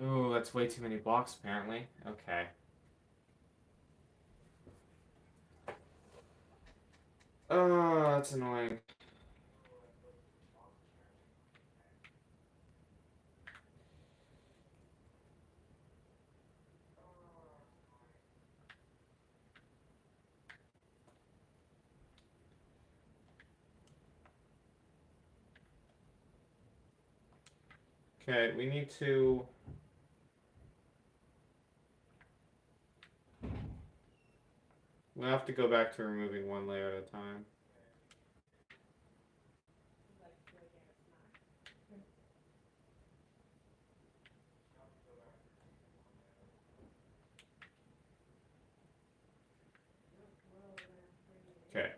Ooh, that's way too many blocks apparently. Okay. Oh, that's annoying. Okay, we need to... We'll have to go back to removing one layer at a time. Okay.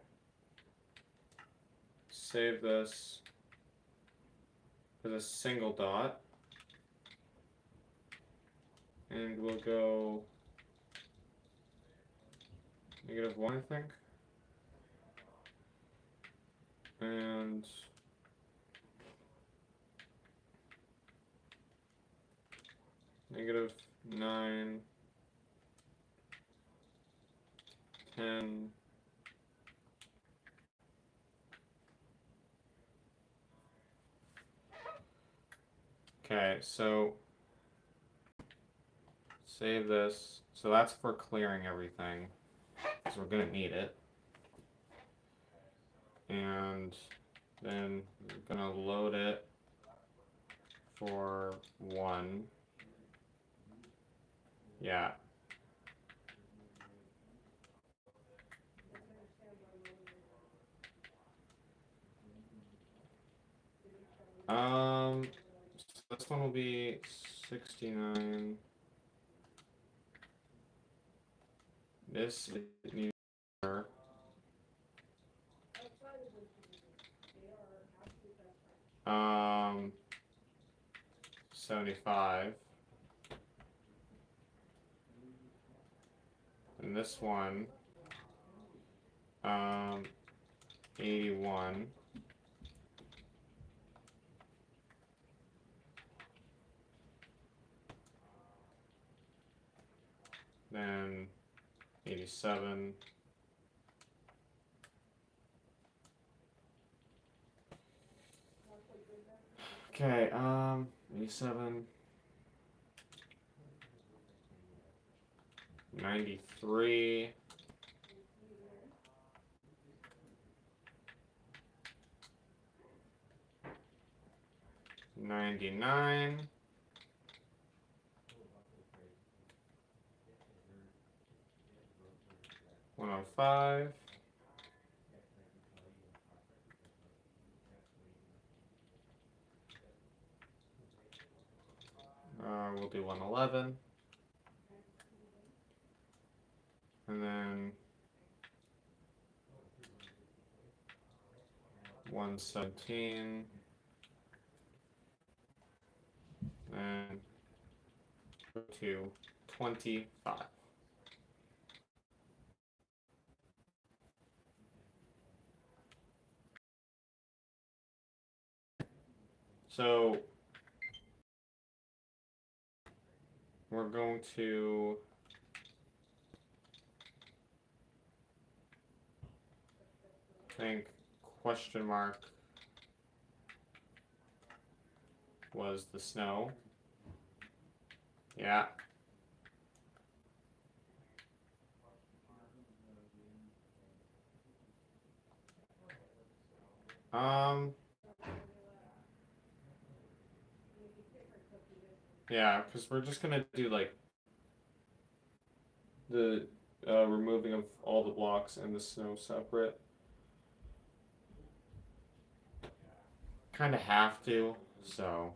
Save this as a single dot. And we'll go -1, I think. And -9, 10. Okay, so save this. So that's for clearing everything, because we're gonna need it. And then we're gonna load it for 1. Yeah. So this one will be 69. This needs 75. And this one, 81. Then 87. Okay, 87, 93, 99, 105, 'We'll do 111, and then 117, and go to 25. So we're going to think question mark was the snow. Yeah. Yeah, because we're just gonna do like the removing of all the blocks and the snow separate. Kind of have to, so.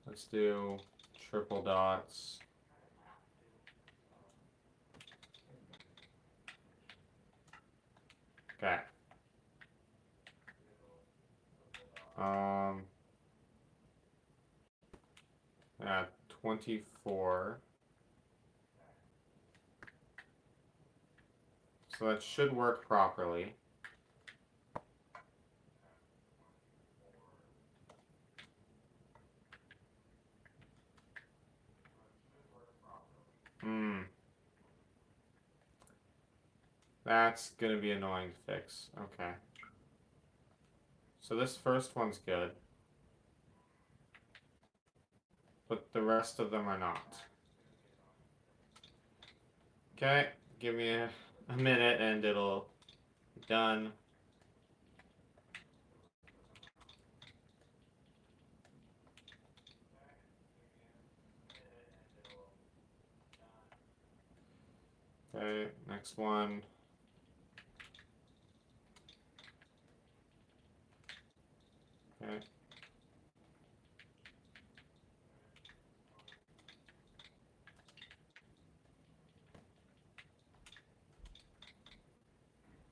Let's do triple dots. Okay. Yeah, 24. So that should work properly. That's gonna be annoying to fix. Okay. So this first one's good. But the rest of them are not. Okay, give me a minute and it'll be done. Okay, next one. Okay.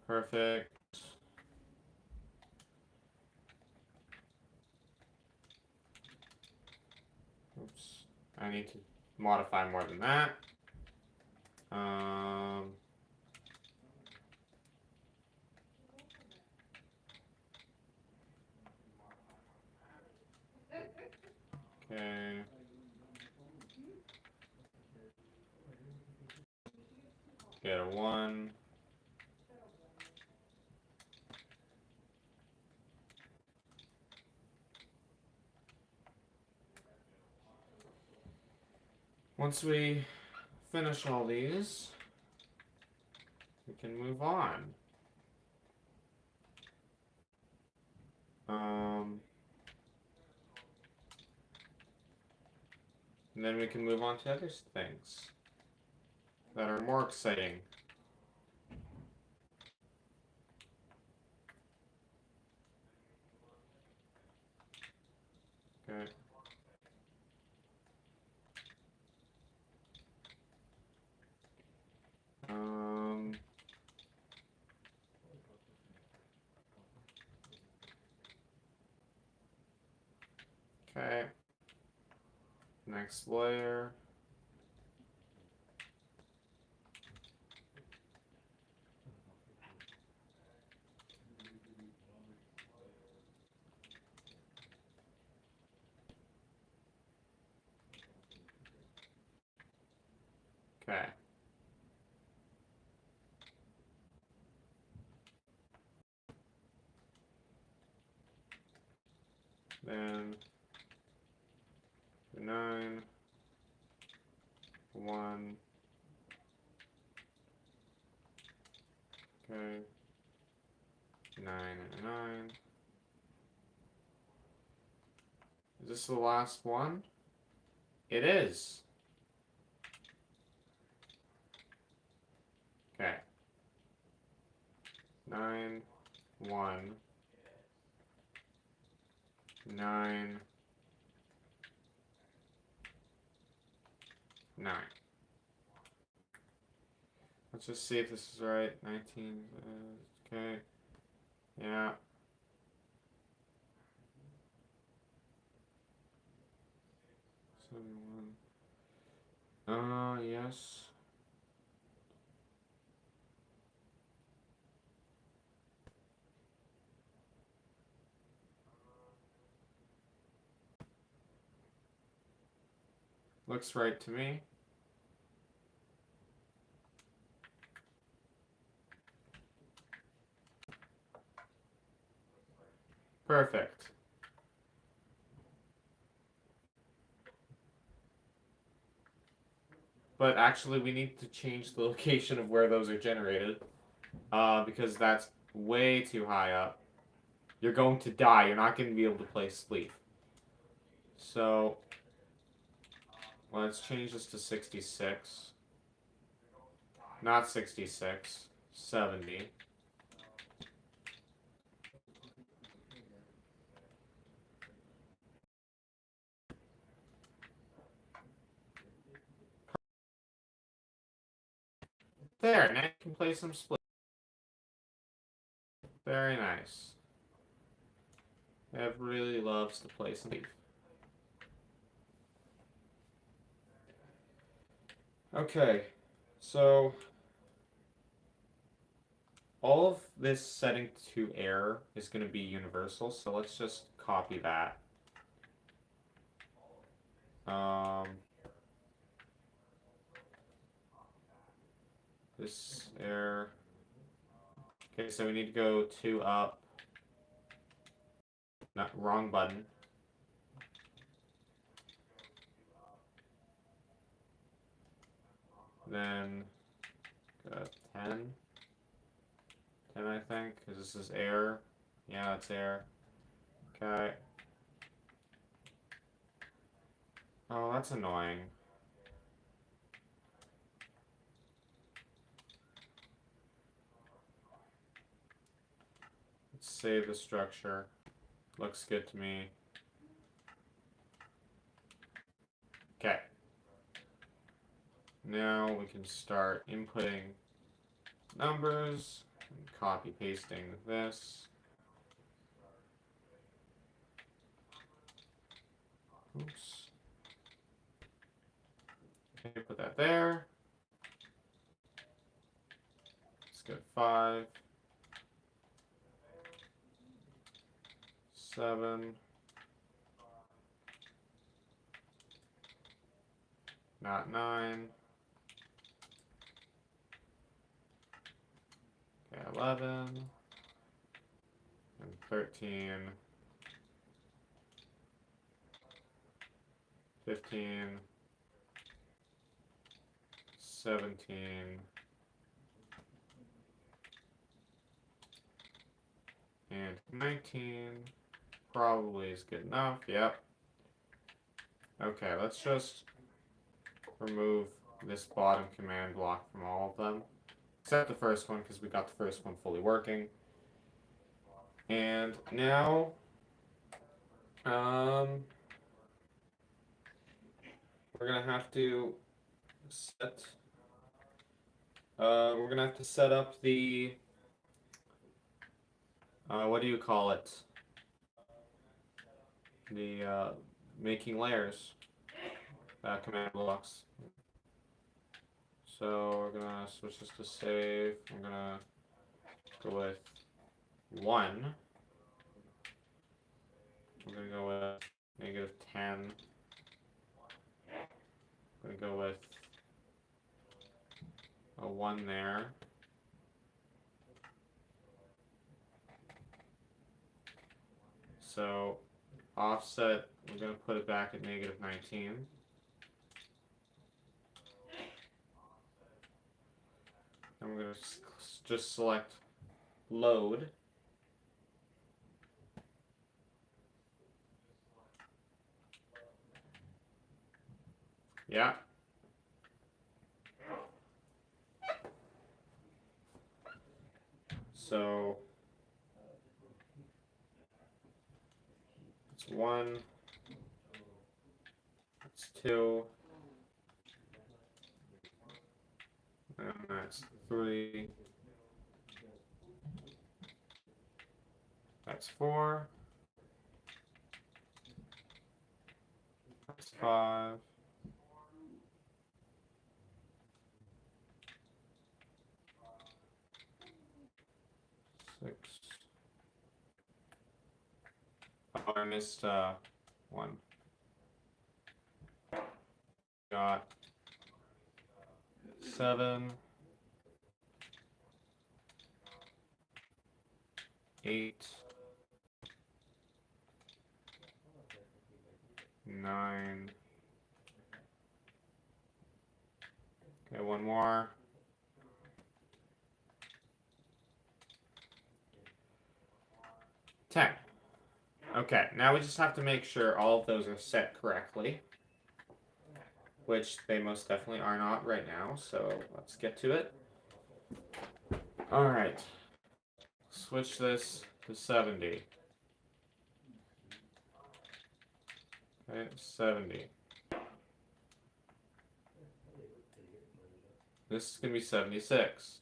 Perfect. Oops. I need to modify more than that. Okay. Get a 1. Once we finish all these, we can move on. And then we can move on to other things that are more exciting. Okay. Okay. Next layer. Okay. then 9, 1, okay, 9 and 9. Is this the last one? It is. Okay. 9, 1, 9, 9. Let's just see if this is right. 19, okay. Yeah. 7, 1. Yes. Looks right to me. Perfect. But actually, we need to change the location of where those are generated. Because that's way too high up. You're going to die. You're not going to be able to play Sleep. So, let's change this to 66. Not 66. 70. There, now you can play some Split. Very nice. Ev really loves to play some Sleep. Okay, so all of this setting to air is going to be universal, so let's just copy that. This air. Okay, so we need to go 2 up. Not wrong button. Then 10. 10, I think, because this is air. Yeah, it's air. Okay. Oh, that's annoying. Let's save the structure. Looks good to me. Okay. Now we can start inputting numbers and copy pasting this. Oops. Okay, put that there. Let's go 5, 7. Not 9. Okay, 11. And 13. 15. 17. And 19. Probably is good enough. Yep. Okay, let's just remove this bottom command block from all of them. Except the first one, because we got the first one fully working. And now, we're gonna have to set. We're gonna have to set up the. What do you call it? The making layers. Command blocks. So we're gonna switch this to save. I'm gonna go with 1. I'm gonna go with -10. I'm gonna go with a 1 there. So offset, we're going to put it back at -19. And we're going to just select load. Yeah. So it's 1, it's 2, and that's 3, that's 4, that's 5, 6. Oh, I missed 1. Got 7, 8, 9. Okay, one more. 10. Okay, now we just have to make sure all of those are set correctly, which they most definitely are not right now, so let's get to it. Alright, switch this to 70. Okay, 70. This is going to be 76.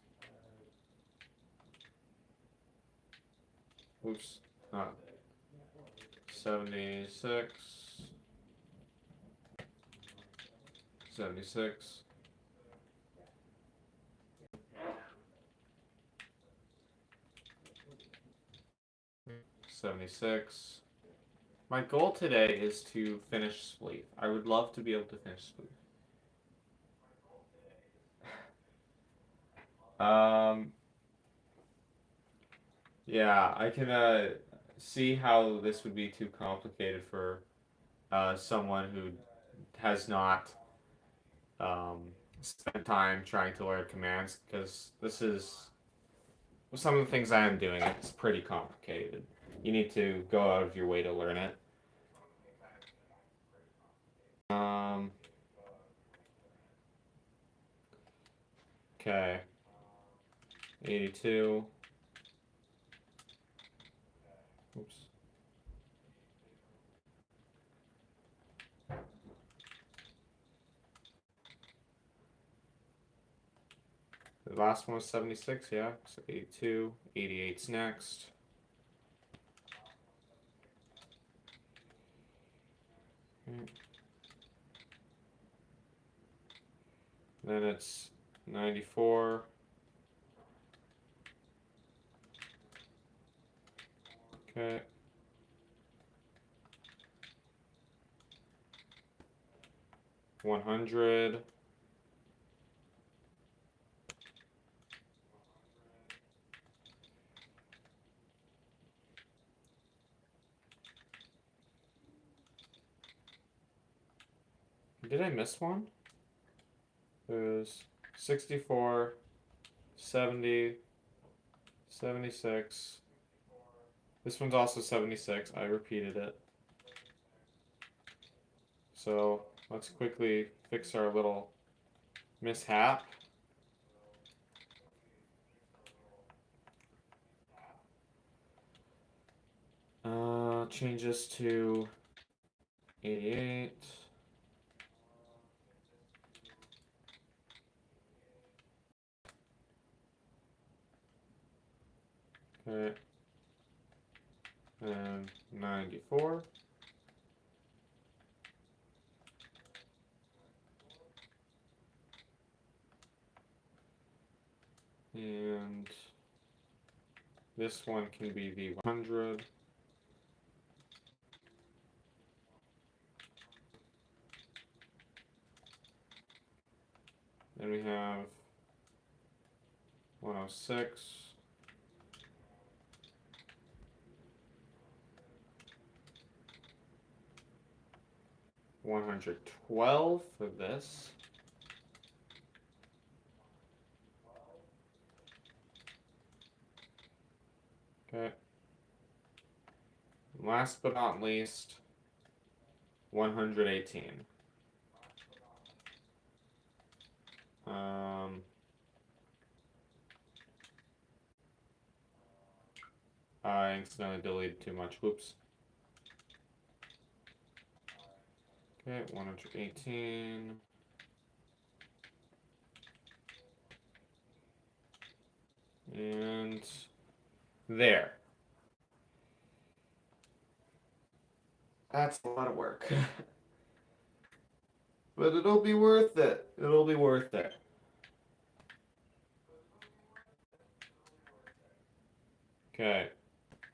Oops, not 76. 76. 76. My goal today is to finish Spleef. I would love to be able to finish Spleef. Yeah, I can see how this would be too complicated for someone who has not spent time trying to learn commands, because this is some of the things I am doing. It's pretty complicated. You need to go out of your way to learn it. Okay. 82. Oops. The last one was 76, yeah. So 82. 88's next. Then it's 94. Okay. $100. Did I miss one? There's 64, 70, 76. This one's also 76. I repeated it. So let's quickly fix our little mishap. Change this to 88. Okay. And 94. And this one can be the 100. Then we have 106. 112 for this. Okay. Last but not least, 118. I accidentally deleted too much. Whoops. Okay, 118. And there. That's a lot of work. But it'll be worth it. It'll be worth it. Okay.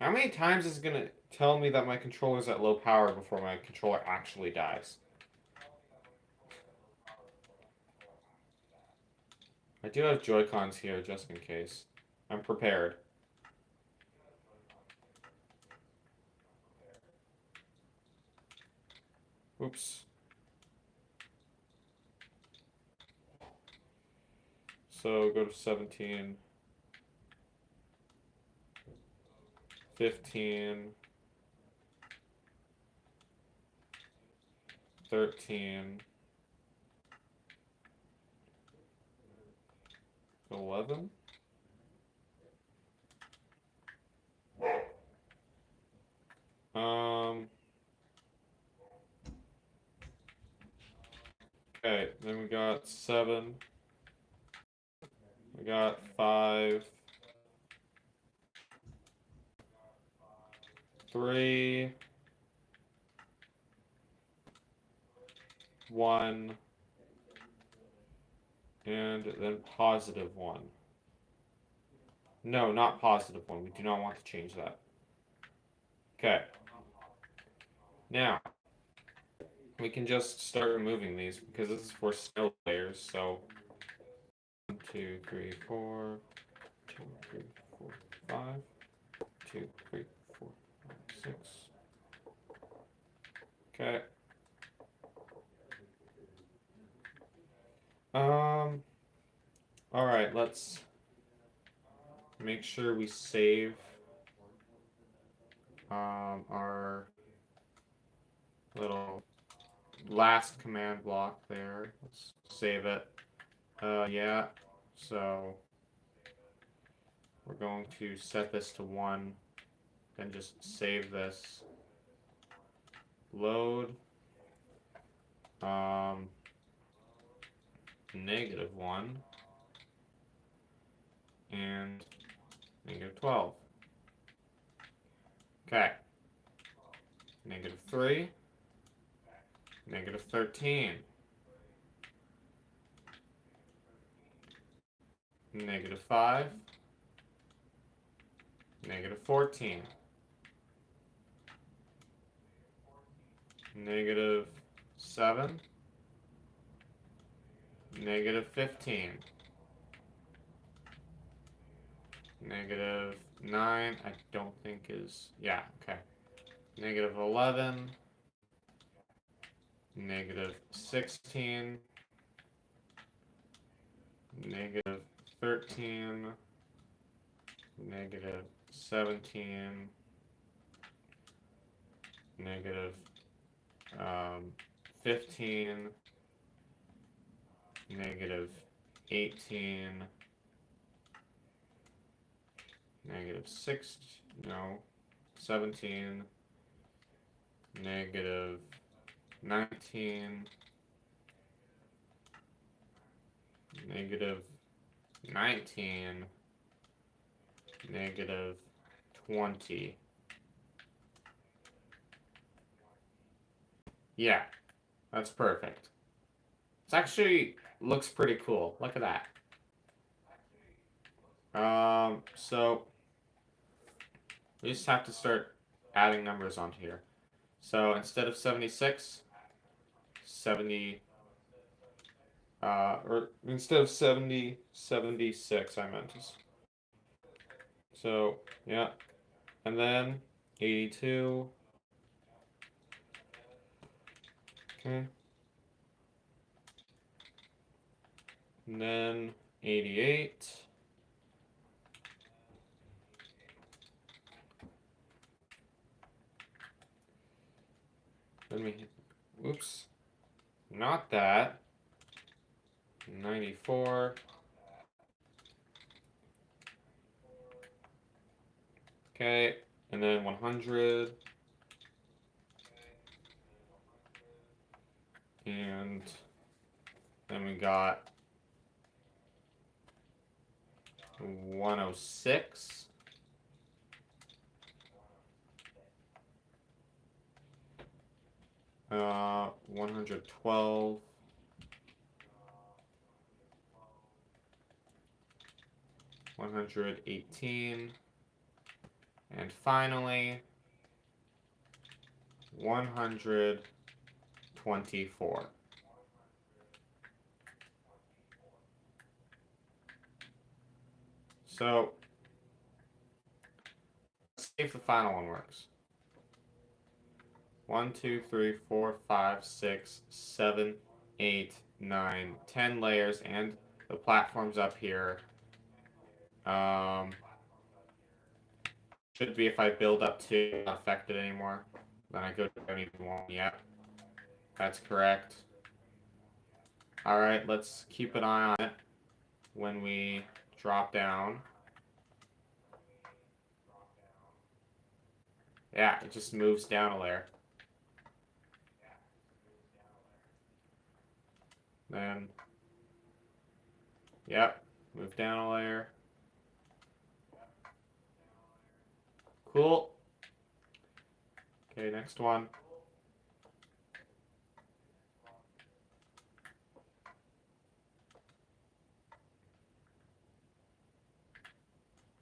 How many times is it gonna tell me that my controller's at low power before my controller actually dies? I do have Joy-Cons here just in case. I'm prepared. Oops. So go to 17, 15, 13, 11. Okay, then we got 7. We got 5, 3, 1, and then positive 1. No, not positive 1. We do not want to change that. Okay. Now, we can just start removing these because this is for snow layers. So 1, 2, 3, 4, 2, 3, 4, 5, 2, 3, 4, 5, 6. Okay. All right, let's make sure we save our little last command block there. Let's save it. Yeah, so we're going to set this to 1, then just save this. Load -1 and -12. Okay. -3, -13, -5, -14, -7, -15, -9, I don't think is, yeah, okay. -11, -16, -13, -17, -15, -18, -6, no, 17, -19, -19, -20. Yeah, that's perfect. It actually looks pretty cool. Look at that. So we just have to start adding numbers onto here. So instead of 76, 70, or instead of 70, 76, I meant. So, yeah. And then 82. Okay. And then 88. Let me, oops, not that. 94. Okay, and then 100. And then we got 106. 112. 118. And finally, 124. So, let's see if the final one works. 1, 2, 3, 4, 5, 6, 7, 8, 9, 10 layers, and the platforms up here. Should be if I build up 2, not affected anymore. Then I go down even 1. Yep, that's correct. Alright, let's keep an eye on it when we drop down. Yeah, it just moves down a layer. Then, yep, move down a layer. Cool. Okay, next one.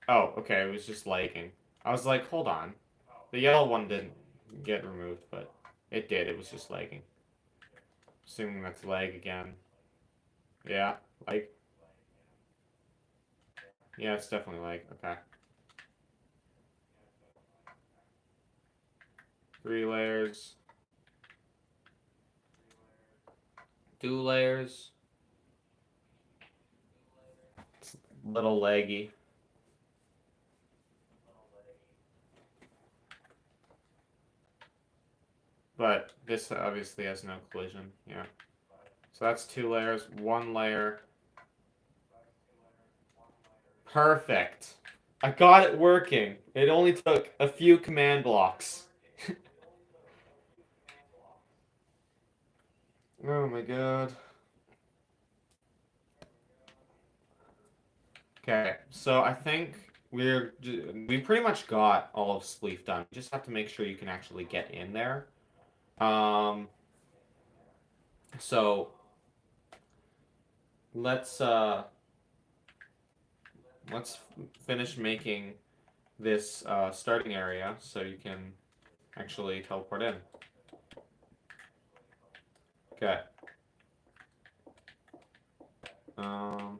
Oh, okay, it was just lagging. I was like, hold on. The yellow one didn't get removed, but it did. It was just lagging. Assuming that's lag again. Yeah, like. Yeah, it's definitely lag. Okay. 3 layers. 2 layers. It's a little laggy. But this obviously has no collision. Yeah. So that's 2 layers. 1 layer. Perfect. I got it working. It only took a few command blocks. Oh my god. Okay, so I think we pretty much got all of Spleef done. You just have to make sure you can actually get in there. Um, so let's let's finish making this starting area so you can actually teleport in. Okay. Um,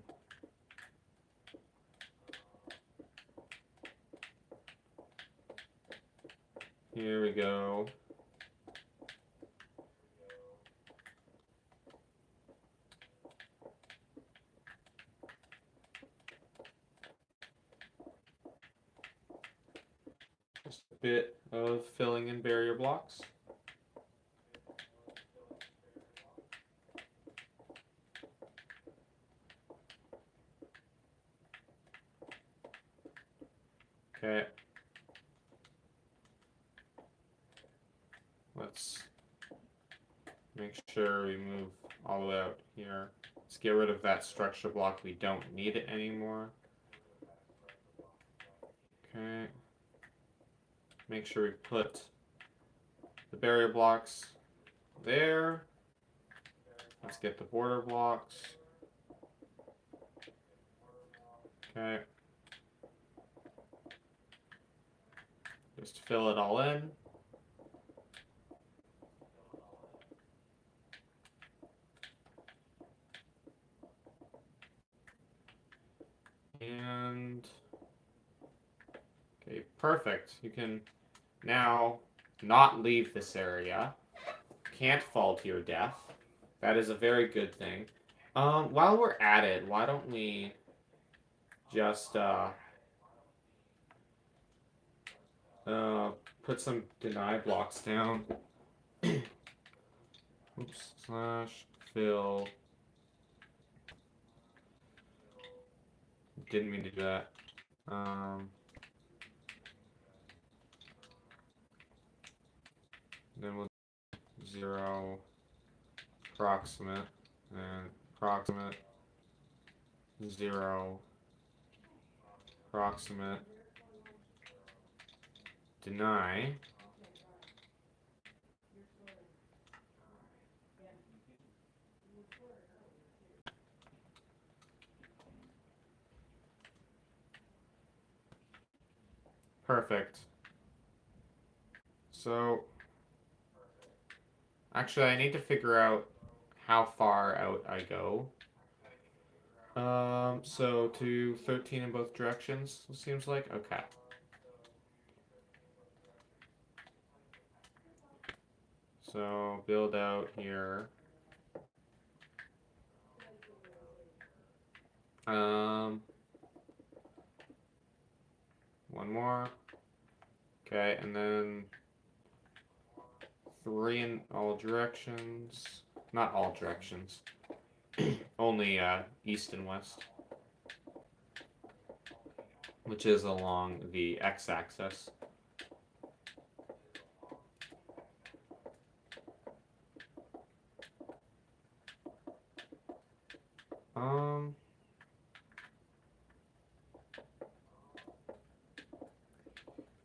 Here we go. Just a bit of filling in barrier blocks. Okay. Let's make sure we move all the way out here. Let's get rid of that structure block. We don't need it anymore. Okay. Make sure we put the barrier blocks there. Let's get the border blocks. Okay. Just fill it all in. And okay, perfect. You can now not leave this area. can't fall to your death. That is a very good thing. While we're at it, why don't we just put some deny blocks down. Oops, slash fill. Didn't mean to do that. Then we'll 0 proximate and proximate 0 proximate deny. Perfect. So, actually, I need to figure out how far out I go. So to 13 in both directions, it seems like. Okay. So build out here. One more. Okay, and then 3 in all directions. Not all directions. Only east and west. Which is along the x-axis.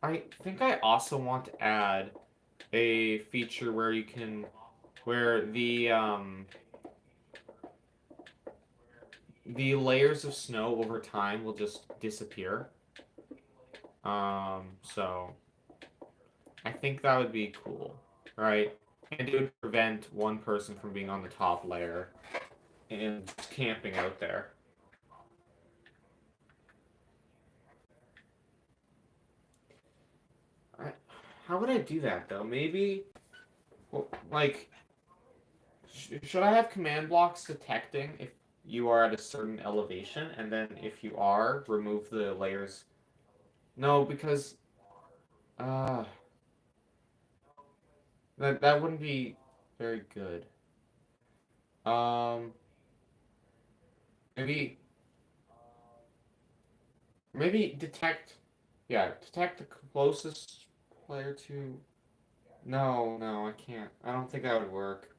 I think I also want to add a feature where you can, where the layers of snow over time will just disappear. So I think that would be cool, right? And it would prevent one person from being on the top layer and camping out there. How would I do that though? Maybe, well, like, should I have command blocks detecting if you are at a certain elevation, and then if you are, remove the layers? No, because uh, that wouldn't be very good. Um, maybe detect, yeah, detect the closest player to. No, no, I can't. I don't think that would work.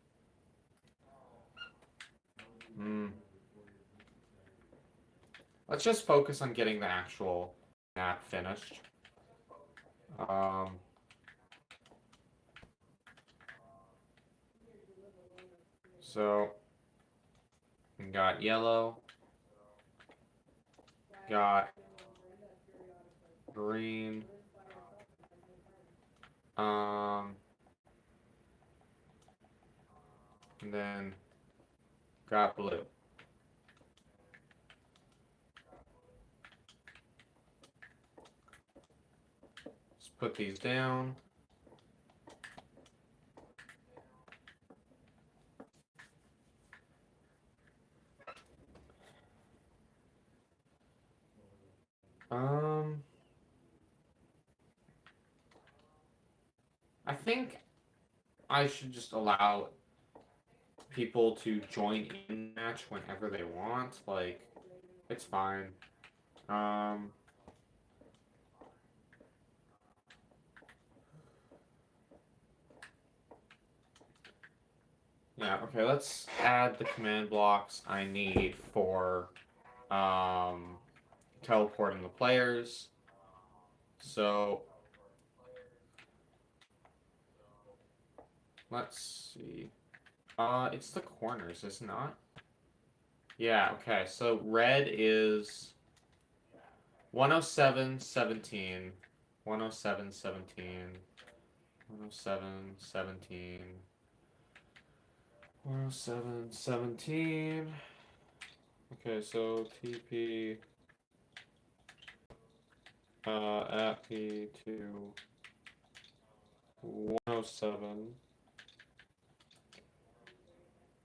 Hmm. Let's just focus on getting the actual map finished. So we got yellow, got green, and then got blue. Let's put these down. I think I should just allow people to join in the match whenever they want. Like, it's fine. Yeah, okay, let's add the command blocks I need for teleporting the players. So let's see. It's the corners, is it not? Yeah, okay, so red is 107, 17. 107, 17. 107, 17. 107, 17. Okay, so TP at P to 107.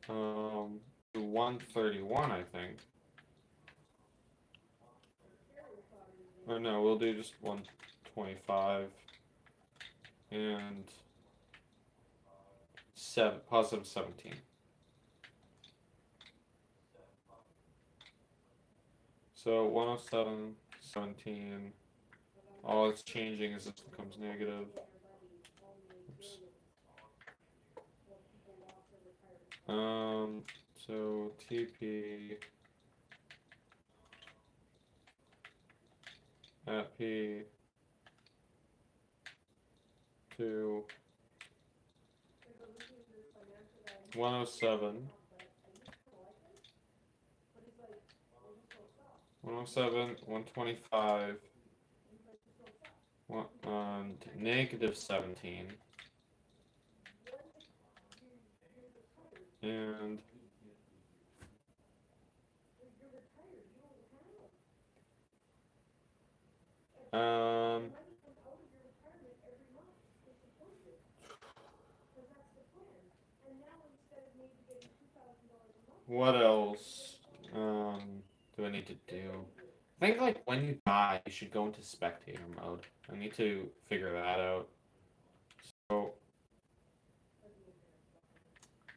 to 131, I think. Or no, we'll do just 125 and positive 17. So 107, 17. All it's changing is this becomes negative. Oops. So TP at P to 107, 107, 125, and negative 17, and what else do I need to do? I think like when you die, you should go into spectator mode. I need to figure that out. So,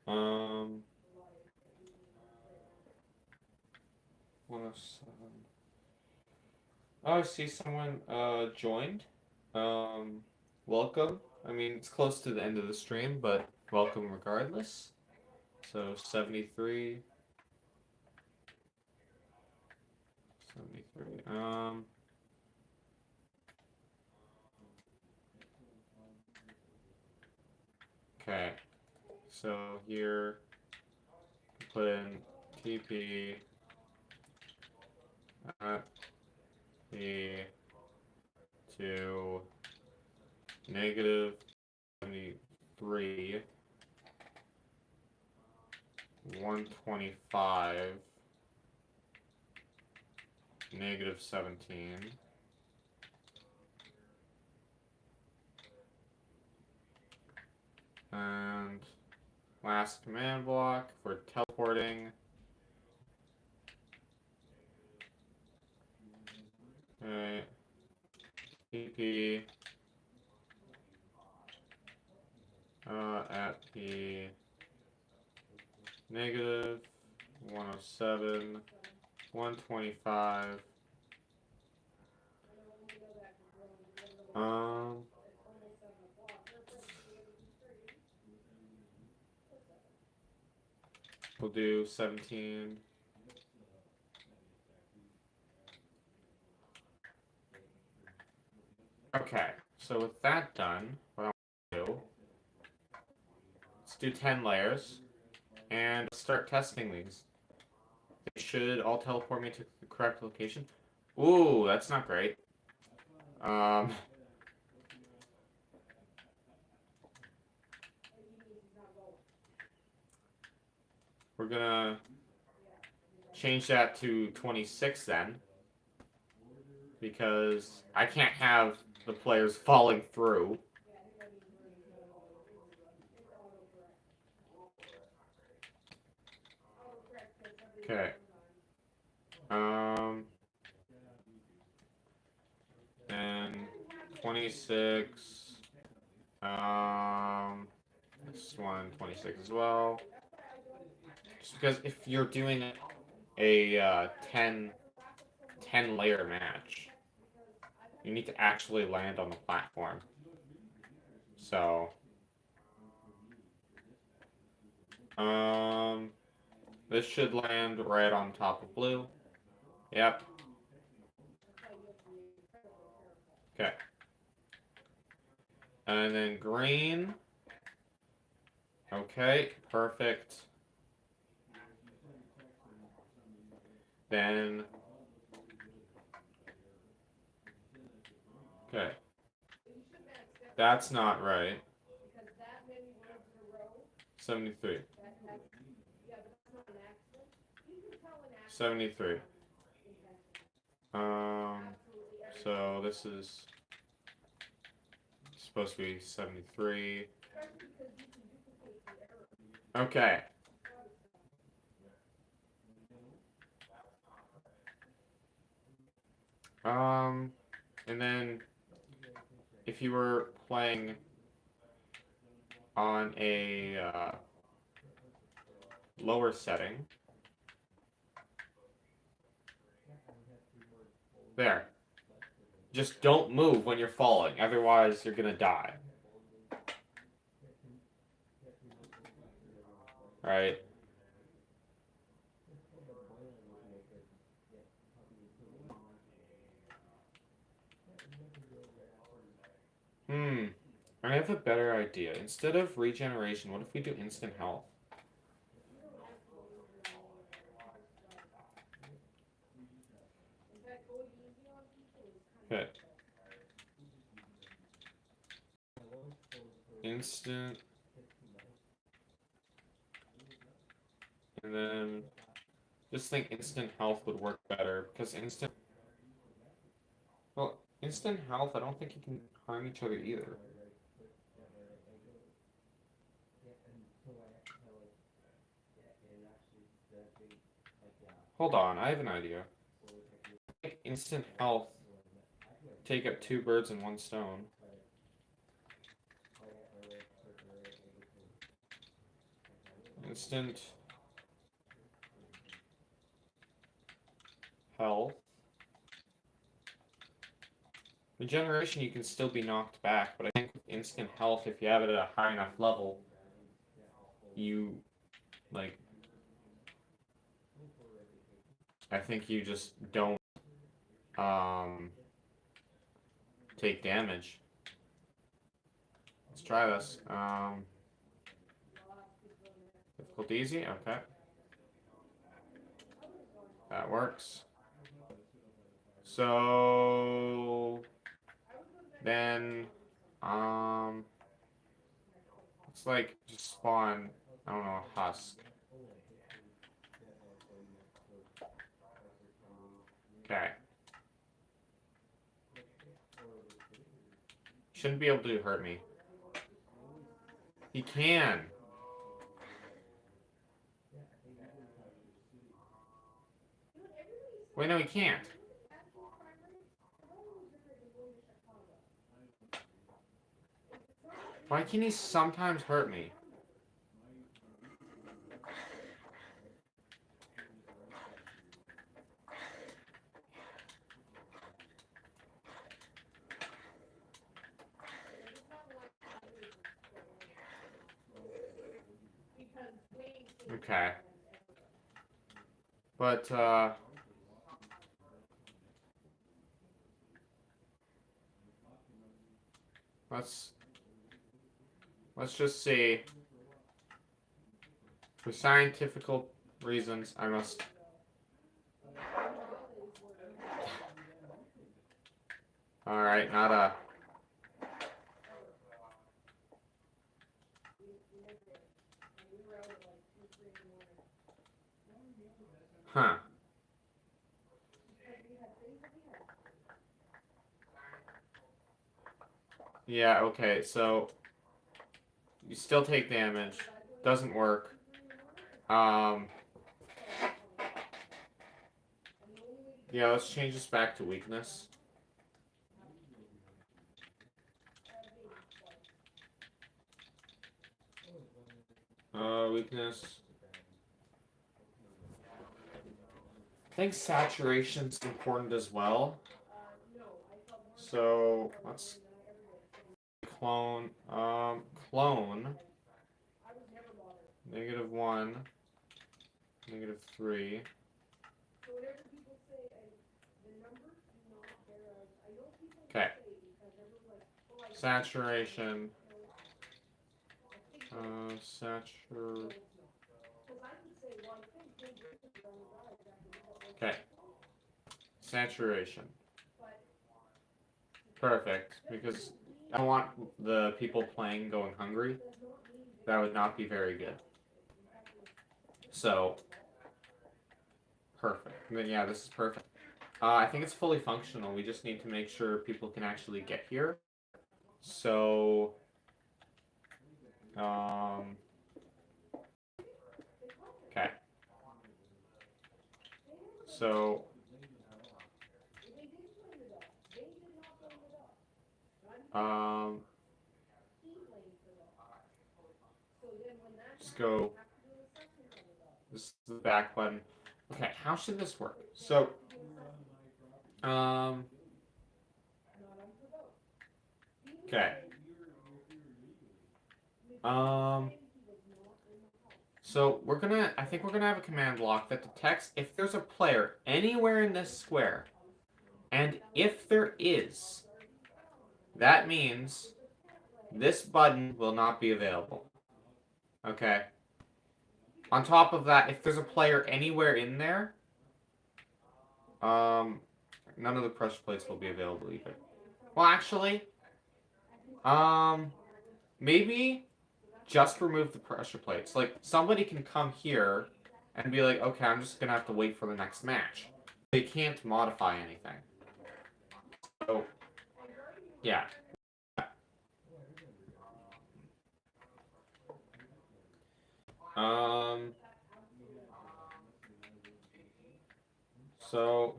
107. Oh, I see someone joined. Welcome. I mean, it's close to the end of the stream, but welcome regardless. So 73. 73. Okay. So here, put in TP at P to negative 73, 125, negative 17. And last command block for teleporting. Okay. TP at P negative 107, 125. We'll do 17. Okay, so with that done, what I want to do, let's do 10 layers and start testing these. They should all teleport me to the correct location. Ooh, that's not great. We're gonna change that to 26 then, because I can't have the players falling through. Okay. And 26. This one 26 as well. Just because if you're doing a 10 layer match, you need to actually land on the platform. So, this should land right on top of blue. Yep. Okay. And then green. Okay, perfect. Then, okay. That's not right. 73. 73. So this is supposed to be 73. Okay. And then if you were playing on a lower setting, there. Just don't move when you're falling, otherwise you're gonna die. Alright. I have a better idea. Instead of regeneration, what if we do instant health? Okay. Instant. And then just think instant health would work better because instant health, I don't think you can harm each other either. Hold on, I have an idea. Instant health, take up 2 birds and 1 stone. Instant health. Regeneration, you can still be knocked back, but I think with instant health, if you have it at a high enough level, you, like, I think you just don't, take damage. Let's try this. Difficult easy? Okay. That works. So then, it's like just spawn, I don't know, a husk. Okay. Shouldn't be able to hurt me. He can. Wait, no, he can't. Why can he sometimes hurt me? Okay. But, let's just see. For scientific reasons, I must... Alright, not a... Huh. Yeah, okay, so... You still take damage. Doesn't work. Yeah, let's change this back to weakness. Weakness. I think saturation's important as well. So, let's clone, clone. -1, -3. Okay. Saturation. Okay. Saturation. Perfect, because I don't want the people playing going hungry. That would not be very good. So, perfect. Yeah, this is perfect. I think it's fully functional. We just need to make sure people can actually get here. So, okay. So, just go. This is the back button. Okay, how should this work? So, okay. So I think we're gonna have a command block that detects if there's a player anywhere in this square. And if there is, that means this button will not be available. Okay. On top of that, if there's a player anywhere in there, none of the pressure plates will be available either. Well, actually, maybe just remove the pressure plates. Like, somebody can come here and be like, okay, I'm just gonna have to wait for the next match. They can't modify anything. So, yeah. Um, so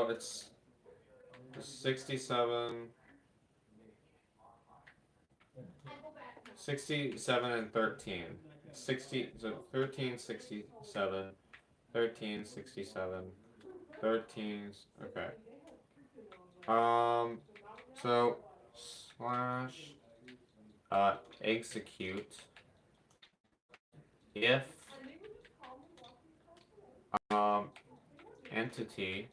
it's 67, 67 and 13. 60, so 13, 67, 13, 67, 13, okay. So slash execute if entity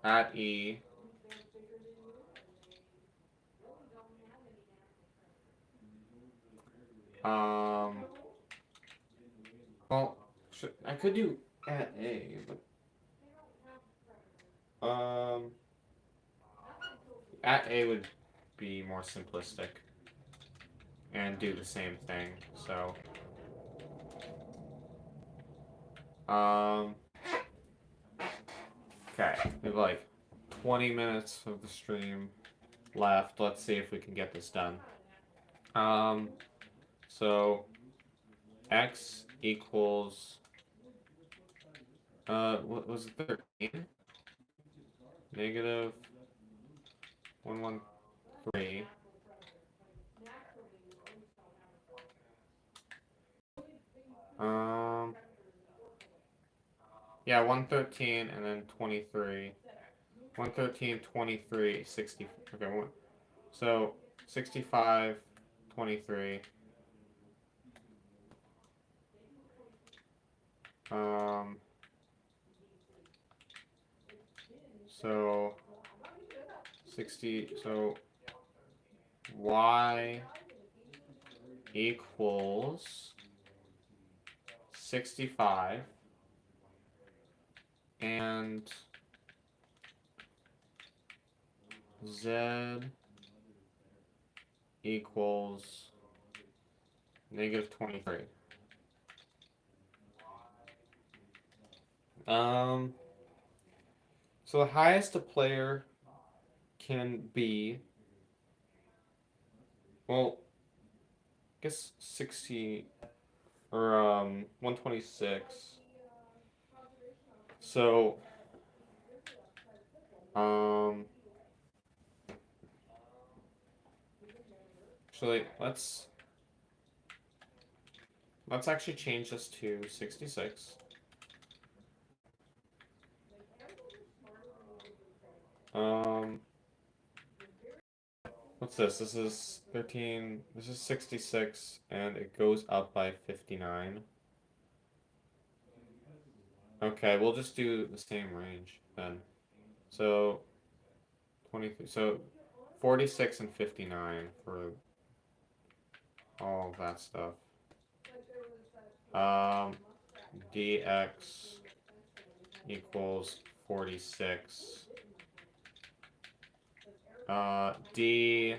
at e well, I could do at a, but at a would be more simplistic and do the same thing. So okay, we have like 20 minutes of the stream left. Let's see if we can get this done. So x equals what was it, 13? Negative 113. Yeah, 113 and then 23. 113, 23, 60. Okay, so 65, 23. So 60, so y equals 65 and z equals negative 23. So the highest a player can be, well, I guess 60 or 126. So actually let's actually change this to 66. What's this? This is 13. This is 66, and it goes up by 59. Okay, we'll just do the same range then. So 23. So 46 and 59 for all of that stuff. Dx equals 46. Dy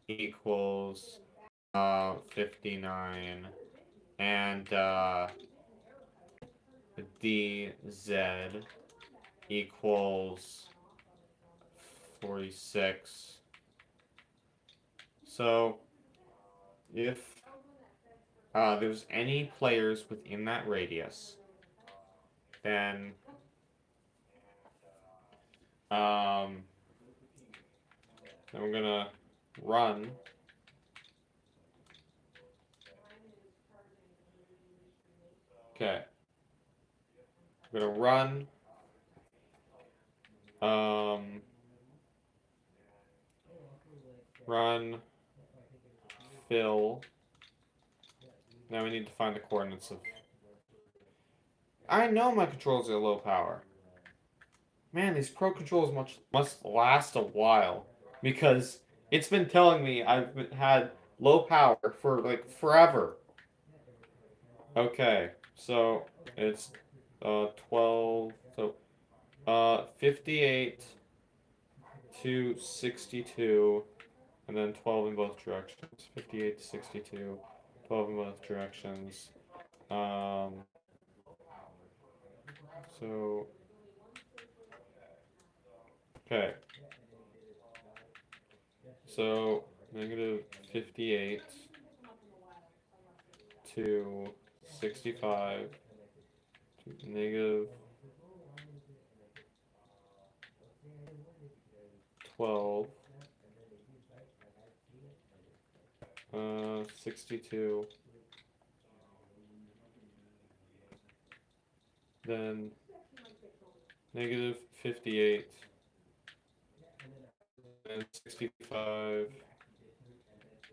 equals 59, and dz equals 46. So if there's any players within that radius, Then then we're gonna run. Okay. We're gonna run. Run. Fill. Now we need to find the coordinates of. I know my controls are low power. Man, these Pro controls must last a while because it's been telling me had low power for like forever. Okay, so it's 12, so 58 to 62, and then 12 in both directions. 58 to 62, 12 in both directions. So okay. So negative 58 to 65 to negative 12, 62, then negative 58, and 65,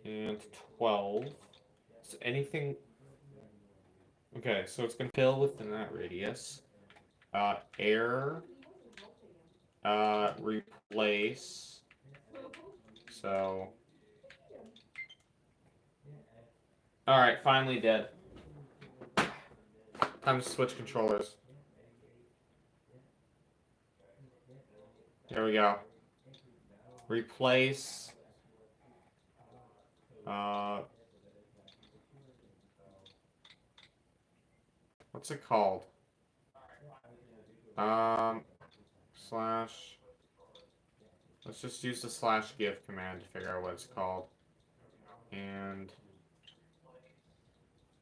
and 12. So anything. Okay, so it's going to fill within that radius. Air, replace. So. Alright, finally dead. Time to switch controllers. There we go. Replace. What's it called? Slash. Let's just use the slash give command to figure out what it's called. And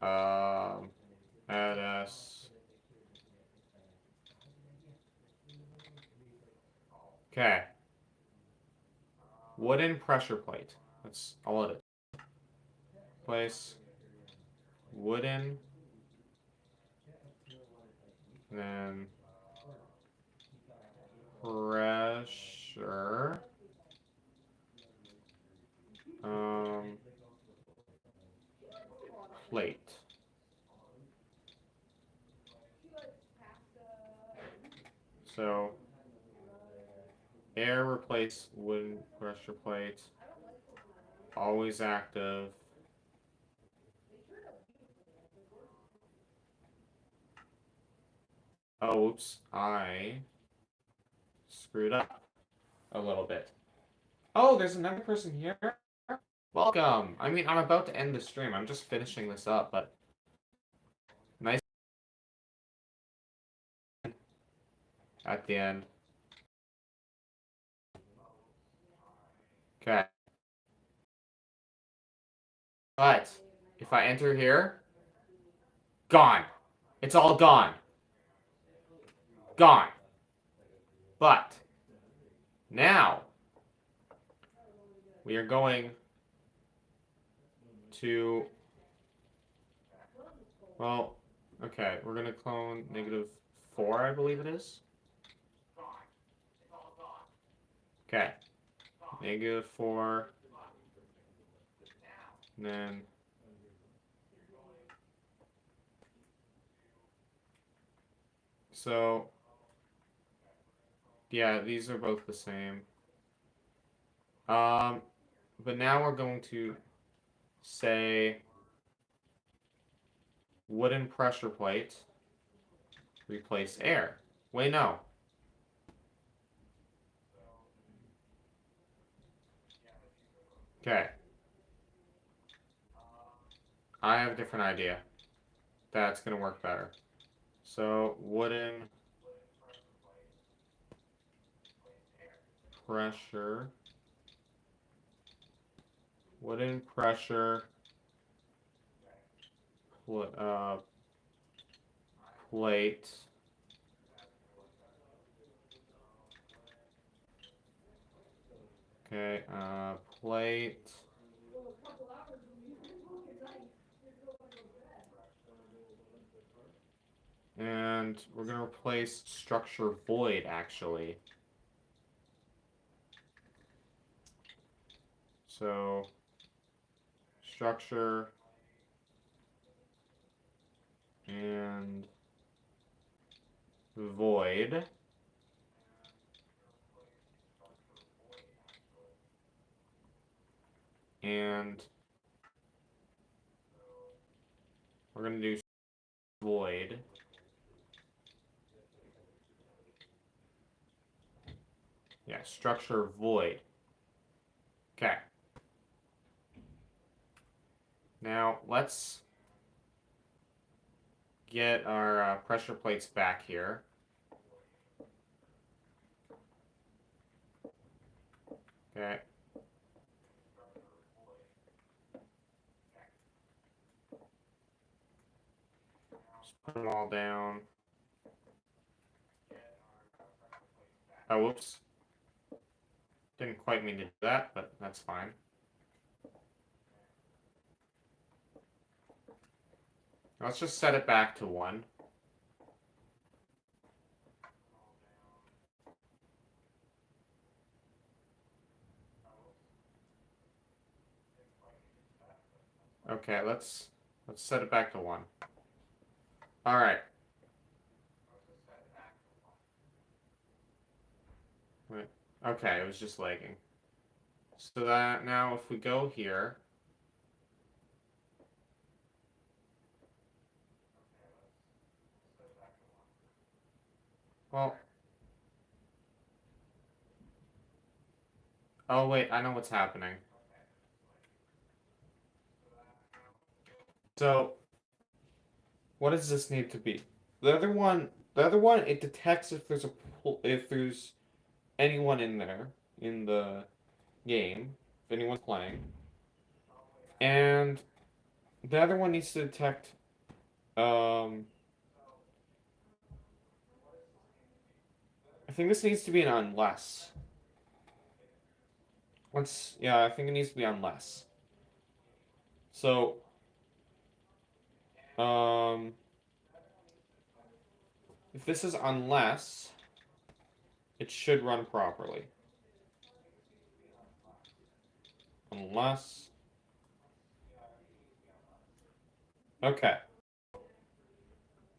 add s. Okay. Wooden pressure plate. That's all it is. Place wooden. And then pressure. Plate. So air replace wooden pressure plate. Always active. Oh, oops. I screwed up a little bit. Oh, there's another person here. Welcome. I mean, I'm about to end the stream. I'm just finishing this up, but nice at the end. Okay. But if I enter here, gone. It's all gone. Gone. But now we are going to, well, okay, we're going to clone -4, I believe it is. Okay. -4. And then so yeah, these are both the same. But now we're going to say wooden pressure plate, replace air. Wait, no. Okay. I have a different idea. That's going to work better. So, wooden pressure. Wooden pressure plate. Okay, plate. And we're gonna replace structure void, actually. So, structure and void. And we're gonna do void. Yeah, structure void. Okay. Now, let's get our pressure plates back here. Okay. Just put them all down. Oh, whoops. Didn't quite mean to do that, but that's fine. Let's just set it back to 1. Okay, let's set it back to 1. All right. Wait. Okay, it was just lagging. So that now if we go here, well, oh wait, I know what's happening. So, what does this need to be? The other one, it detects if there's anyone in there in the game, if anyone's playing, and the other one needs to detect. I think this needs to be an unless. Yeah, I think it needs to be unless. So, um, if this is unless, it should run properly. Unless. Okay.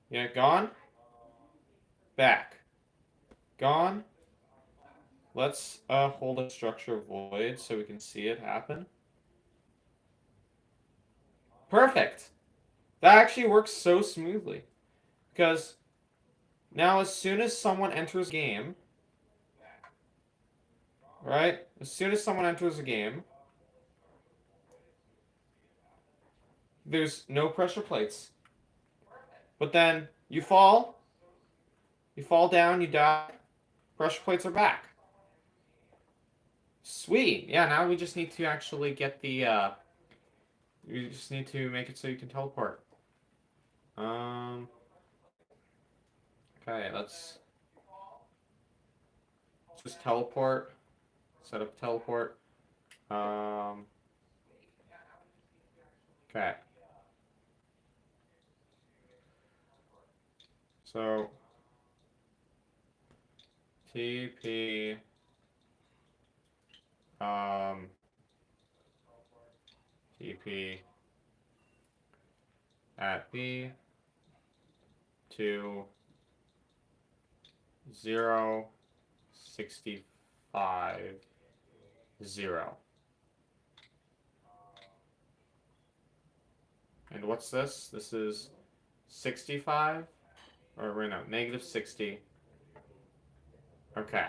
Yeah, gone. Back. Gone. Let's hold a structure void so we can see it happen. Perfect. That actually works so smoothly. Because now as soon as someone enters game, right? As soon as someone enters a game, there's no pressure plates. But then you fall down, you die, pressure plates are back. Sweet. Yeah, now we just need to actually get the, we just need to make it so you can teleport. Okay, let's just teleport. Set up teleport. Okay. So, TP, TP at B to 0, 65, 0. And what's this? This is 65? Or wait, no, negative 60. Okay.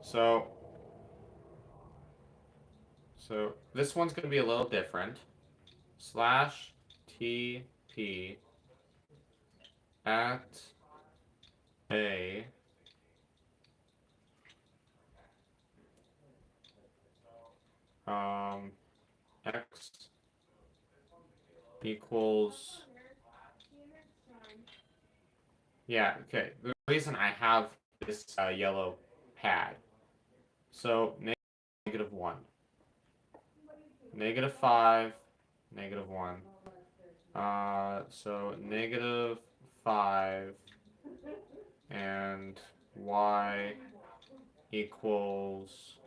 So this one's going to be a little different. Slash TP at A X equals, yeah, okay. The reason I have this yellow pad So -1, -5, -1. So -5 and y equals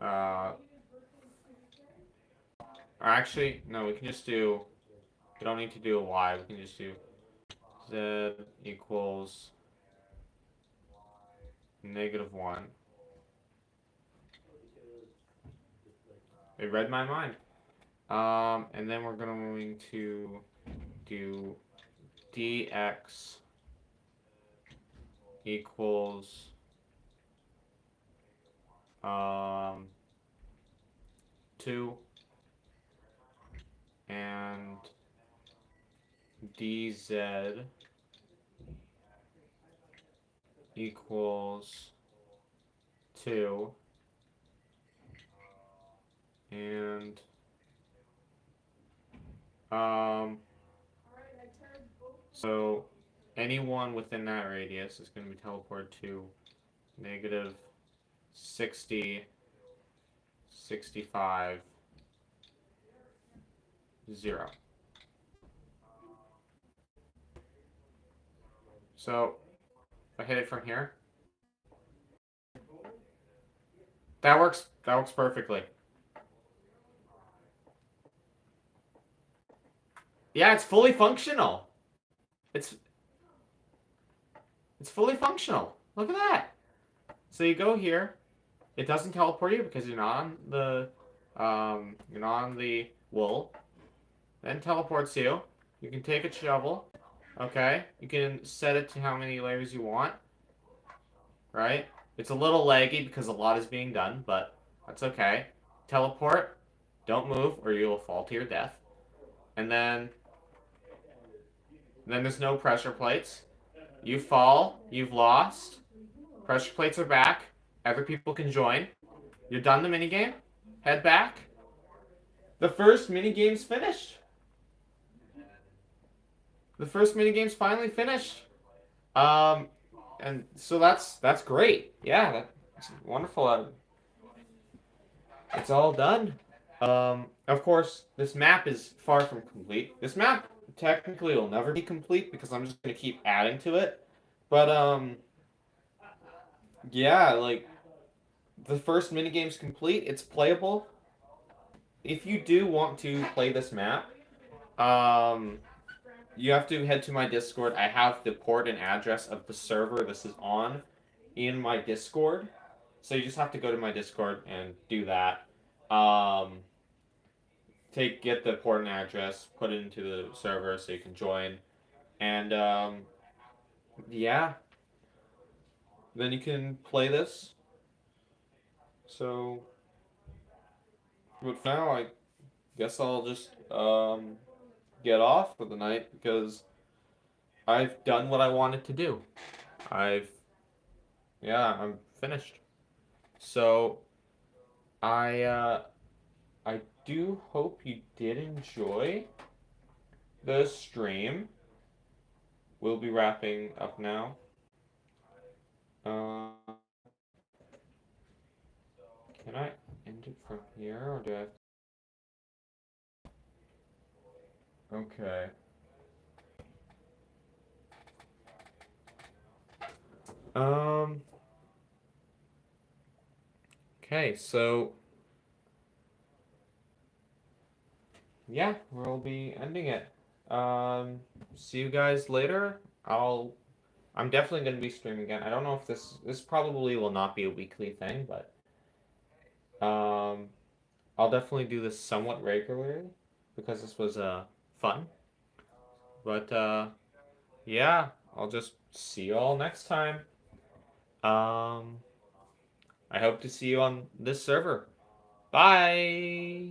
or actually no, we can just do, we don't need to do a y, we can just do z equals -1. It read my mind. And then we're going to do dx equals 2 and dz equals 2 and so anyone within that radius is going to be teleported to -60, 65, 0. So if I hit it from here, that works perfectly. Yeah, it's fully functional. It's fully functional. Look at that. So you go here. It doesn't teleport you because you're not on the wool. Then teleports you. You can take a shovel. Okay. You can set it to how many layers you want. Right? It's a little laggy because a lot is being done, but that's okay. Teleport. Don't move or you will fall to your death. And then there's no pressure plates. You fall. You've lost. Pressure plates are back. Other people can join. You're done the minigame. Head back. The first minigame's finished. The first minigame's finally finished. And so that's great. Yeah, that's wonderful. It's all done. Of course, this map is far from complete. This map technically will never be complete because I'm just gonna keep adding to it. But yeah, like the first minigame's complete. It's playable. If you do want to play this map, you have to head to my Discord. I have the port and address of the server this is on in my Discord. So you just have to go to my Discord and do that. Get the port and address, put it into the server so you can join. And yeah. Then you can play this. So but for now I guess I'll just get off for the night because I've done what I wanted to do. I'm finished. So I do hope you did enjoy the stream. We'll be wrapping up now. Can I end it from here or do I have to... Okay. Okay, so yeah, we'll be ending it. See you guys later. I'm definitely going to be streaming again. I don't know if this probably will not be a weekly thing, but I'll definitely do this somewhat regularly because this was fun. But yeah, I'll just see you all next time. I hope to see you on this server. Bye.